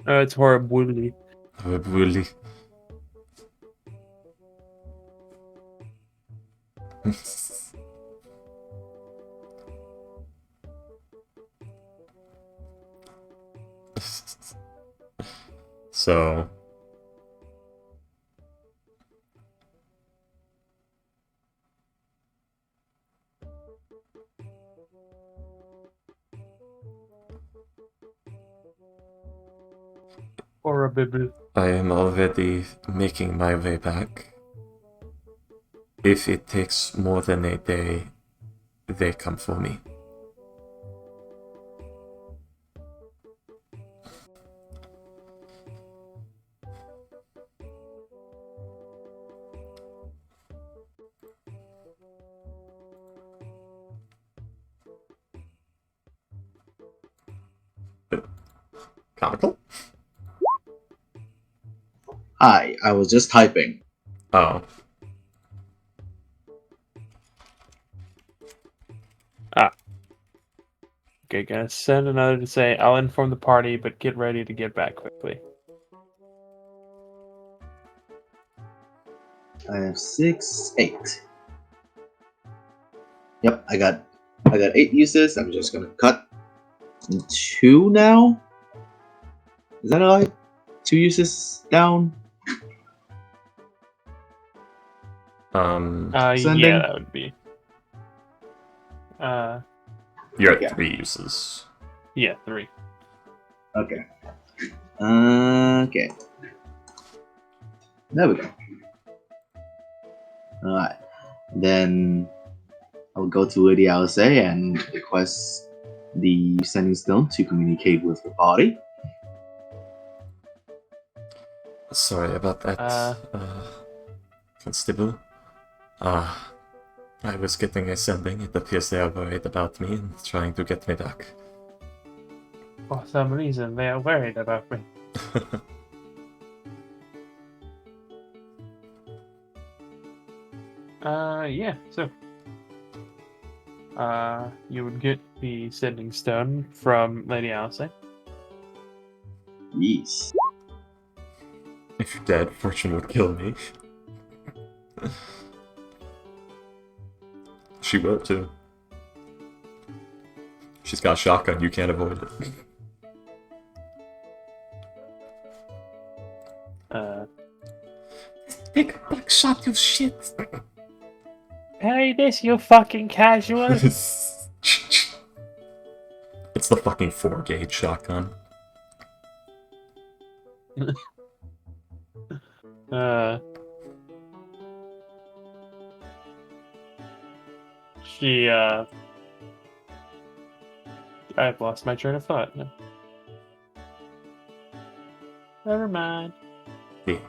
It's horrible. Horrible. So Horrible. I am already making my way back. If it takes more than a day, they come for me. Comical? Hi, I was just typing. Oh. Okay, gonna send another to say, I'll inform the party, but get ready to get back quickly. I have 6, 8. Yep, I got 8 uses. I'm just gonna cut 2 now. Is that alright? 2 uses down. Sending? Yeah, that would be. You're at Yeah. 3 uses. Yeah, 3. Okay. Okay. There we go. Alright. Then I'll go to Lady Alice and request the Sending Stone to communicate with the party. Sorry about that, Constable. I was getting a sending. It appears they are worried about me and trying to get me back. For some reason, they are worried about me. Yeah, so. You would get the Sending Stone from Lady Alice. Yes. If you're dead, fortune would kill me. She will too. She's got a shotgun, you can't avoid it. Big black shot, you shit! Hey, this you fucking casual! It's the fucking 4-gauge shotgun. I've lost my train of thought. Never mind. Yeah.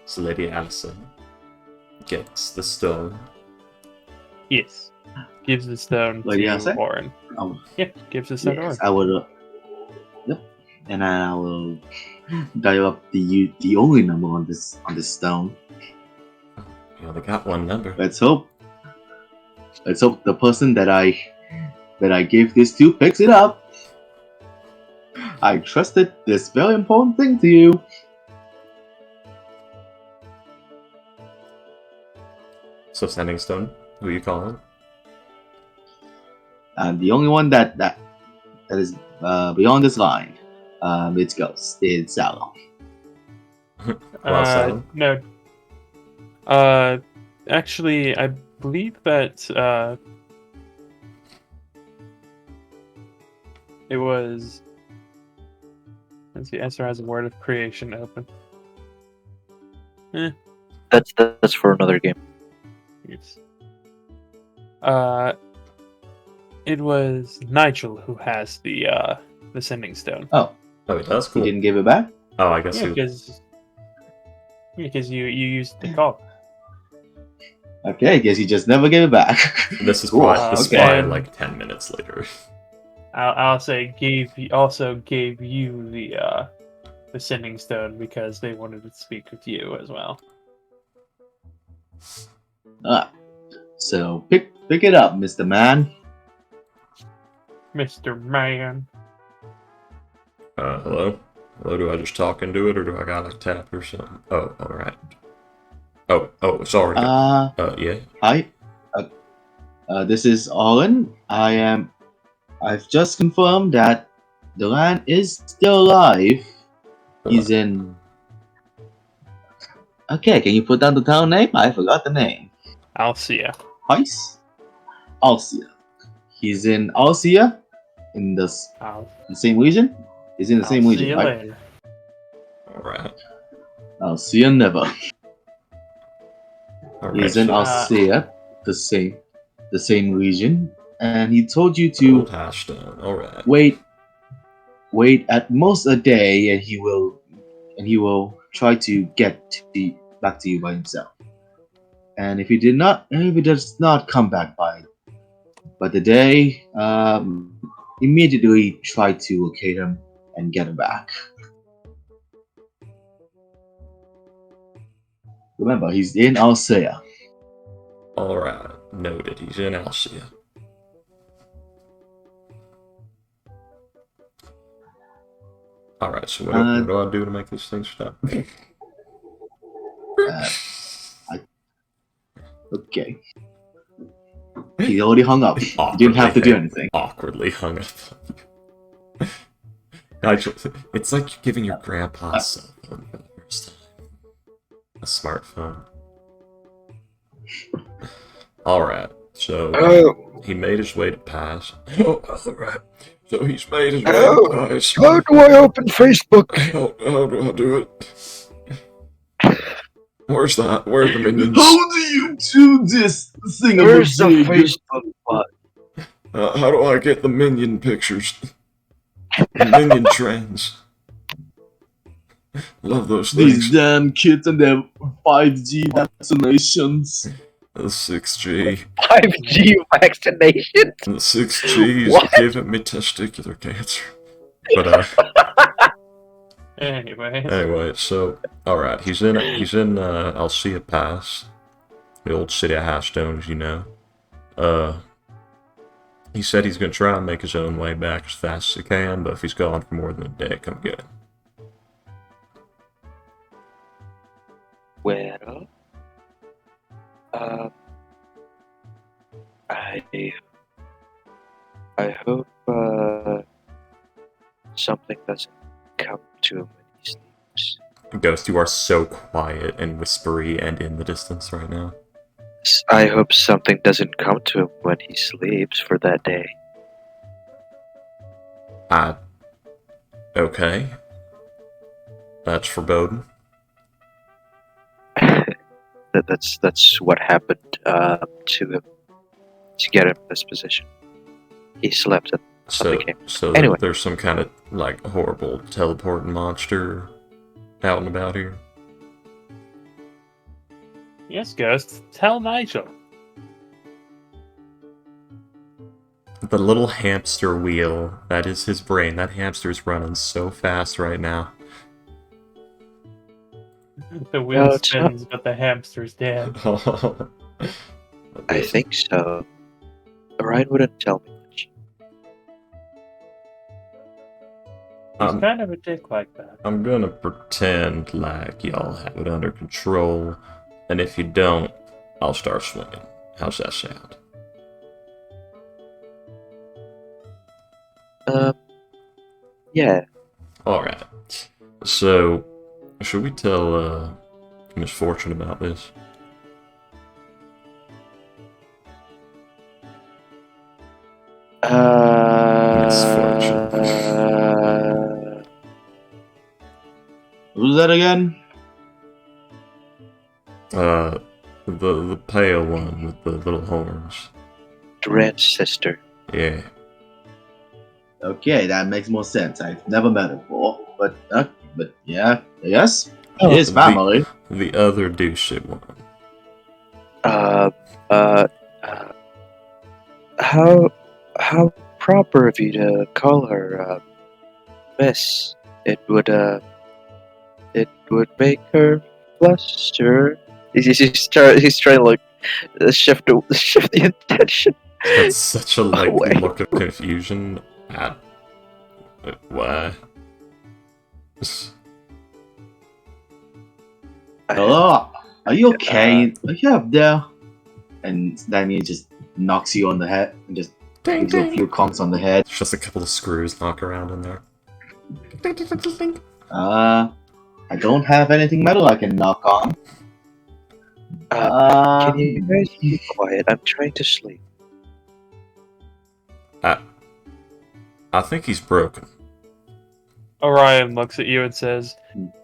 So Lady Allison gets the stone. Yes. Gives the stone Lady to Alice? Orin. Yeah, gives the stone to Orin. Yes, I would. Yep. And then I will dial up the only number on this stone. You only got one number. Let's hope the person that I gave this to picks it up. I trusted this very important thing to you. So Sending Stone, who are you calling? The only one that is beyond this line, it's Ghost. It's Sallow. Well, Sallow? No. Actually, I believe that, it was... Let's see, Esther has a word of creation open. That's for another game. Yes. It was Nigel who has the Sending Stone. Oh, he does? he Cool. didn't give it back? Oh, I guess Yeah, because you used the call. Okay, I guess he just never gave it back. This is Cool. why Okay. like 10 minutes later. I'll say gave you the Sending Stone because they wanted to speak with you as well. So pick it up, Mr. Man. Mr. Man. Hello? Hello, do I just talk into it, or do I gotta tap or something? Oh, alright. Oh, sorry. Yeah? Hi. This is Olin. I've just confirmed that the land is still alive. He's in... Okay, can you put down the town name? I forgot the name. Alcia. Heis? Alcia. He's in Alcia, in the same region? He's in the same I'll region, see you right? later. Alright. I'll see you never. He's in so Alcia, the same region, and he told you to Old Hashdown, alright. wait at most a day, and he will try to get back to you by himself. And if he does not come back by the day, immediately try to locate him and get him back. Remember, he's in Alcea. Alright, noted. He's in Alcia. Alright, so what do I do to make this thing stop? Okay. He already hung up. You didn't have to do anything. Awkwardly hung up. It's like you're giving your grandpa a cell phone for the first time. A smartphone. Alright, so he made his way to pass. Oh, alright. So he's made his way to pass. How do I open Facebook? How do I do it? Where's that? Where are the minions? How do you do this thing? Where's the Facebook button? How do I get the minion pictures? Minion trends. Love those things. These damn kids and their 5G vaccinations. The 6G. 5G vaccination? The 6G is giving me testicular cancer. But Anyway, so alright, he's in Alcea Pass, the old city of Hashstones, you know. He said he's gonna try and make his own way back as fast as he can, but if he's gone for more than a day, come get him. Well, I hope something doesn't come to him when he sleeps. Ghost, you are so quiet and whispery and in the distance right now. I hope something doesn't come to him when he sleeps for that day. Okay. That's foreboding. That's what happened to him to get him in this position. He slept and something came. So Anyway. there's some kind of like horrible teleporting monster out and about here. Yes, Ghost. Tell Nigel. The little hamster wheel, that is his brain. That hamster's running so fast right now. The wheel spins, but the hamster's dead. I think so. Orion wouldn't tell me much. He's kind of a dick like that. I'm gonna pretend like y'all have it under control, and if you don't, I'll start swinging. How's that sound? Yeah. Alright. So, should we tell Miss Fortune about this? Who's that again? The pale one with the little horns. Durant's sister. Yeah. Okay, that makes more sense. I've never met her before, but yeah, yes, she Oh, is family. The other douche one. How proper of you to call her, Miss. It would make her fluster. He's trying to like shift the attention. That's such a like away. look of confusion at why. Hello, are you okay? Are you up there? And Damien just knocks you on the head and just gives you a few conks on the head. There's just a couple of screws knock around in there. I don't have anything metal I can knock on. Can you guys be quiet? I'm trying to sleep. I think he's broken. Orion looks at you and says,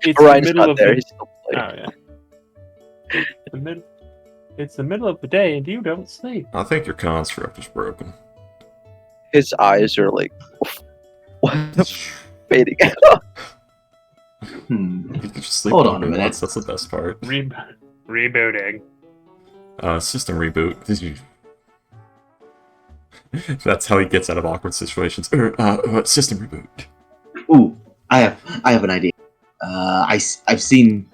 "It's Orion's the middle not of there. the He's still playing. oh yeah, it's the middle of the day and you don't sleep." I think your construct is broken. His eyes are like fading out. You can just sleep Hold on on a it minute. once, that's the best part. Rebooting. System reboot. That's how he gets out of awkward situations. System reboot. Ooh, I have an idea. I've seen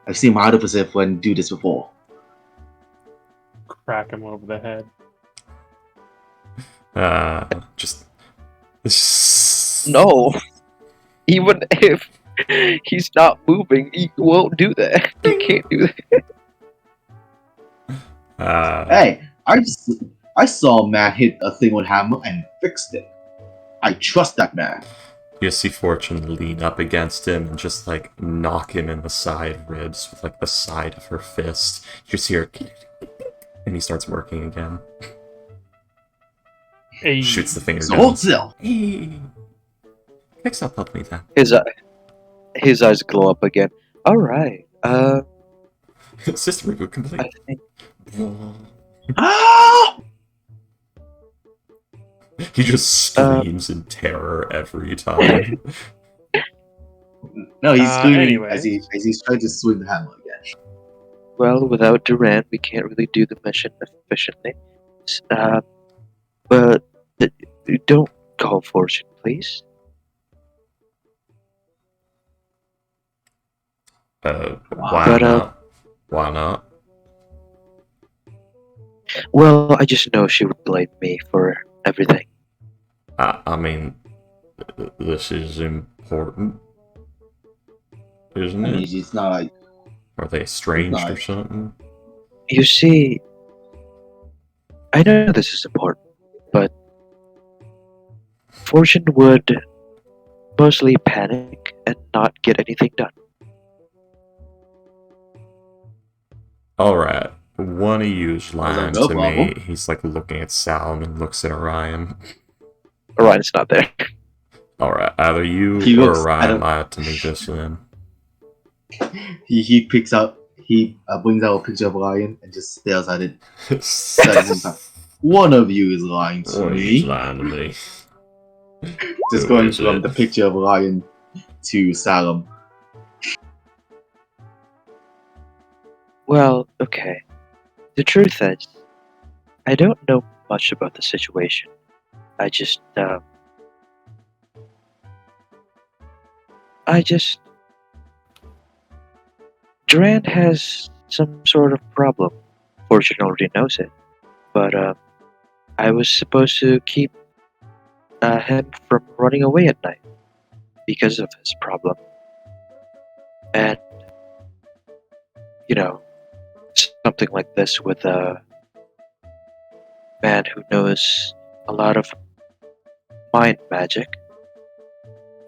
my other Pacific do this before. Crack him over the head. No. Even if he's not moving, he won't do that. He can't do that. Hey, I saw a man hit a thing with hammer and fixed it. I trust that man. You see Fortune lean up against him and just like knock him in the side ribs with like the side of her fist. You just hear, and he starts working again. Hey. Shoots the finger So down. hold still. Hey, fix up, help me then. His eyes glow up again. All right. System reboot complete. I think Ah! He just screams in terror every time. No, he's screaming anyways. as he's trying to swing the hammer again. well, without Durant, we can't really do the mission efficiently. But don't call Fortune, please. Why But, not? Why not? Well, I just know she would blame me for everything. I mean, this is important, isn't I mean, it? he's not like Are they estranged or Right. something? You see, I know this is important, but Fortune would mostly panic and not get anything done. Alright, one of you's lying no to me. problem. He's like looking at Salem and looks at Orion. Orion's not there. Alright, either you He or looks at Orion him. lied to me just then. he picks out brings out a picture of Lion and just stares at it. Says, one of you is lying to One of you's me. lying to me. Just Who going is from it? the picture of Lion to Salem. Well, okay. The truth is, I don't know much about the situation. I just, Durant has some sort of problem. Fortune already knows it. But, I was supposed to keep him from running away at night because of his problem. And, you know, something like this with a man who knows a lot of mind magic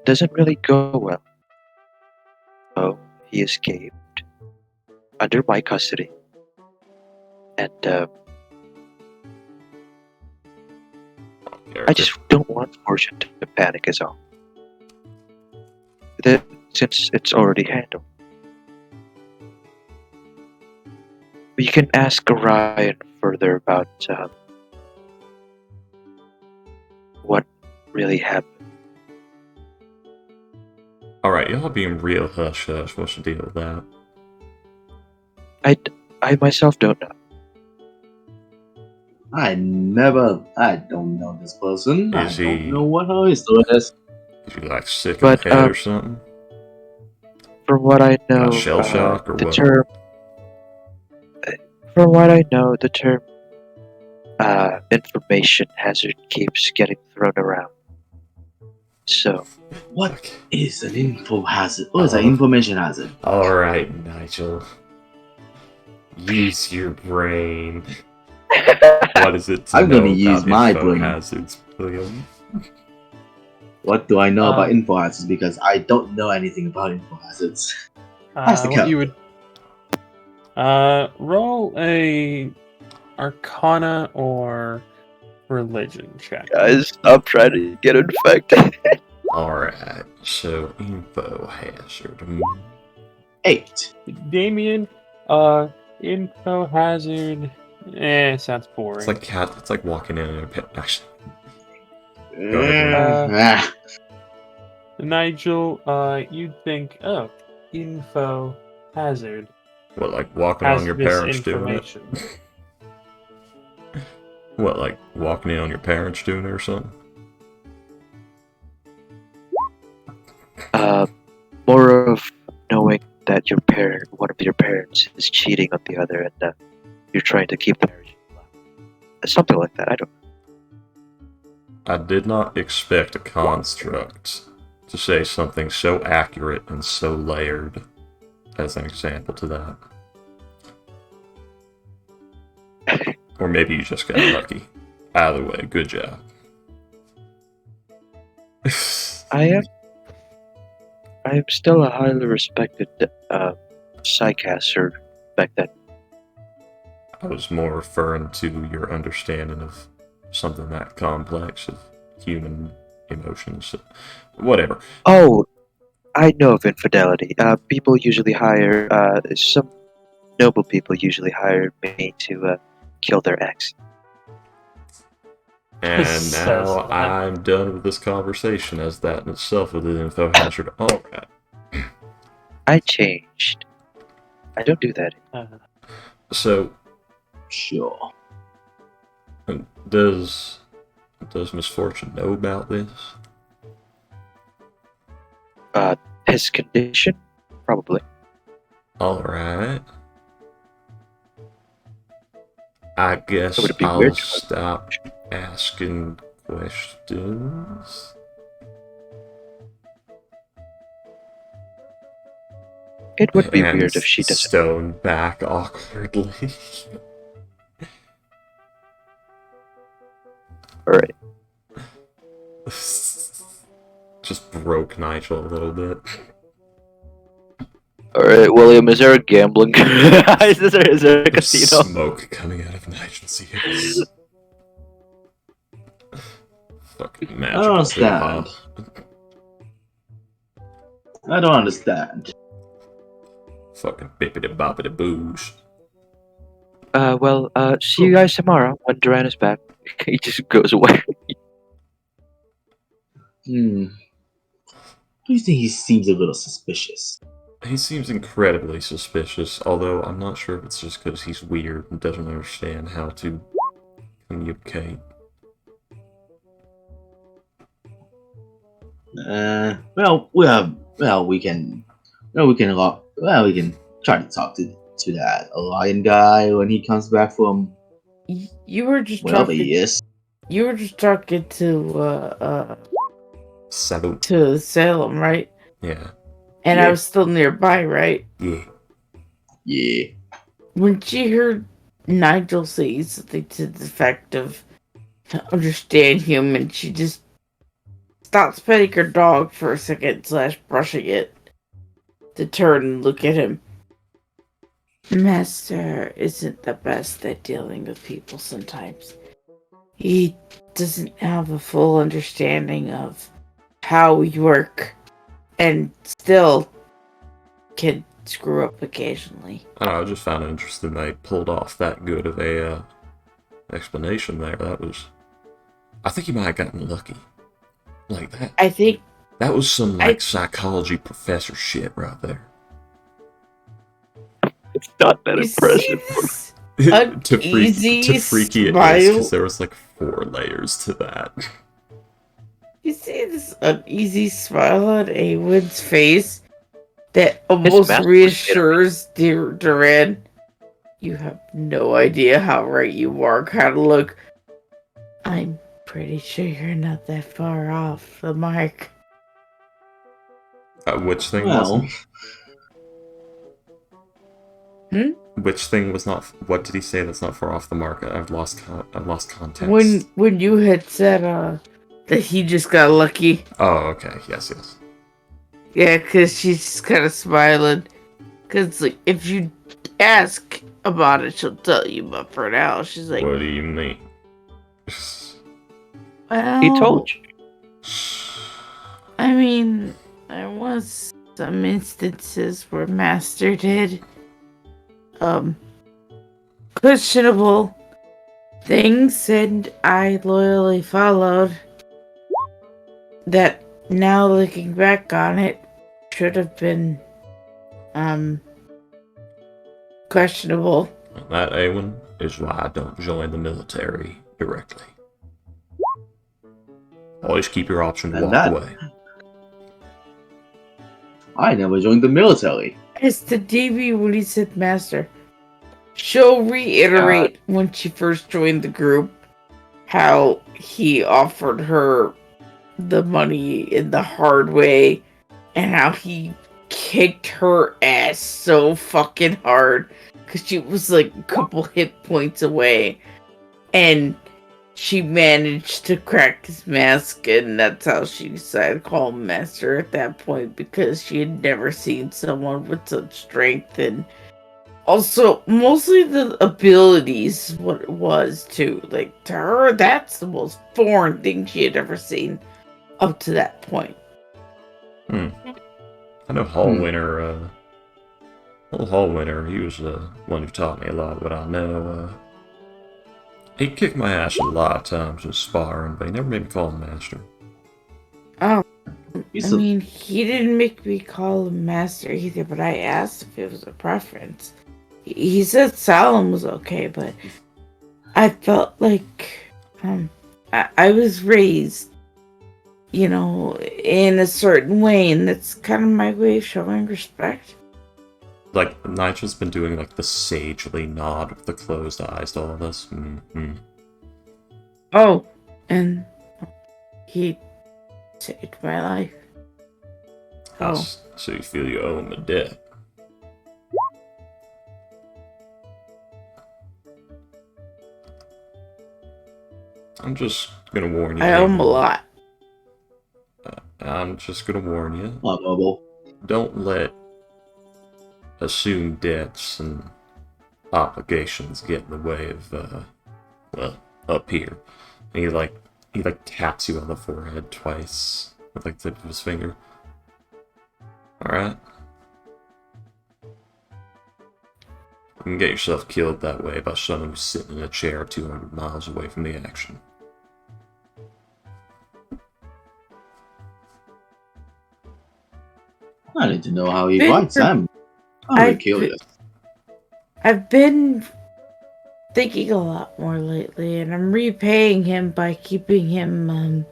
doesn't really go well. So he escaped under my custody. And I just don't want Fortune to panic is all. Since it's already handled. You can ask Orion further about what really happened. Alright, y'all being real hush hush. What's the deal with that? I myself don't know. I don't know this person. I Is don't he- know what her history is. Is he like sick But, in the head or something? From what I know, shell shock or the what? term. From what I know, the term information hazard keeps getting thrown around. So, What is an info hazard? What is an information hazard? Alright, Nigel. Use your brain. What is it to I'm know gonna use about my info brain. hazards, William? What do I know about Um, info hazards? Because I don't know anything about info hazards. That's the What you would roll a Arcana or Religion check. guys, stop trying to get infected. Alright, so info hazard. 8. Damien, info hazard. Sounds boring. It's like walking in a pit. Actually, Go ahead, Ah. Nigel, you'd think, oh, info hazard what, like walking has on your this parents doing it? information. What, like walking in on your parents doing it or something? More of knowing that one of your parents, is cheating on the other, and you're trying to keep the marriage alive. Something like that. I don't. I did not expect a construct to say something so accurate and so layered as an example to that. Or maybe you just got lucky. Either way, good job. I am still a highly respected psychaster back then. I was more referring to your understanding of something that complex of human emotions. Whatever. Oh, I know of infidelity. People usually hire some noble people usually hire me to kill their ex. And So now sad. I'm done with this conversation, as that in itself was an info hazard. Alright. I changed. I don't do that. So, Sure. does Miss Fortune know about this? His condition? Probably. Alright. I guess Would it be I'll weird? stop asking questions. It would be And weird if she doesn't. stone back awkwardly. Alright. Just broke Nigel a little bit. Alright, William, is there a gambling? is there a There's casino? smoke coming out of Nigel's ears. Fucking I magical don't understand. hip-hop. I don't understand. Fucking bippity boppity boosh. See you guys tomorrow when Duran is back. He just goes away. Do you think he seems a little suspicious? He seems incredibly suspicious, although I'm not sure if it's just because he's weird and doesn't understand how to communicate. We can try to talk to that lion guy when he comes back from You were just wherever talking. he is. You were just talking to Salute. to Salem, right? Yeah. And Yeah. I was still nearby, right? Yeah. Yeah. When she heard Nigel say something to the effect of to understand human, she just stops petting her dog for a second / brushing it to turn and look at him. Master isn't the best at dealing with people sometimes. He doesn't have a full understanding of how we work and still can screw up occasionally. I don't know, I just found it interesting they pulled off that good of a explanation there. I think he might have gotten lucky. Like that. I think That was some psychology professor shit right there. It's not that you impressive. see this uneasy to freaky it is, smile? because there was like 4 layers to that. You see this uneasy smile on Awen's face that almost master reassures Duran. You have no idea how right you are. Kind of look. I'm pretty sure you're not that far off the mark. Which thing was Well, Which thing was not? What did he say that's not far off the mark? I've lost context. When you had said that he just got lucky. Oh, okay. Yes. Yeah, because she's just kind of smiling. Because like, if you ask about it, she'll tell you. But for now, she's like, What do you mean? well, He told you. I mean, there was some instances where Master did questionable things, and I loyally followed. That now looking back on it should have been questionable. That, Awen, is why I don't join the military directly. Always keep your option to And walk that- away. I never joined the military. As to Davy when he said Master, she'll reiterate when she first joined the group how he offered her the money in the hard way, and how he kicked her ass so fucking hard because she was like a couple hit points away, and she managed to crack his mask, and that's how she decided to call him master at that point, because she had never seen someone with such strength, and also mostly the abilities, what it was too. Like, to her, that's the most foreign thing she had ever seen up to that point. I know Hallwinter, Hallwinter, he was the one who taught me a lot, but I know, he kicked my ass a lot of times in sparring, but he never made me call him master. Oh, I mean, he didn't make me call him master either, but I asked if it was a preference. He said Salem was okay, but I felt like I was raised, you know, in a certain way, and that's kind of my way of showing respect. Like, Nigel's been doing, like, the sagely nod with the closed eyes to all of us. Oh, and he saved my life. Oh. So you feel you owe him a debt. I'm just gonna warn you. I owe him a lot. I'm just gonna warn you. Mobile. Don't let assumed debts and obligations get in the way of, well, up here. And he taps you on the forehead twice with like the tip of his finger. Alright? You can get yourself killed that way by someone who's sitting in a chair 200 miles away from the action. I need to know how he fights them. I'm curious. I've been thinking a lot more lately, and I'm repaying him by keeping him,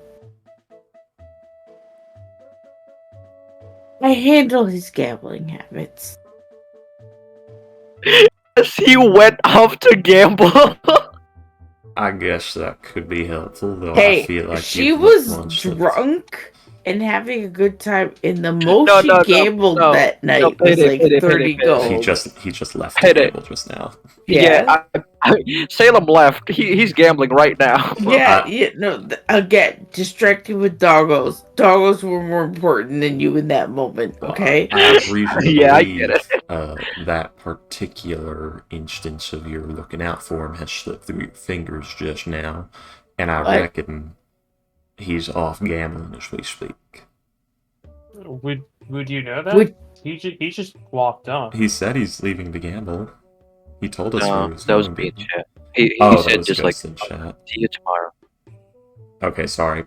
I handle his gambling habits. Yes, he went off to gamble. I guess that could be helpful, though. Hey, I feel like she was drunk and having a good time, and the most she gambled that night was like 30 gold. He just left the table just now. Yeah, Salem left. He's gambling right now. Again, distracted with doggos. Doggos were more important than you in that moment, okay? I have reason to believe, I get it. that particular instance of your looking out for him has slipped through your fingers just now, and I reckon he's off gambling as we speak. Would you know that? He just walked off. He said he's leaving to gamble. He told us where he was that was going. me in chat. He said just like, see you tomorrow. Okay, sorry.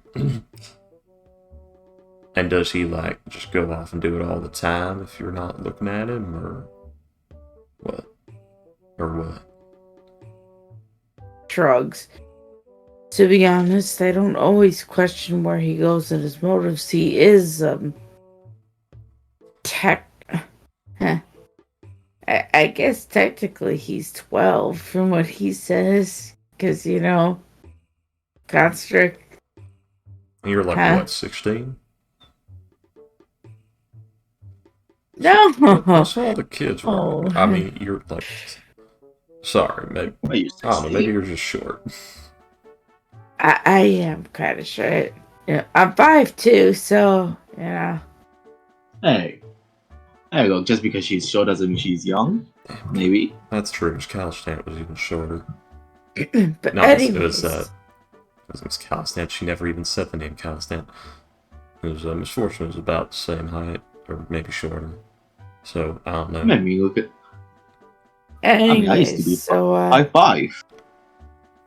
And does he like just go off and do it all the time if you're not looking at him, or what? Or what? Shrugs. To be honest, I don't always question where he goes and his motives. He is, I guess technically he's 12 from what he says, because, you know, Constrict. You're like, what, 16? No! That's all the kids were. I mean, you're like, sorry, maybe, I don't know, maybe you're just short. I am kind of short. Yeah, I'm 5'2", so, yeah. Hey. There you go. Just because she's short doesn't mean she's young. Maybe. That's true. Calstant was even shorter. But no, anyways. It was Calstant. She never even said the name Calstant. It was Misfortune was about the same height, or maybe shorter. So, I don't know. Let me look at... Anyways, I used to be so, 5'5".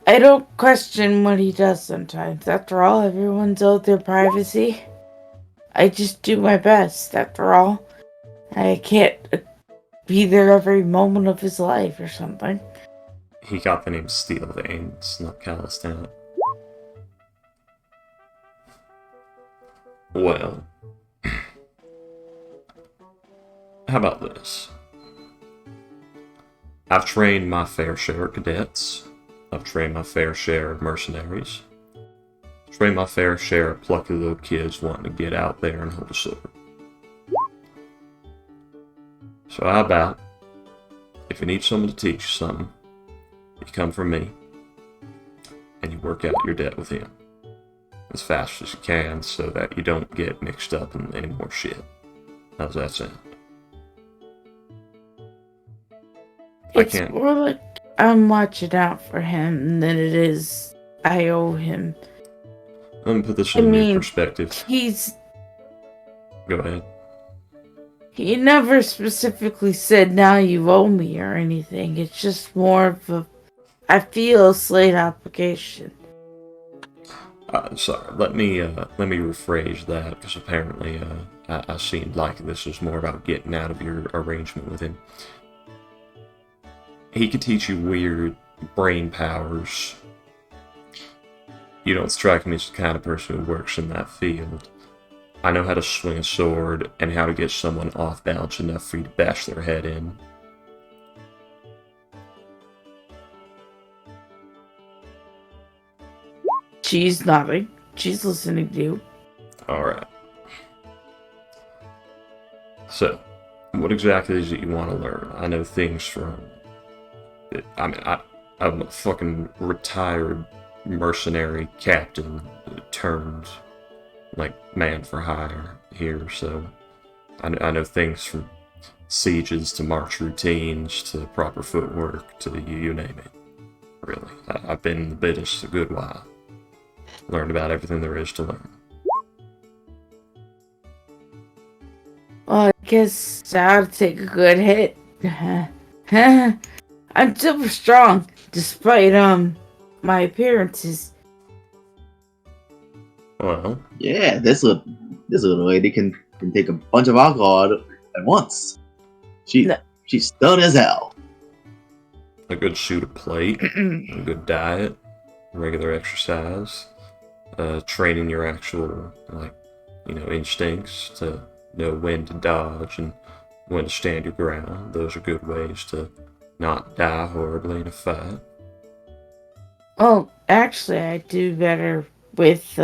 I don't question what he does sometimes. After all, everyone's owed their privacy. I just do my best, after all. I can't be there every moment of his life or something. He got the name Steel Veins, not Callistant. Well, how about this? I've trained my fair share of cadets. I've trained my fair share of mercenaries. Train my fair share of plucky little kids wanting to get out there and hold a sword. So how about, if you need someone to teach you something, you come from me, and you work out your debt with him as fast as you can so that you don't get mixed up in any more shit. How's that sound? It's more like I'm watching out for him than it is I owe him. Let me put this in new perspective. Go ahead. He never specifically said, now you owe me or anything. It's just more of a, I feel, a slight obligation. Sorry, let me rephrase that, because apparently I seemed like this was more about getting out of your arrangement with him. He could teach you weird brain powers. You don't strike me as the kind of person who works in that field. I know how to swing a sword and how to get someone off balance enough for you to bash their head in. She's nodding. She's listening to you. Alright. So, what exactly is it you want to learn? I know things from... I'm a fucking retired mercenary captain turned, like, man for hire here, so... I know things from sieges to march routines to proper footwork to you name it. Really. I've been in the business a good while. Learned about everything there is to learn. Well, I guess I'll take a good hit. I'm super strong, despite my appearances. Well, Yeah, this little lady can take a bunch of alcohol at once. She's stern as hell. a good suit of plate, a good diet, regular exercise, training your actual, instincts to know when to dodge and when to stand your ground. Those are good ways to not die horribly in a fight. Well, actually, I do better with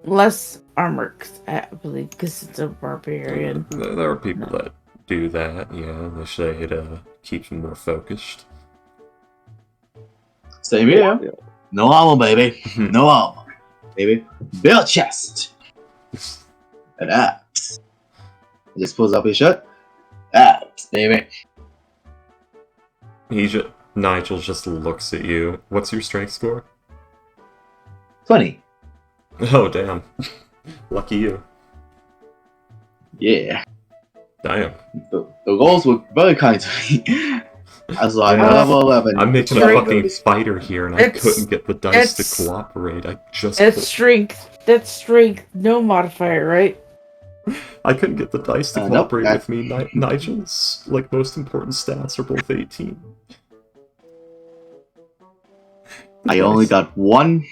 less armor, I believe, because it's a barbarian. There are people that do that, yeah. They say it keeps them more focused. Same here. No armor, baby. No armor, baby. Bare chest. And abs. Just pulls up his shirt. Abs, baby. Nigel just looks at you. What's your strength score? 20. Oh, damn. Lucky you. Yeah. Damn. The girls were very kind to me. I was like, level 11. I'm making a fucking fighter here, and I couldn't get the dice to cooperate. That's strength. No modifier, right? I couldn't get the dice to cooperate with me. Nigel's, most important stats are both 18. I only got one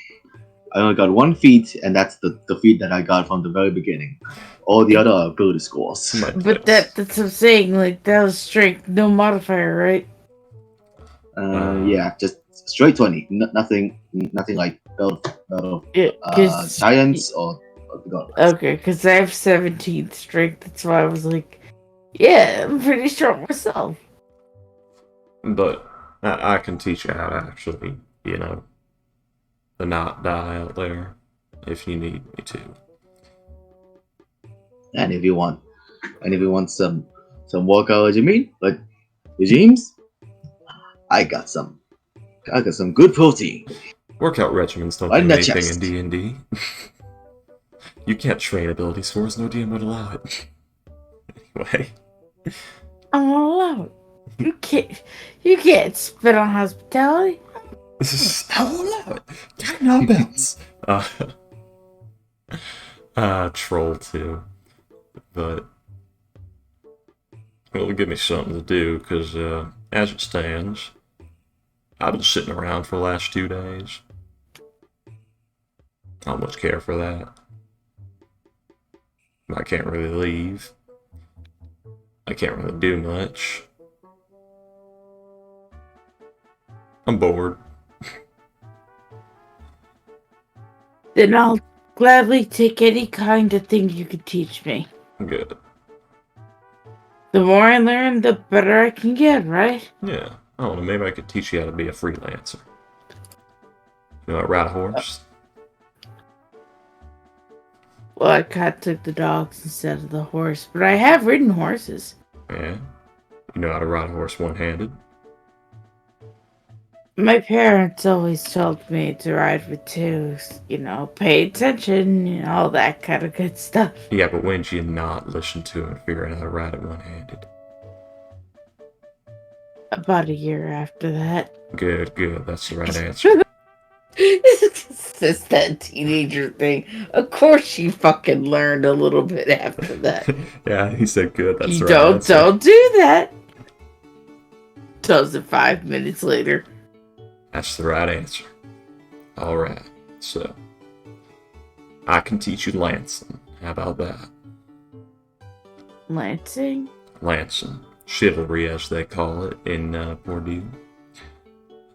feat, and that's the feat that I got from the very beginning. All the other are ability scores. But that's what I'm saying, that was strength, no modifier, right? Yeah, just straight 20. Nothing like science or God. Okay, because I have 17 strength, that's why I was like, yeah, I'm pretty strong myself. But I can teach you how to actually, not die out there if you need me to. And if you want some workout regimes, I got some good protein. Workout regimens don't do anything in D&D. You can't train ability scores, no DM would allow it. Anyway. I won't allow it. You can't spit on hospitality. I won't allow it. Tighten our belts. Troll too. But it'll give me something to do, because as it stands, I've been sitting around for the last 2 days. I don't much care for that. I can't really leave. I can't really do much. I'm bored. Then I'll gladly take any kind of thing you could teach me. Good. The more I learn, the better I can get, right? Yeah. I don't know, maybe I could teach you how to be a freelancer. You know, ride a horse? Well, I kind of took the dogs instead of the horse, but I have ridden horses. Yeah. You know how to ride a horse one-handed? My parents always told me to ride with two, pay attention, all that kind of good stuff. Yeah, but when did you not listen to him and figure out how to ride it one-handed? About a year after that. Good, that's the right answer. It's just that teenager thing. Of course she fucking learned a little bit after that. Yeah, he said good, that's You the right answer. don't do that. Tells it 5 minutes later. That's the right answer. Alright, so I can teach you Lancing. How about that? Lancing? Lancing. Chivalry, as they call it in Bordeaux.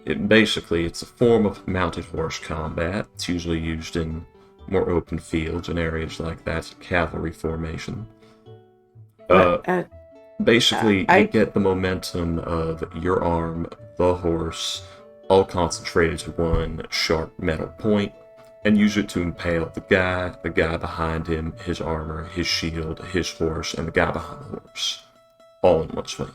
It's a form of mounted horse combat. It's usually used in more open fields and areas like that, cavalry formation. You get the momentum of your arm, the horse, all concentrated to one sharp metal point, and use it to impale the guy behind him, his armor, his shield, his horse, and the guy behind the horse. All in one swing.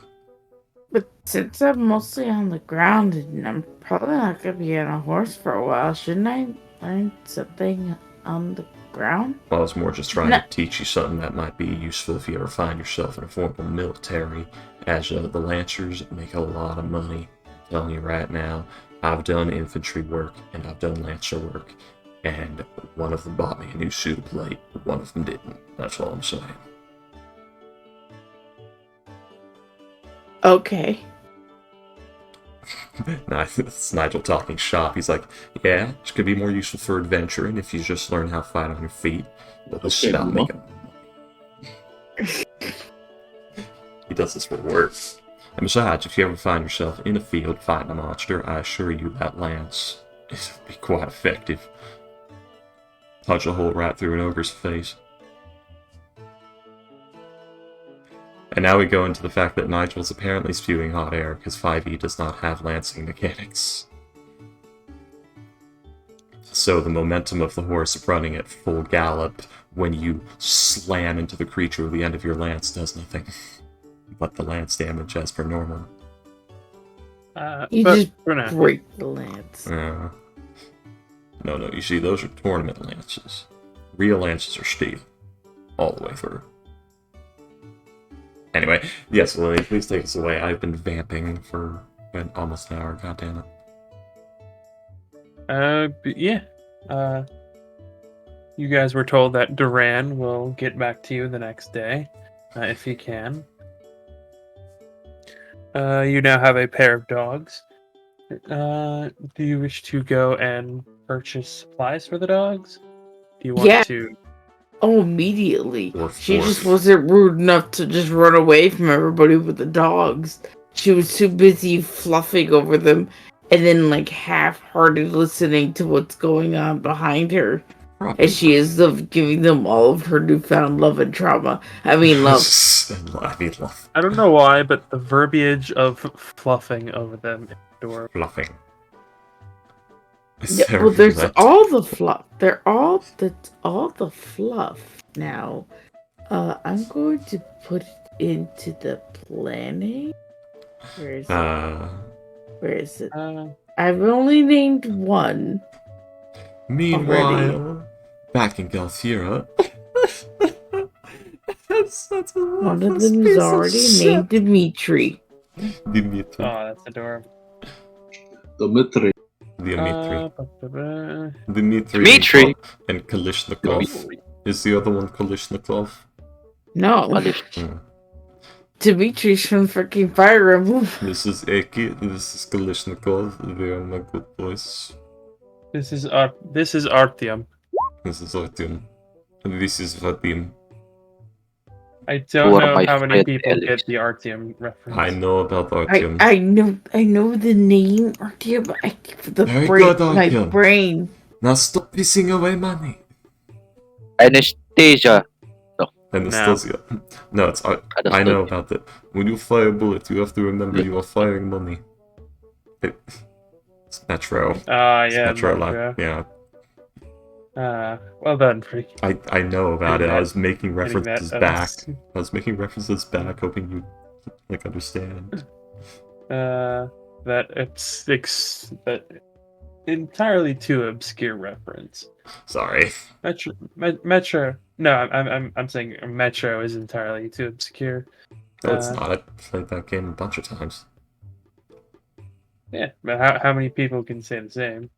But since I'm mostly on the ground and I'm probably not going to be on a horse for a while, shouldn't I learn something on the ground? Well, I was more just trying to teach you something that might be useful if you ever find yourself in a formal military, as the Lancers make a lot of money. I'm telling you right now, I've done infantry work and I've done Lancer work, and one of them bought me a new suit of plate, but one of them didn't. That's all I'm saying. Okay. Nice. It's Nigel talking shop. He's like, yeah, this could be more useful for adventuring if you just learn how to fight on your feet. But this Okay, stop making money. He does this for work. And besides, if you ever find yourself in a field fighting a monster, I assure you that lance is be quite effective. Punch a hole right through an ogre's face. And now we go into the fact that Nigel's apparently spewing hot air because 5e does not have lancing mechanics. So the momentum of the horse running at full gallop when you slam into the creature with the end of your lance does nothing but the lance damage as per normal. You just break the lance. No, you see, those are tournament lances. Real lances are steel. All the way through. Anyway, yes, Lily, please take us away. I've been vamping for almost an hour, goddammit. You guys were told that Duran will get back to you the next day, if he can. You now have a pair of dogs. Do you wish to go and purchase supplies for the dogs? Do you want to... Oh, immediately. She just wasn't rude enough to just run away from everybody with the dogs. She was too busy fluffing over them and then half-hearted listening to what's going on behind her. As she is of giving them all of her newfound love and trauma. I mean love. love. I don't know why, but the verbiage of fluffing over them is adorable. Fluffing. Yeah, well, there's all the fluff. That's all the fluff. Now, I'm going to put it into the planning. Where is it? I've only named one. Meanwhile, back in Galthira, that's one of them is already named Dimitri. Dimitri. Oh, that's adorable. Dimitri. Dimitri and Kalishnikov. Is the other one Kalishnikov? No. Dimitri's from freaking Fire Emblem. This is Eki, this is Kalishnikov, they are my good boys. This is Artyom. This is Artyom. And this is Vadim. I don't know how many people get the Artyom reference. I know about Artyom. I know the name Artyom, but my brain. Now stop pissing away money. Anesthesia. Anesthesia. No, it's I know about that. When you fire a bullet, you have to remember you are firing money. It's Metro. It's Yeah, Metro. Metro. Yeah. Well done, Freak. I know about it. I was making references back. us. I was making references back, hoping you understand. That entirely too obscure reference. Sorry. Metro. No, I'm saying Metro is entirely too obscure. No, it's not. I played that game a bunch of times. Yeah, but how many people can say the same?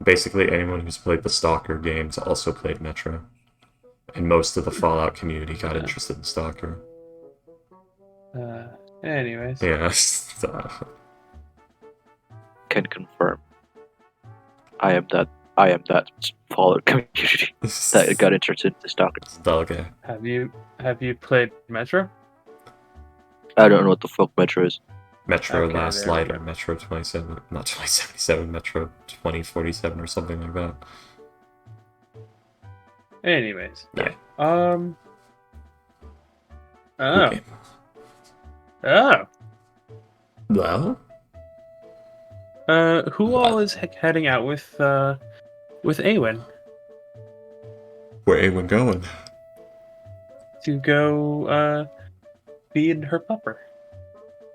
Basically, anyone who's played the Stalker games also played Metro. And most of the Fallout community got interested in Stalker. Anyways. Yeah. Can confirm. I am that Fallout community that got interested in Stalker. Okay. Have you played Metro? I don't know what the fuck Metro is. Metro Okay, Last there we Light or go. Metro 27, not 2077, Metro 2047 or something like that. Anyways. Yeah. Oh. Okay. Oh. Well? Who all is heading out with Awen Where Awen going? to go feed her pupper?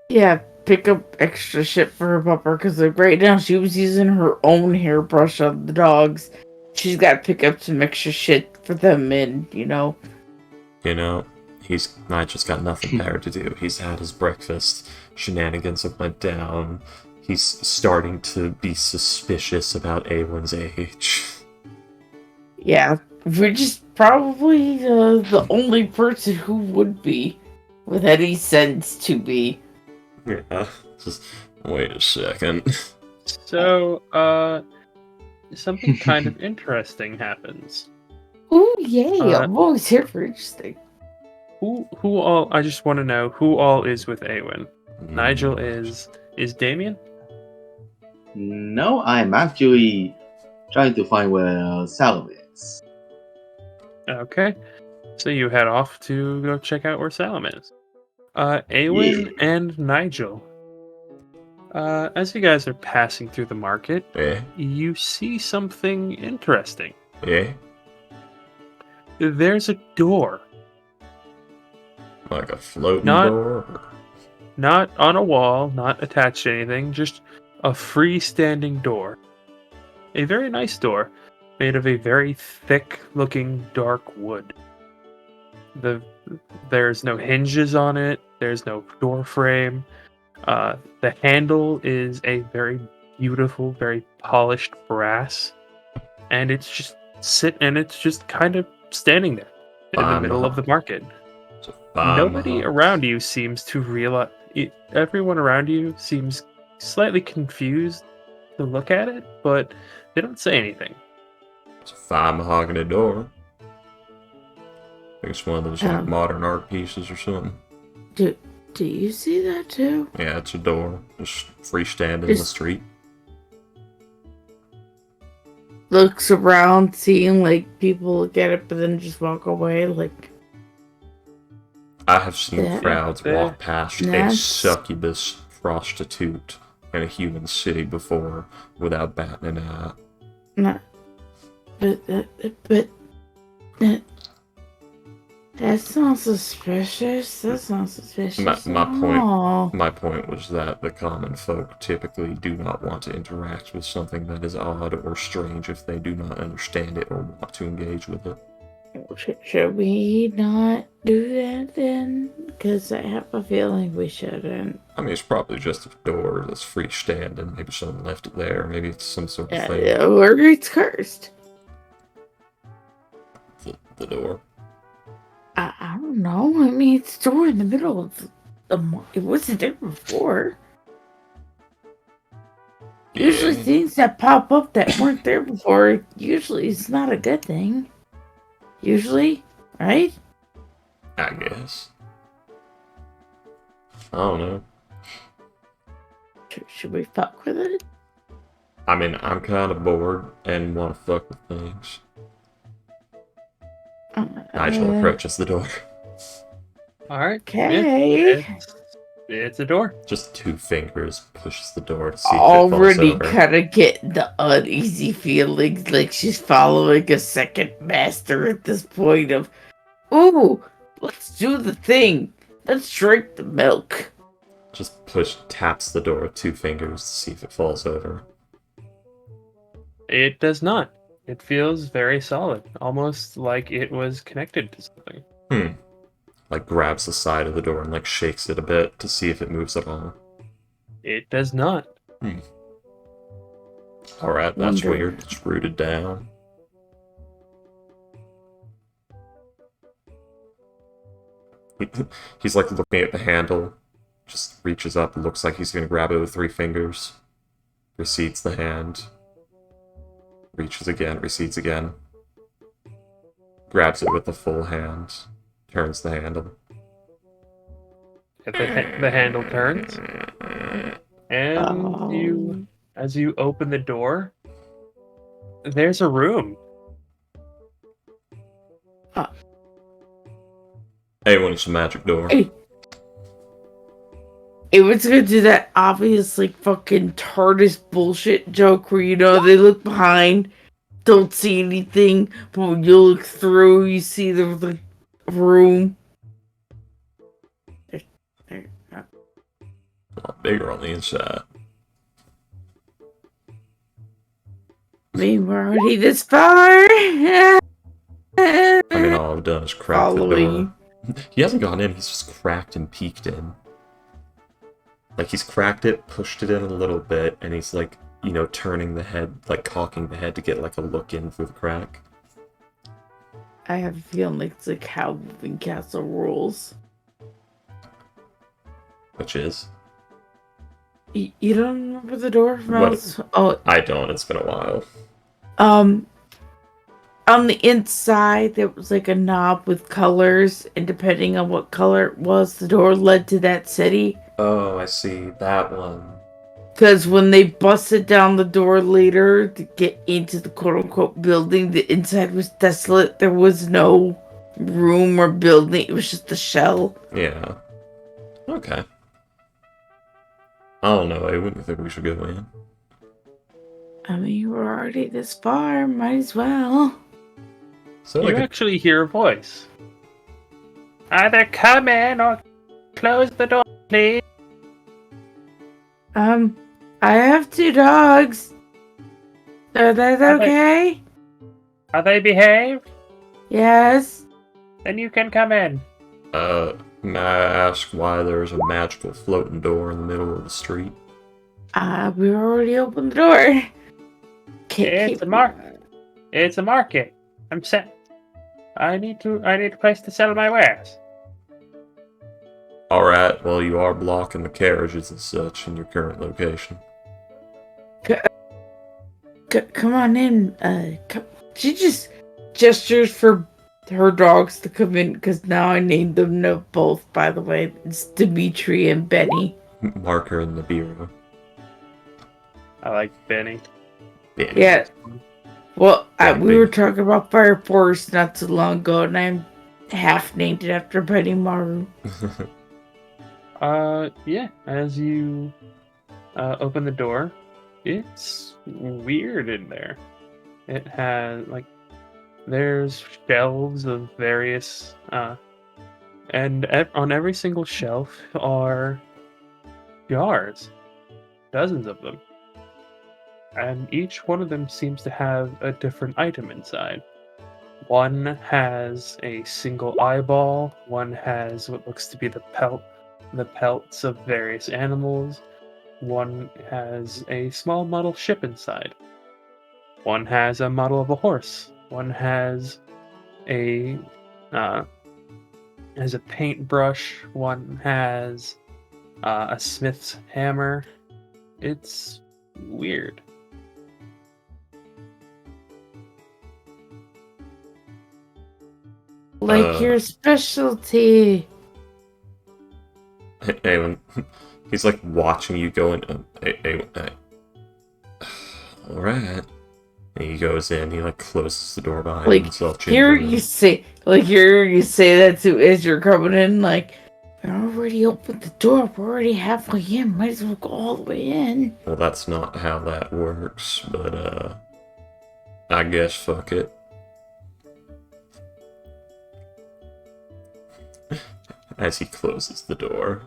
Yeah, pick up extra shit for her pupper, because right now she was using her own hairbrush on the dogs. She's got to pick up some extra shit for them, and Nigel's got nothing better to do. He's had his breakfast, shenanigans have went down, he's starting to be suspicious about Awen's age. Yeah, we're just probably the only person who would be, with any sense to be. Yeah, just wait a second. So, something kind of interesting happens. Ooh, yay! I'm always here for interesting. Who all? I just want to know who all is with Awen. Nigel is Damien? No, I'm actually trying to find where Salome is. Okay, so you head off to go check out where Salem is. Awen and Nigel. As you guys are passing through the market, you see something interesting. Yeah? There's a door. Like a floating Not- door? Not on a wall, not attached to anything, just a freestanding door. A very nice door, made of a very thick-looking dark wood. There's no hinges on it, there's no door frame. The handle is a very beautiful, very polished brass, and it's just kind of standing there in the middle of the market. Nobody around you seems to realize. Everyone around you seems slightly confused to look at it, but they don't say anything. It's a fine mahogany door. I think it's one of those modern art pieces or something. Do you see that too? Yeah, it's a door. Just freestanding in the street. Looks around, seeing like people look at it, but then just walk away. Like, I have seen crowds walk past a That's- succubus prostitute in a human city before without batting an eye. no, but that's not suspicious. That's not suspicious. My point was that the common folk typically do not want to interact with something that is odd or strange if they do not understand it or want to engage with it. Should we not do that then? Because I have a feeling we shouldn't. I mean, it's probably just a door that's freestanding. Maybe someone left it there. Maybe it's some sort of thing. Or it's cursed. The door. I don't know. I mean, it's a door in the middle of the market. It wasn't there before. Usually things that pop up that weren't there before, usually it's not a good thing. Usually, right? I guess. I don't know. Should we fuck with it? I mean, I'm kind of bored and want to fuck with things. Nigel approaches the door. All right. Okay. It's a door. Just 2 fingers pushes the door to see if it falls Already over. kind of getting the uneasy feelings like she's following a second master at this point of, ooh, let's do the thing. Let's drink the milk. Just taps the door with 2 fingers to see if it falls over. It does not. It feels very solid, almost like it was connected to something. Like grabs the side of the door and like shakes it a bit to see if it moves at all. It does not. Alright, that's Wonder. weird. It's rooted down. He's like looking at the handle. Just reaches up, looks like he's gonna grab it with 3 fingers. Recedes the hand. Reaches again, recedes again. Grabs it with the full hand. Turns the handle. The handle turns, and as you open the door, there's a room. Hey, when it's a magic door. Hey. It was gonna do that obvious, like, fucking TARDIS bullshit joke where, they look behind, don't see anything, but when you look through, you see the room. A lot bigger on the inside. I mean, we're already this far. I mean, all I've done is crack the Following. door. He hasn't gone in, he's just cracked and peeked in. Like, he's cracked it, pushed it in a little bit, and he's like, turning the head, like cocking the head to get like a look in through the crack. I have a feeling like it's like how Moving Castle rules. Which is? You don't remember the door from else? Oh, I don't, it's been a while. on the inside there was like a knob with colors, and depending on what color it was, the door led to that city. Oh, I see, that one. Because when they busted down the door later to get into the quote-unquote building, the inside was desolate. There was no room or building. It was just a shell. Yeah. Okay. I don't know, I wouldn't think we should go in. I mean, we're already this far. Might as well. So You actually hear a voice. Either come in or close the door, please. I have 2 dogs. Are they okay? Are they behaved? Yes. Then you can come in. May I ask why there's a magical floating door in the middle of the street? We already opened the door. It's a market. I'm set. I need a place to sell my wares. Alright, well, you are blocking the carriages and such in your current location. Come on in. She just gestures for her dogs to come in, because now I named them both, by the way. It's Dimitri and Benny. Marker in the bureau. I like Benny. Benny. Yeah. Well, Benny. we were talking about Fire Force not too long ago, and I'm half named it after Benny Maru. Yeah, as you open the door, it's weird in there. It has, there's shelves of various, and on every single shelf are jars. Dozens of them. And each one of them seems to have a different item inside. One has a single eyeball, one has what looks to be the pelts of various animals, one has a small model ship inside, one has a model of a horse, one has a paintbrush, one has a smith's hammer. It's weird. Like your specialty. Hey, he's like watching you go in. Alright. And he goes in, he like closes the door behind Like, himself. hear you say that to as you're coming in, like, I already opened the door, we're already halfway in, might as well go all the way in. Well, that's not how that works, but I guess fuck it. As he closes the door.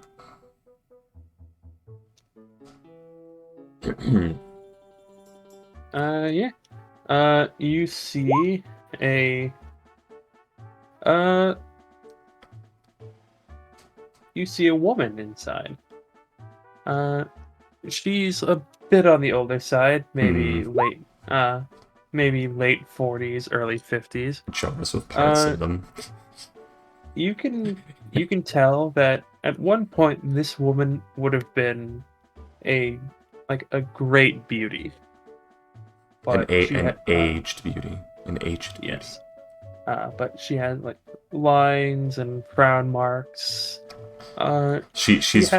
Yeah. You see a woman inside. She's a bit on the older side, maybe late 40s, early 50s. Jars with parts in them. You can tell that at one point this woman would have been a great beauty. But An aged beauty. Yes. But she had like lines and frown marks. She's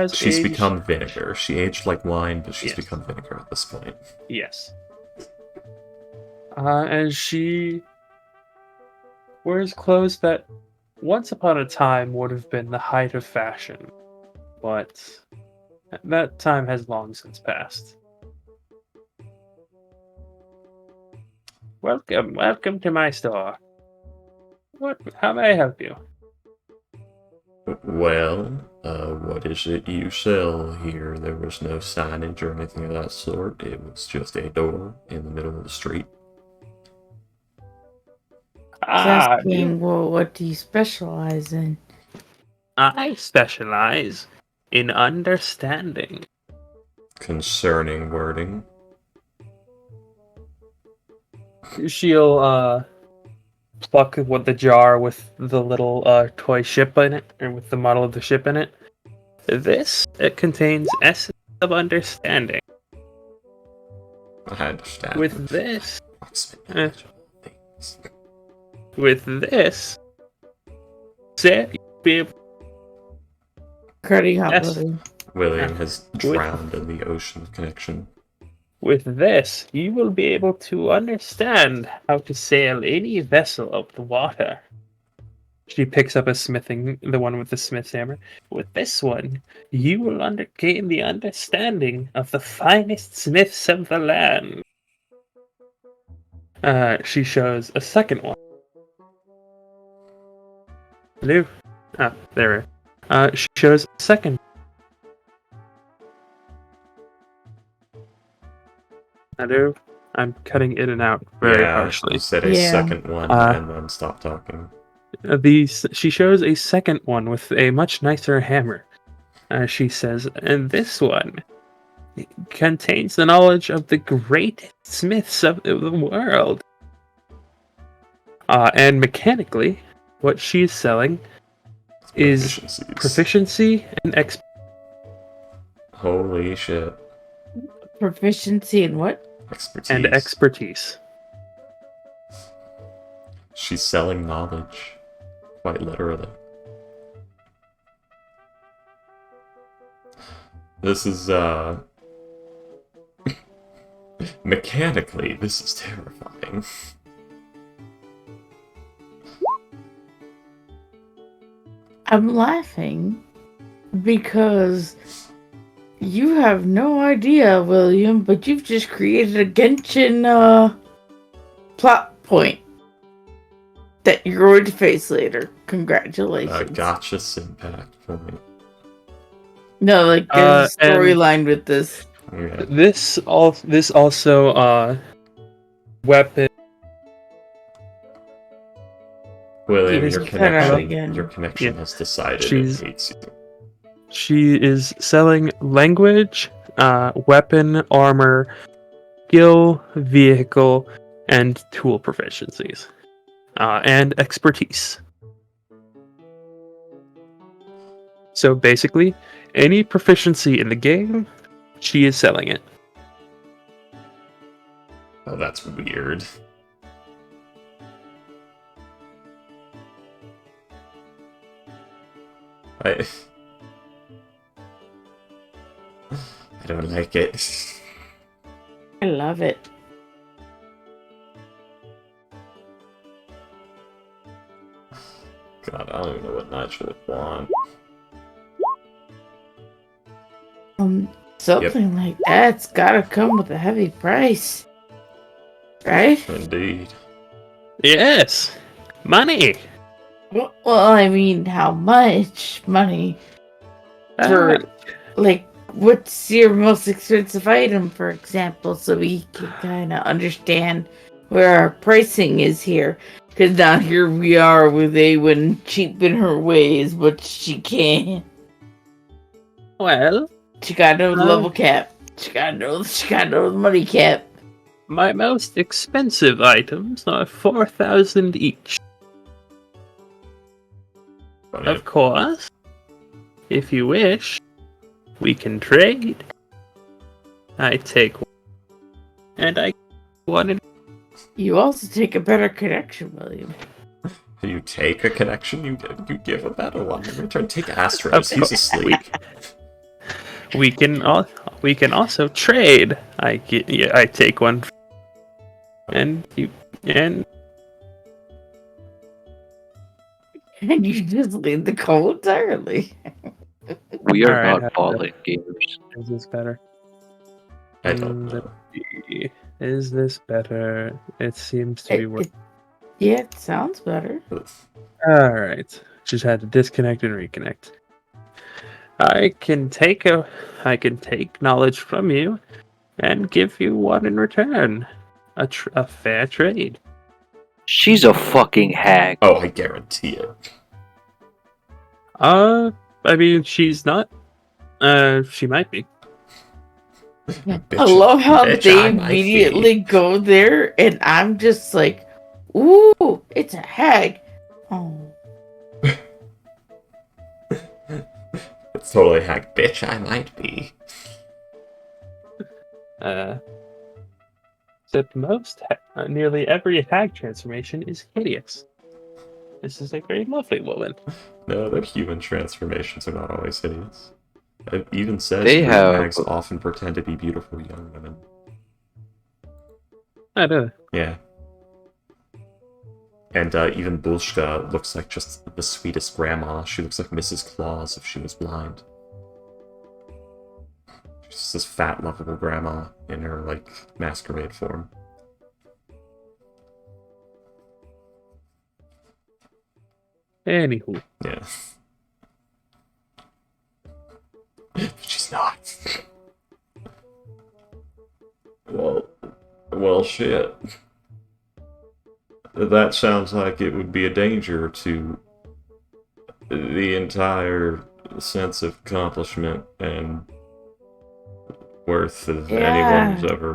become vinegar. She aged like wine, but she's become vinegar at this point. Yes. And she wears clothes that once upon a time would have been the height of fashion, but that time has long since passed. Welcome to my store. How may I help you? Well, what is it you sell here? There was no signage or anything of that sort. It was just a door in the middle of the street. Well, what do you specialize in? I specialize in understanding. Concerning wording. She'll pluck with the jar with the little toy ship in it, or with the model of the ship in it. It contains essence of understanding. I understand. With this, say be Cutting out Yes. William has drowned in the ocean of connection. With this, you will be able to understand how to sail any vessel of the water. She picks up the one with the smith's hammer. With this one, you will gain the understanding of the finest smiths of the land. She shows a second one. Hello? Ah, there. She shows a second. Hello? I'm cutting in and out very harshly. You said a second one and then stop talking. She shows a second one with a much nicer hammer. She says, and this one contains the knowledge of the great smiths of the world. And mechanically, what she's selling is proficiency and expertise. Holy shit. Proficiency in what? Expertise. And expertise. She's selling knowledge. Quite literally. This is, mechanically, this is terrifying. I'm laughing because you have no idea, William, but you've just created a Genshin plot point that you're going to face later. Congratulations. Gotcha impact point. No, like there's a storyline with this. Yeah. This also weapon. William, your connection has decided it hates you. She is selling language, weapon, armor, skill, vehicle, and tool proficiencies. And expertise. So basically, any proficiency in the game, she is selling it. Oh, that's weird. I don't like it. I love it. don't even know what Nigel would want. Something like that's gotta come with a heavy price. Right? Indeed. Yes, money. Well, I mean, how much money for, like, what's your most expensive item, for example, so we can kind of understand where our pricing is here. Because now here we are with Awen cheaping her way as much as she can. Well, She got no level cap. She got no the money cap. my most expensive items are 4,000 each. Funny. Of course, if you wish, we can trade. I take one, and I one. You also take a better connection, William. You take a connection, you give a better one in return. Take Astros, he's asleep. We can also trade. I take one, and And you just leave the call entirely. We are Alright, not fallen gamers. is this better? I don't know. Is this better? It seems to be working. Yeah, it sounds better. Alright. Just had to disconnect and reconnect. I can take knowledge from you and give you one in return. A fair trade. She's a fucking hag. Oh, I guarantee it. I mean, she's not. She might be. I love how bitch, they I might be. immediately go there, and I'm just like, ooh, it's a hag. Oh. It's totally hack, bitch, I might be. Except nearly every hag transformation is hideous. This is a very lovely woman. No, their human transformations are not always hideous. It even says They green have- hags often pretend to be beautiful young women. I do. Yeah. And even Bulshka looks like just the sweetest grandma. She looks like Mrs. Claus if she was blind. She's just this fat, lovable grandma in her, like, masquerade form. Anywho. Yeah. She's not. Well, shit. That sounds like it would be a danger to the entire sense of accomplishment and worth of anyone who's ever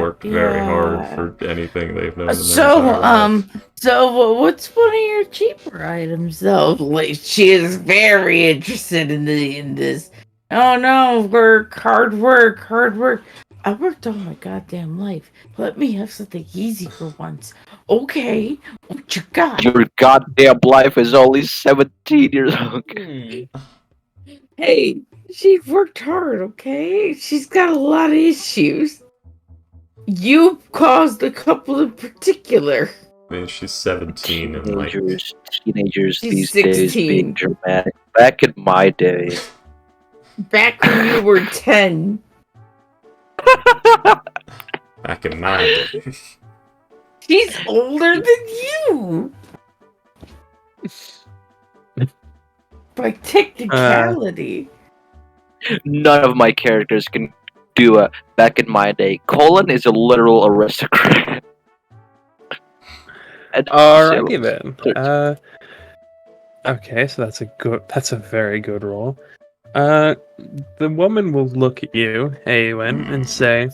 worked very hard for anything they've known in their entire life. So what's one of your cheaper items though? Like, she is very interested in this. Oh no, hard work. I worked all my goddamn life. Let me have something easy for once. Okay, what you got? Your goddamn life is only 17 years old. Hey, she worked hard, okay? She's got a lot of issues. You caused a couple in particular. I mean, she's 17 and like... Teenagers She's these days 16. being dramatic. Back in my day. Back when you were 10. Back in my day. She's older than you. By technicality. None of my characters can do a back in my day. Colin is a literal aristocrat. Alrighty then. Okay, so that's a very good roll. The woman will look at you, Awen, and say,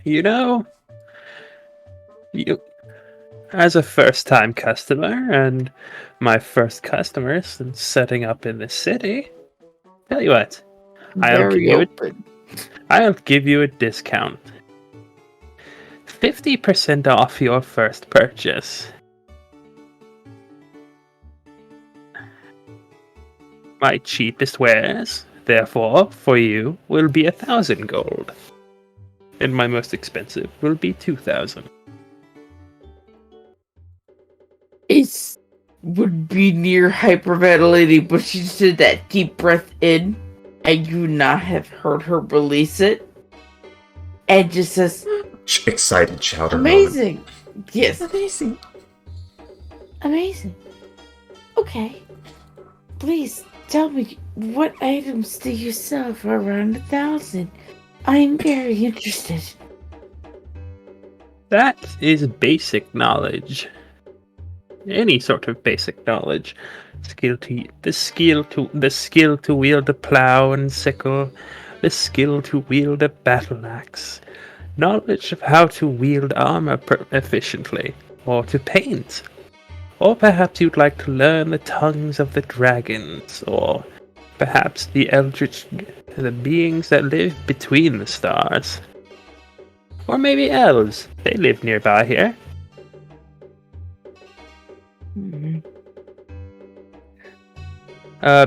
you know, you, as a first-time customer, and my first customer since setting up in this city, tell you what, I'll give you a discount. 50% off your first purchase. My cheapest wares, therefore, for you, will be 1,000 gold. And my most expensive will be 2,000. Is would be near hyperventilating, but she just did that deep breath in, and you would not have heard her release it. And just says, Excited chowder amazing. moment. Yes. Amazing. Amazing. Okay. Please tell me, what items do you sell for around 1,000? I'm very interested. That is basic knowledge. Any sort of basic knowledge. The skill to wield a plow and sickle, the skill to wield a battle axe, knowledge of how to wield armor efficiently, or to paint. Or perhaps you'd like to learn the tongues of the dragons, or perhaps the beings that live between the stars. Or maybe elves. They live nearby here.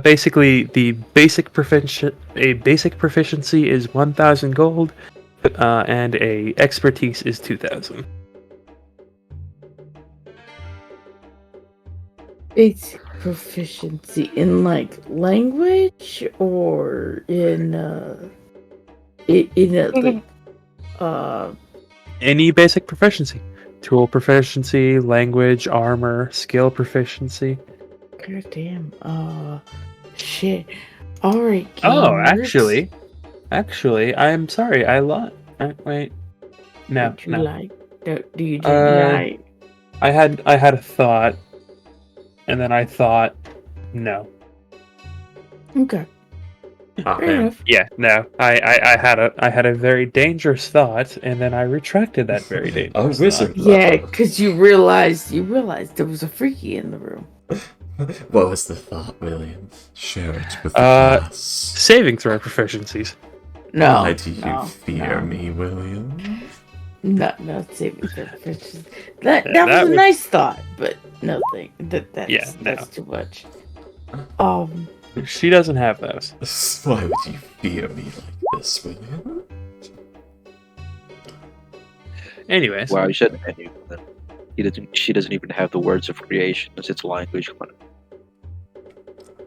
Basically, a basic proficiency is 1,000 gold, and a expertise is 2,000. Basic proficiency in like language or in Any basic proficiency. Tool proficiency, language, armor, skill proficiency. God damn. Shit. Alright. Oh, actually, I'm sorry. I lied. Wait. No. Lie? Do you lie? I had a thought, and then I thought, no. Okay. Oh, Fair man. enough. Yeah, no. I had a very dangerous thought, and then I retracted that very dangerous wizard. thought. Yeah, because you realized there was a freaky in the room. What was the thought, William? Share it with the class. Saving throw proficiencies. No. Why do you fear me, William? Not saving the proficiency. That was a nice thought, but nothing. That's too much. She doesn't have those. Why would you fear me like this, William? Anyways. Wow, you said menu. She doesn't even have the words of creation as its language.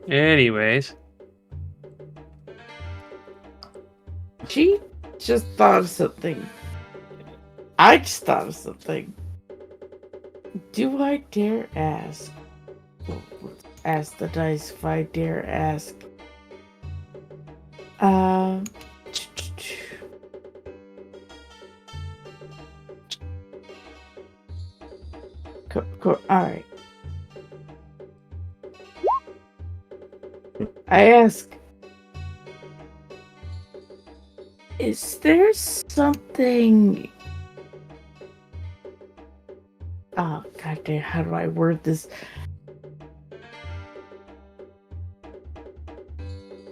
Anyways. She just thought of something. I just thought of something. Do I dare ask? Ask the dice if I dare ask. Alright. I ask, is there something... Oh, goddamn, how do I word this?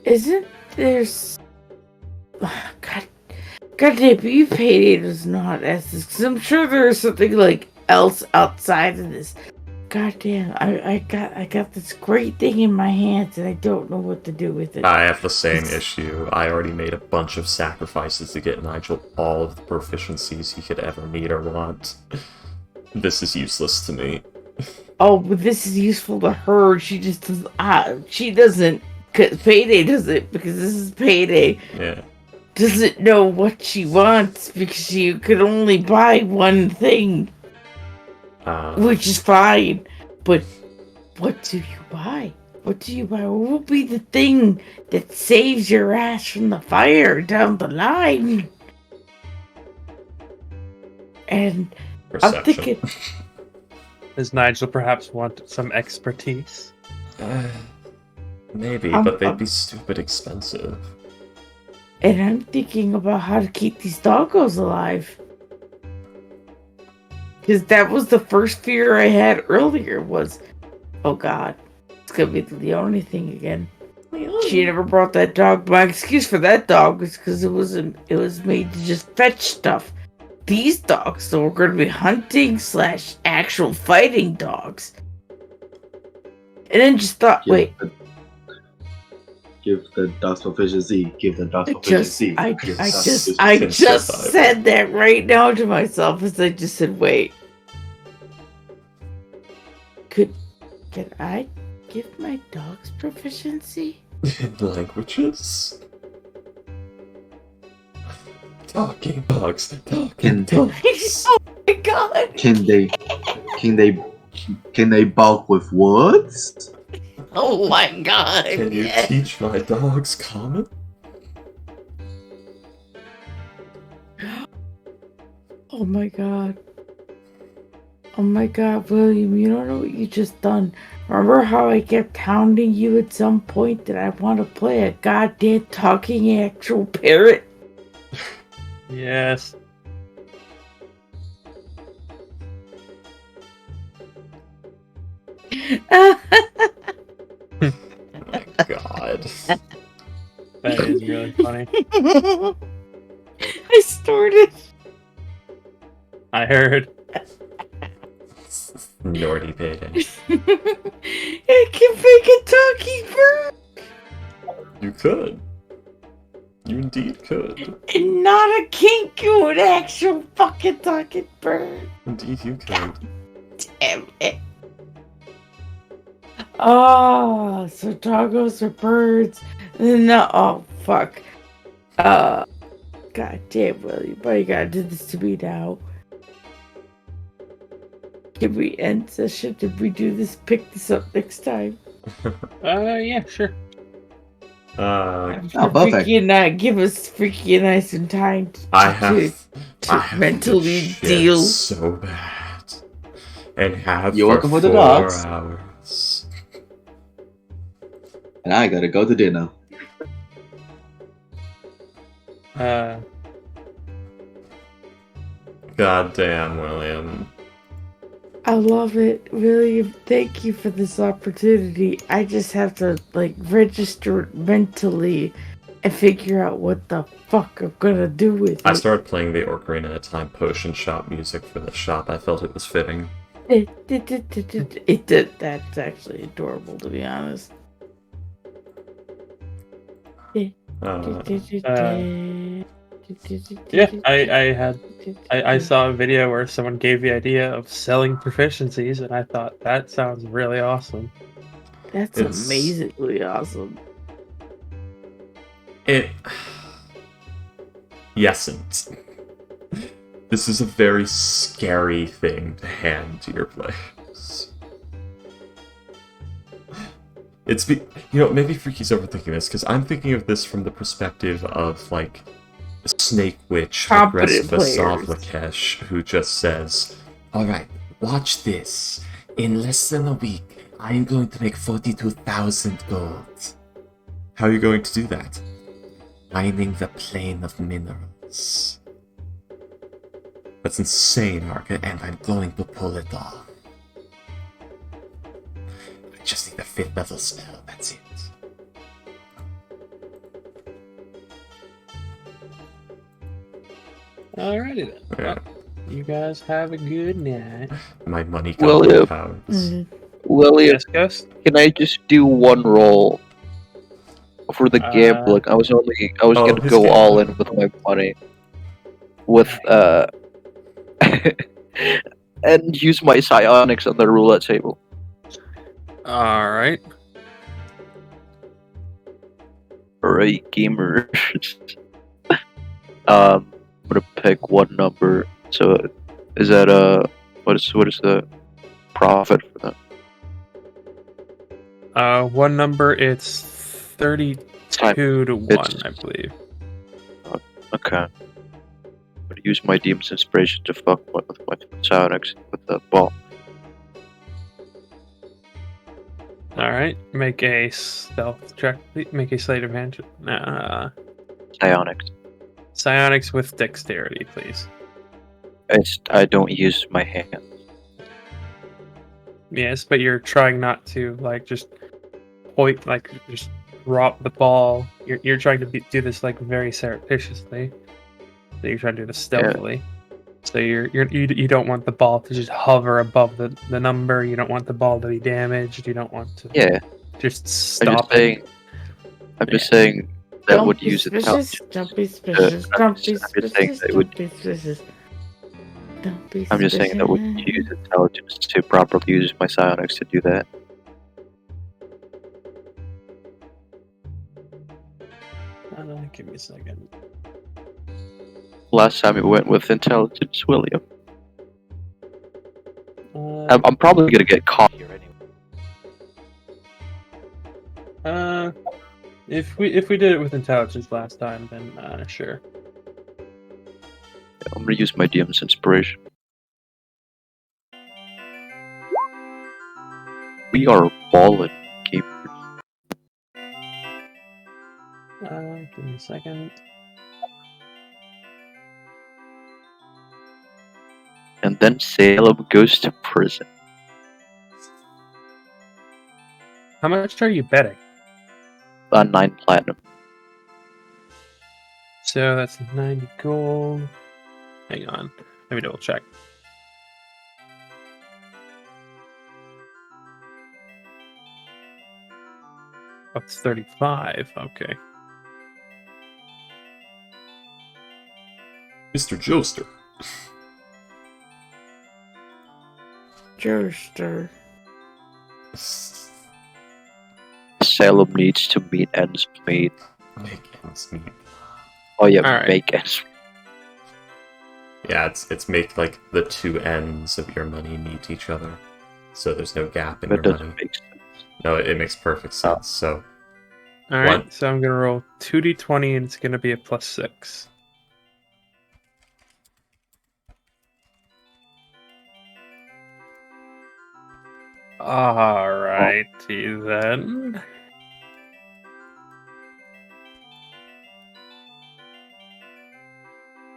Isn't there... Goddamn, you paid does not ask this, because I'm sure there's something like else outside of this. Goddamn, I got this great thing in my hands and I don't know what to do with it. I have the same issue. I already made a bunch of sacrifices to get Nigel all of the proficiencies he could ever need or want. This is useless to me. Oh, but this is useful to her. She just doesn't. She doesn't. Cause Payday doesn't, because this is Payday. Yeah. Doesn't know what she wants because she could only buy one thing. Which is fine, but what do you buy? What do you buy? What will be the thing that saves your ass from the fire down the line? And Perception. I'm thinking... Does Nigel perhaps want some expertise? Maybe, but they'd be stupid expensive. And I'm thinking about how to keep these doggos alive. Because that was the first fear I had earlier was, oh god, it's gonna be the only thing again. She never brought that dog. My excuse for that dog was because it was made to just fetch stuff. These dogs, though, are gonna be hunting / actual fighting dogs. And then just thought, wait. Give the dogs proficiency. Give the dogs proficiency. I just said that right now to myself as I just said, wait. Can I give my dogs proficiency? In languages? Talking dogs. Talking dogs. Oh my god! Can they bulk with words? Oh my god! Can you yes. teach my dogs common? Oh my god. Oh my god, William, you don't know what you just done. Remember how I kept hounding you at some point that I want to play a goddamn talking actual parrot? Yes. God. That is really funny. I snorted. I heard. Nordy payday. I can make a talking bird. You could. You indeed could. And not a kinko, an actual fucking talking bird. Indeed you could. Damn it. Oh, so doggos are birds. No, oh, fuck. God damn, William, why you gotta do this to me now? Can we end session? Did we do this? Pick this up next time? Yeah, sure. perfect. Freaking, give us freaking nice and time I have mentally to shit deal. so bad. And have You're welcome for for the 4 dogs. hours. And I gotta go to dinner. God damn, William. I love it, William. Thank you for this opportunity. I just have to register it mentally and figure out what the fuck I'm gonna do with it. I started playing the Ocarina of Time potion shop music for the shop. I felt it was fitting. It did. That's actually adorable, to be honest. Yeah, I saw a video where someone gave the idea of selling proficiencies, and I thought that sounds really awesome. That's amazingly awesome. Yesn't. This is a very scary thing to hand to your players. Maybe Freaky's overthinking this, because I'm thinking of this from the perspective of, a Snake Witch, like Resiva Savlakesh, who just says, "Alright, watch this. In less than a week, I am going to make 42,000 gold." How are you going to do that? Mining the plane of minerals. That's insane, Arca, and I'm going to pull it off. I just need a 5th level spell, that's it. Alrighty then. Yeah. You guys have a good night. My money comes with powers. William, Yes, Ghost? can I just do one roll for the gambling? I was gonna his go all gambling. in with my money, with and use my psionics on the roulette table. Alright. Alright, gamers. I'm gonna pick one number. So, is that what is the profit for that? One number, it's 32 to 1, I believe. Okay. I'm gonna use my demon's inspiration to fuck with my psionics with the ball. Alright, make a stealth check. Make a sleight of hand. Psionics. Psionics with dexterity, please. I don't use my hands. Yes, but you're trying not to just point, just drop the ball. You're trying to do this very surreptitiously. So you're trying to do this stealthily. So you don't want the ball to just hover above the number. You don't want the ball to be damaged. You don't want to just stop it. I'm just saying that would use intelligence. Don't be suspicious. Don't be suspicious. I'm just saying that would use intelligence to properly use my psionics to do that. Give me a second. Last time it went with intelligence, William. Uh, I'm probably gonna get caught here anyway. if we did it with intelligence last time, then sure. I'm gonna use my DM's inspiration. We are ballin', keepers. Give me a second. And then Salem goes to prison. How much are you betting? 9 platinum. So that's 90 gold. Hang on. Let me double check. Oh, it's 35. Okay. Mr. Joester. Joester. Salem needs to meet ends meet. Make ends meet. Oh yeah, Alright. make ends. Yeah, it's make like the two ends of your money meet each other, so there's no gap in That your doesn't money. make sense. No, it makes perfect sense. So Alright, What? so I'm gonna roll 2d20 and it's gonna be a +6. Alrighty then.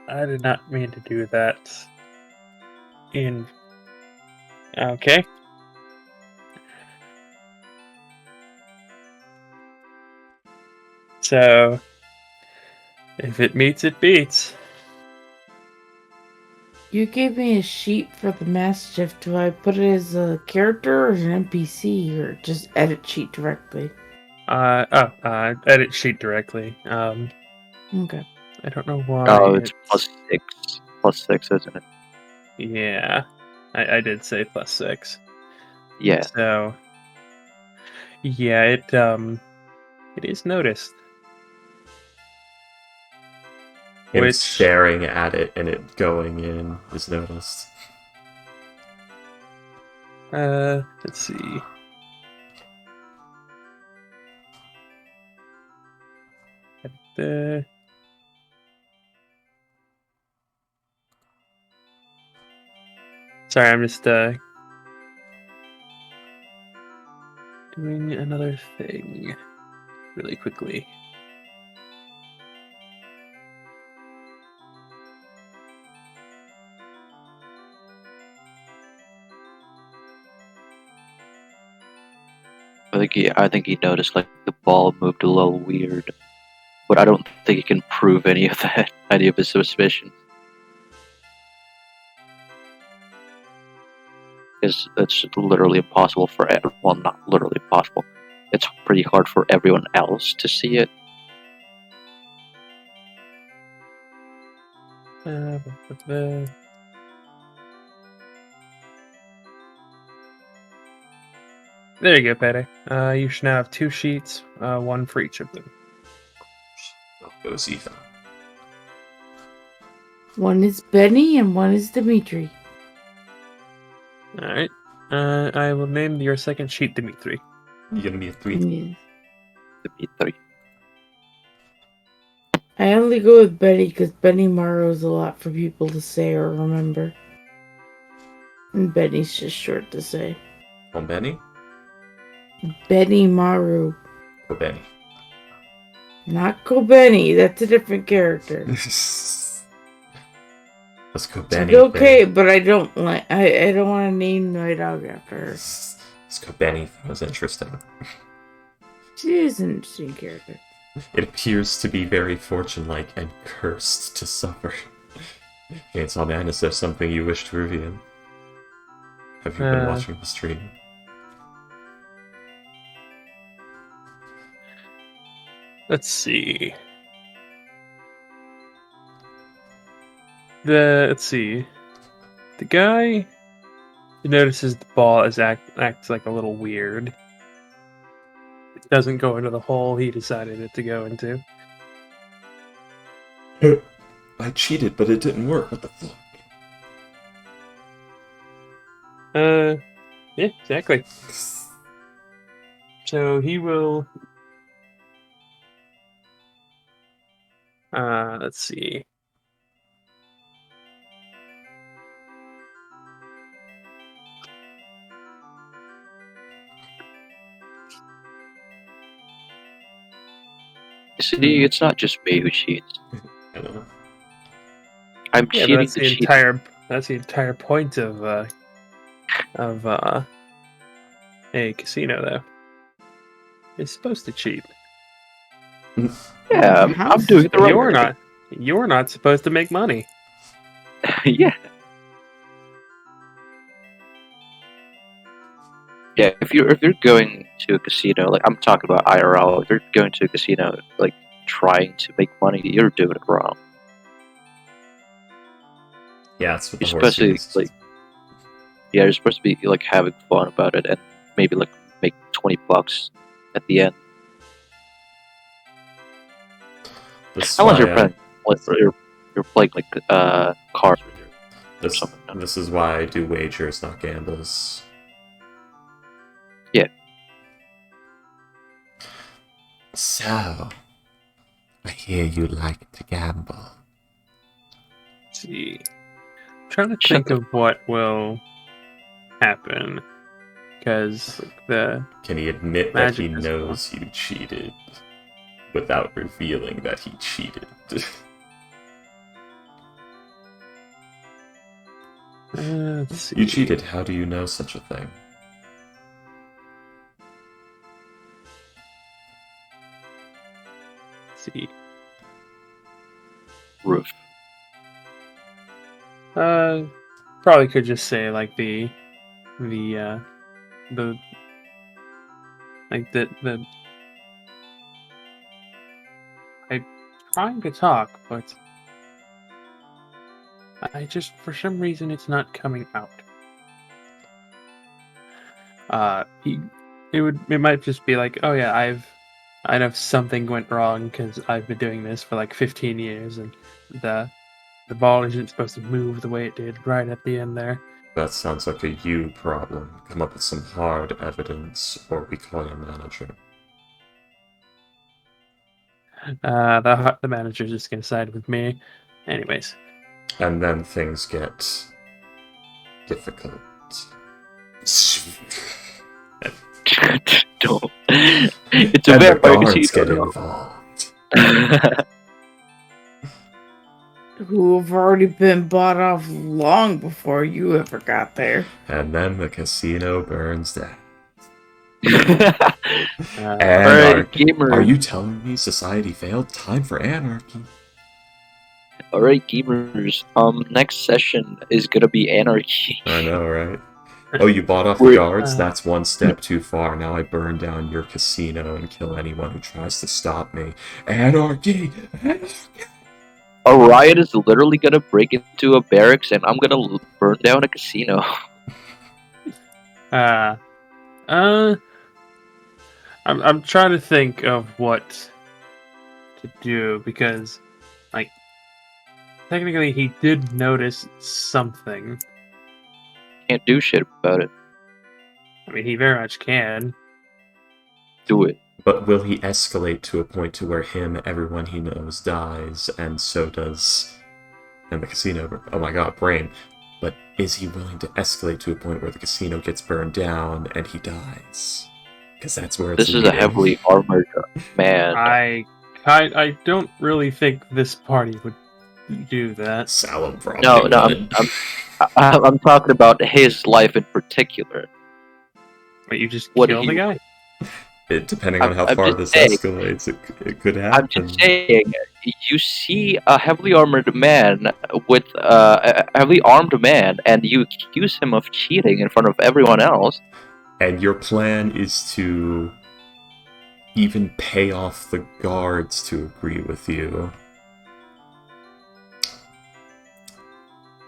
I did not mean to do that. Okay. So, if it meets, it beats. You gave me a sheet for the Mastiff. Do I put it as a character or as an NPC or just edit sheet directly? Edit sheet directly. Okay. I don't know why. Oh, it's +6. +6, isn't it? Yeah, I did say +6. Yeah. So, yeah, it is noticed. him Which- staring at it and it going in is noticed. Let's see. Sorry, I'm just doing another thing really quickly. I think he noticed like the ball moved a little weird, but I don't think he can prove any of that, any of his suspicions. Because it's literally impossible for well, not literally impossible. It's pretty hard for everyone else to see it. There you go, Pede. You should now have 2 sheets, one for each of them. That goes even. One is Benny and one is Dimitri. Alright. I will name your second sheet Dimitri. You gonna be a 3? Yes. To be 3. I only go with Benny because Benny Morrow is a lot for people to say or remember. And Benny's just short to say. Oh, Benny? Benny Maru. Oh, Benny. Not Benny. That's a different character. Let's go, It's Benny. okay, but I don't like. I don't want to name my dog after her. Let's go, Benny. That was interesting. She is an interesting character. It appears to be very fortune-like and cursed to suffer. Chainsaw Man, is there something you wish to reveal? Have you been watching the stream? Let's see. Let's see. The guy who notices the ball acts like a little weird. It doesn't go into the hole he decided it to go into. I cheated, but it didn't work. What the fuck? Yeah, exactly. So he will. Let's see. See, it's not just me who cheats. I don't know. I'm Yeah, but cheating that's to the cheat. entire point of a casino, though. It's supposed to cheat. Yeah, I'm doing it the right way. You're not supposed to make money. Yeah. Yeah, if you're going to a casino, like I'm talking about IRL, if you're going to a casino like trying to make money, you're doing it wrong. Yeah, that's what the You're horse supposed to used. like, yeah, you're supposed to be like having fun about it and maybe like make $20 at the end. Unless you're playing like cards or something. This is why I do wagers, not gambles. Yeah. So, I hear you like to gamble. Let's see. I'm trying to think of what will happen. Because Can he admit that he magic is knows you cheated without revealing that he cheated? let's see. You cheated. How do you know such a thing? Let's see. Roof. Probably could just say like the I'm trying to talk, but I just for some reason it's not coming out. It might just be like, oh yeah, I know something went wrong because I've been doing this for like 15 years and the ball isn't supposed to move the way it did right at the end there. That sounds like a you problem. Come up with some hard evidence, or we call your manager. The manager's just gonna side with me. Anyways. And then things get difficult. Don't. It's a and the vampire guards get casino. involved. Who have already been bought off long before you ever got there. And then the casino burns down. Alright, gamers. Are you telling me society failed? Time for anarchy. Alright, gamers. Next session is gonna be anarchy. I know, right? Oh, you bought off the guards? That's one step too far. Now I burn down your casino and kill anyone who tries to stop me. Anarchy! A riot is literally gonna break into a barracks, and I'm gonna burn down a casino. I'm trying to think of what to do because, like, technically he did notice something. Can't do shit about it. I mean, he very much can. Do it. But will he escalate to a point to where everyone he knows dies, and so does... And the casino... Oh my god, brain. But is he willing to escalate to a point where the casino gets burned down and he dies? Because that's where it's This is a heavily armored man. I don't really think this party would do that. Salem probably No, I'm talking about his life in particular. But you just kill the guy? Depending on how far this escalates, it could happen. I'm just saying, you see a heavily armored man with a heavily armed man, and you accuse him of cheating in front of everyone else. And your plan is to even pay off the guards to agree with you.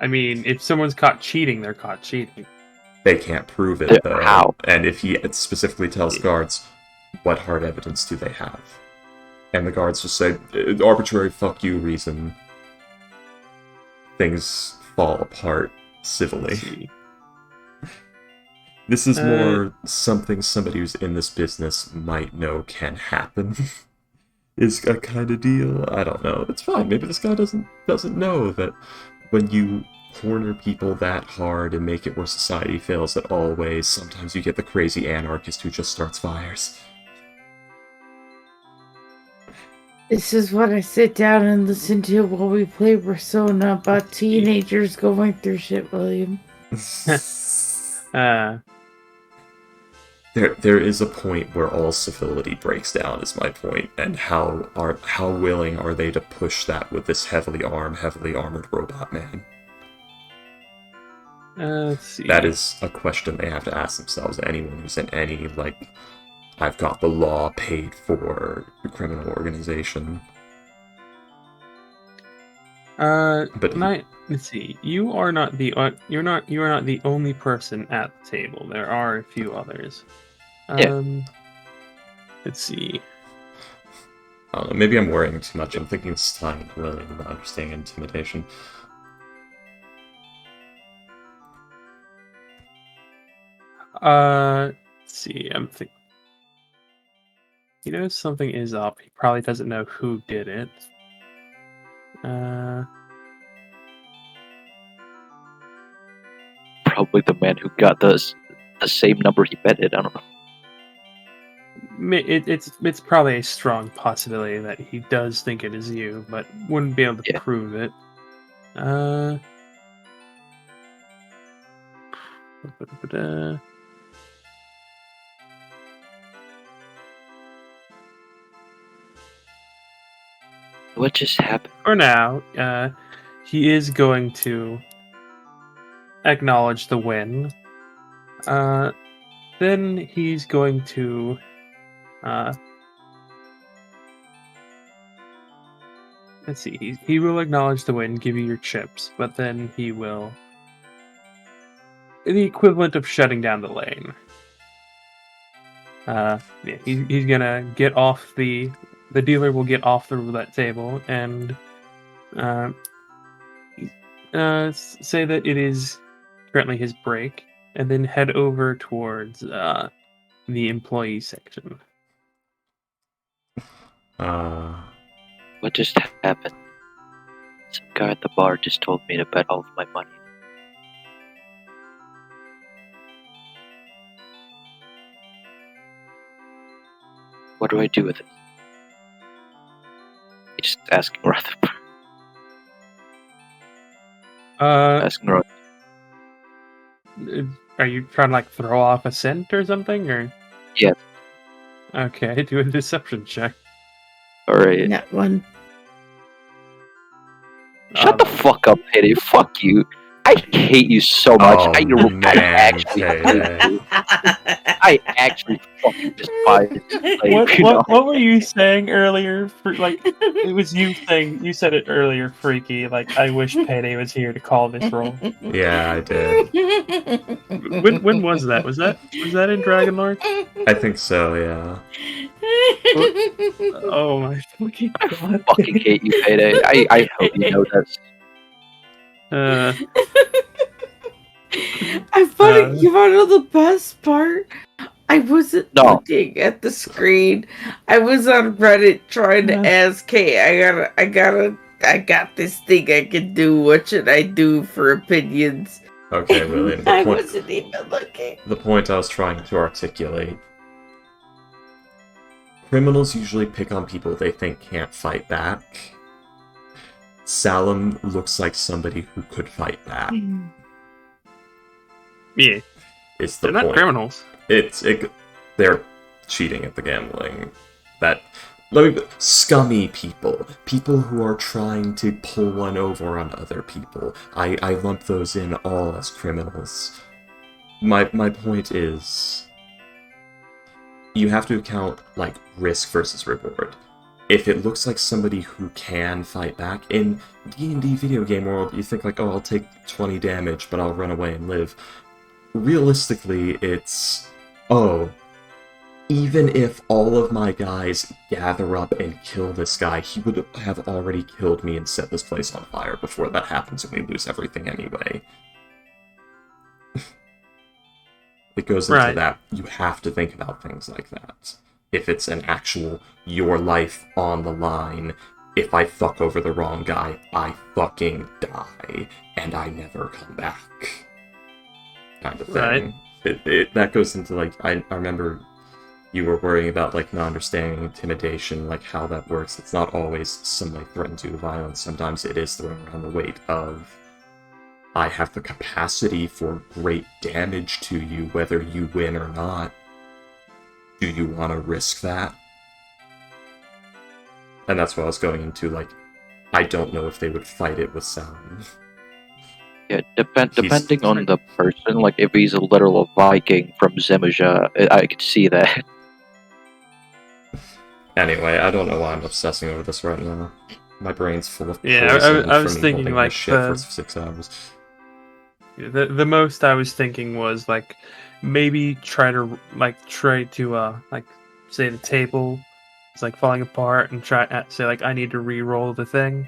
I mean, if someone's caught cheating, they're caught cheating. They can't prove it, though. How? And if he specifically tells guards, what hard evidence do they have? And the guards just say, arbitrary fuck you reason. Things fall apart civilly. This is more something somebody who's in this business might know can happen. Is a kind of deal. I don't know. It's fine. Maybe this guy doesn't know that when you corner people that hard and make it where society fails at all ways, sometimes you get the crazy anarchist who just starts fires. This is what I sit down and listen to while we play Persona about teenagers going through shit, William. There is a point where all civility breaks down, is my point, and how willing are they to push that with this heavily armored robot man? Let's see. That is a question they have to ask themselves. Anyone who's in any, like, I've got the law paid for criminal organization. But let's see. You are not the only person at the table. There are a few others. Let's see. I don't know, maybe I'm worrying too much. I'm thinking stunning, really, not understanding intimidation. Let's see. I'm thinking. He knows something is up. He probably doesn't know who did it. Probably the man who got the same number he betted. I don't know. It's probably a strong possibility that he does think it is you, but wouldn't be able to prove it. What just happened? For now, he is going to acknowledge the win. Then he's going to let's see. He will acknowledge the win, give you your chips, but then he will the equivalent of shutting down the lane. He's gonna get off the dealer will get off the roulette table and say that it is currently his break, and then head over towards the employee section. What just happened? Some guy at the bar just told me to bet all of my money. What do I do with it? Just asking rather. Asking rather. Are you trying to like throw off a scent or something, or? Yeah. Okay, do a deception check. Alright. That one. Shut the fuck up, Pity. Fuck you. I hate you so much. I actually fucking despise you. What were you saying earlier? It was you saying, you said it earlier, Freaky. Like, I wish Payday was here to call this roll. Yeah, I did. When was that? Was that in Dragon Lord? I think so, yeah. Oh my fucking god. I fucking hate you, Payday. I hope you know this. I thought you want to know the best part? I wasn't looking at the screen. I was on Reddit trying to ask, hey, I got this thing I can do. What should I do for opinions? Okay, William. I wasn't even looking. The point I was trying to articulate. Criminals usually pick on people they think can't fight back. Salem looks like somebody who could fight back. Yeah. They're not criminals. They're cheating at the gambling. Scummy people. People who are trying to pull one over on other people. I lump those in all as criminals. My point is, you have to account, like, risk versus reward. If it looks like somebody who can fight back, in D&D video game world, you think like, oh, I'll take 20 damage, but I'll run away and live. Realistically, it's, oh, even if all of my guys gather up and kill this guy, he would have already killed me and set this place on fire before that happens, and we lose everything anyway. It goes into that. You have to think about things like that. If it's an actual your life on the line, if I fuck over the wrong guy, I fucking die, and I never come back. Kind of thing. Right. That goes into, like, I remember you were worrying about, like, not understanding intimidation, like, how that works. It's not always somebody threatens you with violence. Sometimes it is throwing around the weight of, I have the capacity for great damage to you, whether you win or not. Do you want to risk that? And that's what I was going into, like, I don't know if they would fight it with sound. Yeah, depending on the person, like if he's a literal Viking from Zemuja, I could see that. Anyway, I don't know why I'm obsessing over this right now. My brain's full of Yeah, I was thinking like shit for 6 hours. The most I was thinking was like maybe try to say the table is like falling apart and try say like I need to re-roll the thing,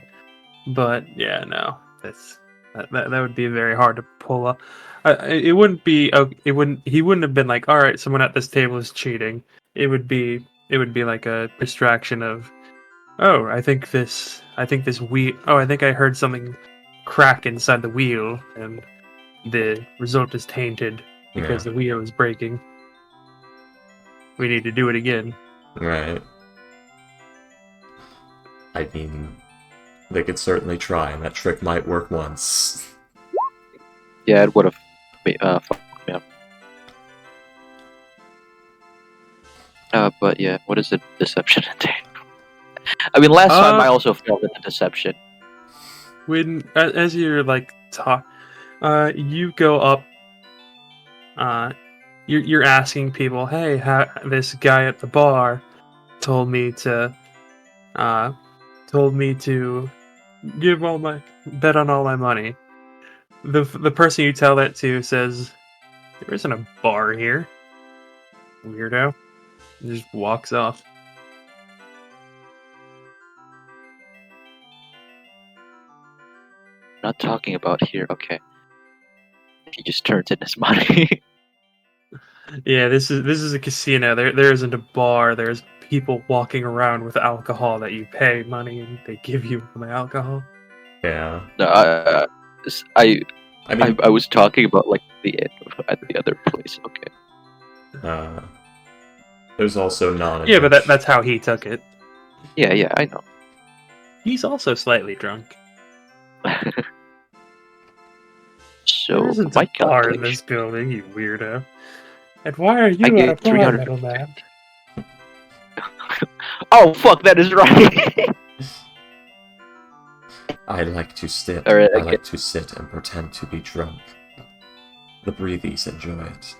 but yeah, no, that would be very hard to pull up. It wouldn't be. He wouldn't have been like, all right, someone at this table is cheating. It would be like a distraction of, oh, I think this wheel. Oh, I think I heard something crack inside the wheel, and the result is tainted because the wheel is breaking. We need to do it again. Right. I mean, they could certainly try, and that trick might work once. Yeah, it would have fucked me up. But yeah, what is the deception entail? I mean, last time I also failed at the deception. When as you're like you go up. You're asking people, hey, this guy at the bar told me to bet on all my money. The person you tell that to says, there isn't a bar here, weirdo. And just walks off. Not talking about here. Okay. He just turns in his money. Yeah, this is a casino. There isn't a bar. There's people walking around with alcohol that you pay money and they give you the alcohol. Yeah. No, I was talking about like at the other place. Okay. There's also non. Yeah, but that's how he took it. Yeah, I know. He's also slightly drunk. So there isn't my a bar in this building, you weirdo. And why are you at a bar, middleman? Oh fuck, that is right. I like to sit. Right, I like to sit and pretend to be drunk. The breathies enjoy it.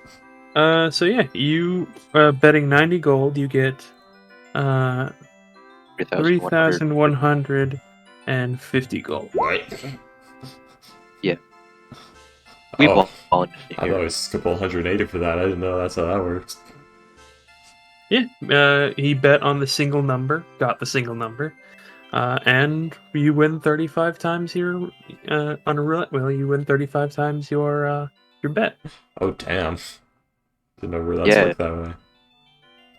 So yeah, you betting 90 gold, you get 3,150 gold. Right. Yeah. We I bought thought it was a couple 180 for that. I didn't know that's how that works. Yeah, he bet on the single number, got the single number, and you win 35 times your on a roulette wheel. You win 35 times your bet. Oh damn! Didn't know roulettes work that way.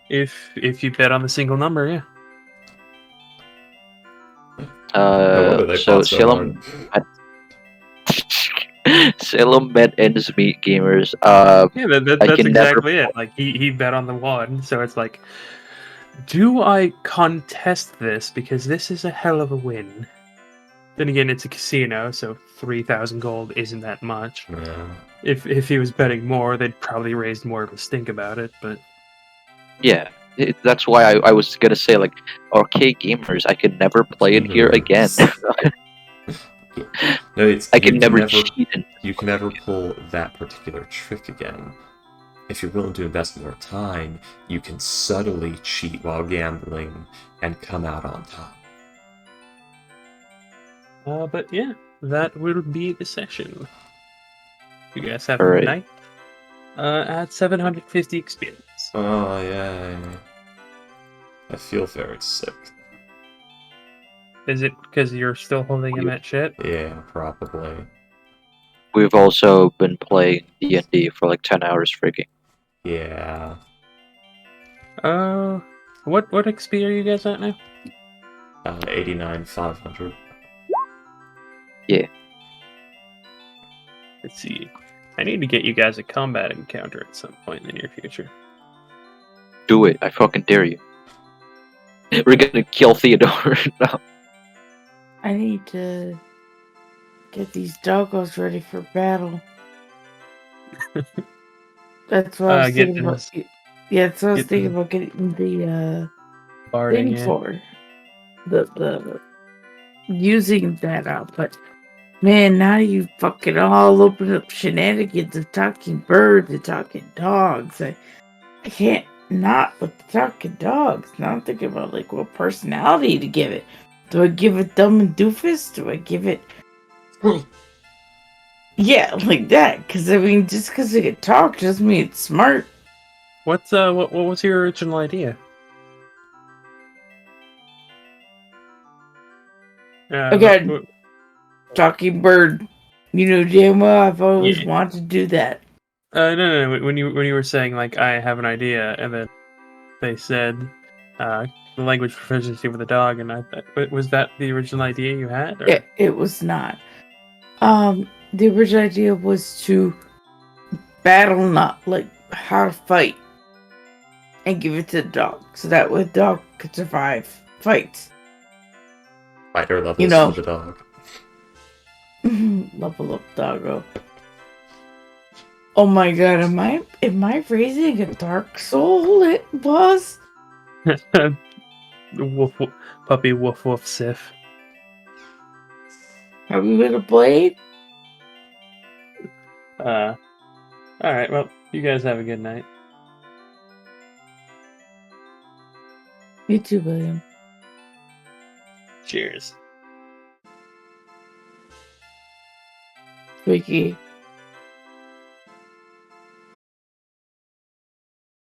If you bet on the single number, yeah. So Salem met ends meet gamers. Yeah, that's exactly it. Like he bet on the one, so it's like, do I contest this because this is a hell of a win? Then again, it's a casino, so 3,000 gold isn't that much. Yeah. If he was betting more, they'd probably raise more of a stink about it. But yeah, that's why I was gonna say like, arcade gamers, I can never play in here again. No, I can never cheat. You can never pull that particular trick again. If you're willing to invest more time, you can subtly cheat while gambling and come out on top. But yeah, that will be the session. You guys have a good night. At 750 experience. Oh, yay. I feel very sick. Is it because you're still holding him at shit? Yeah, probably. We've also been playing D&D for like 10 hours freaking. Yeah. What XP are you guys at now? 89,500. Let's see. I need to get you guys a combat encounter at some point in the near future. Do it. I fucking dare you. We're gonna kill Theodore. No. I need to get these doggos ready for battle. That's what I was Get thinking about. those- Yeah, that's what I was get thinking the- about getting the Barding, thing yeah. for. The using that out, but man, now you fucking all open up shenanigans of talking birds and talking dogs. I can't not with the talking dogs. Now I'm thinking about like what personality to give it. Do I give it dumb and doofus? Do I give it yeah, like that? Because I mean, just because it can talk doesn't mean it's smart. What was your original idea? Again, what- talking bird. You know damn well I've always Yeah. wanted to do that. No. When you were saying like I have an idea, and then they said the language proficiency with a dog, and was that the original idea you had? Or? It was not. The original idea was to battle, not like how to fight, and give it to the dog, so that way the dog could survive fights. Fighter levels You know. for the dog. Level up, doggo. Oh my god, am I raising a dark soul? It was. Woof, woof, puppy woof woof sif. Have we been a blade? Alright, well, you guys have a good night. You too, William. Cheers. Squeaky.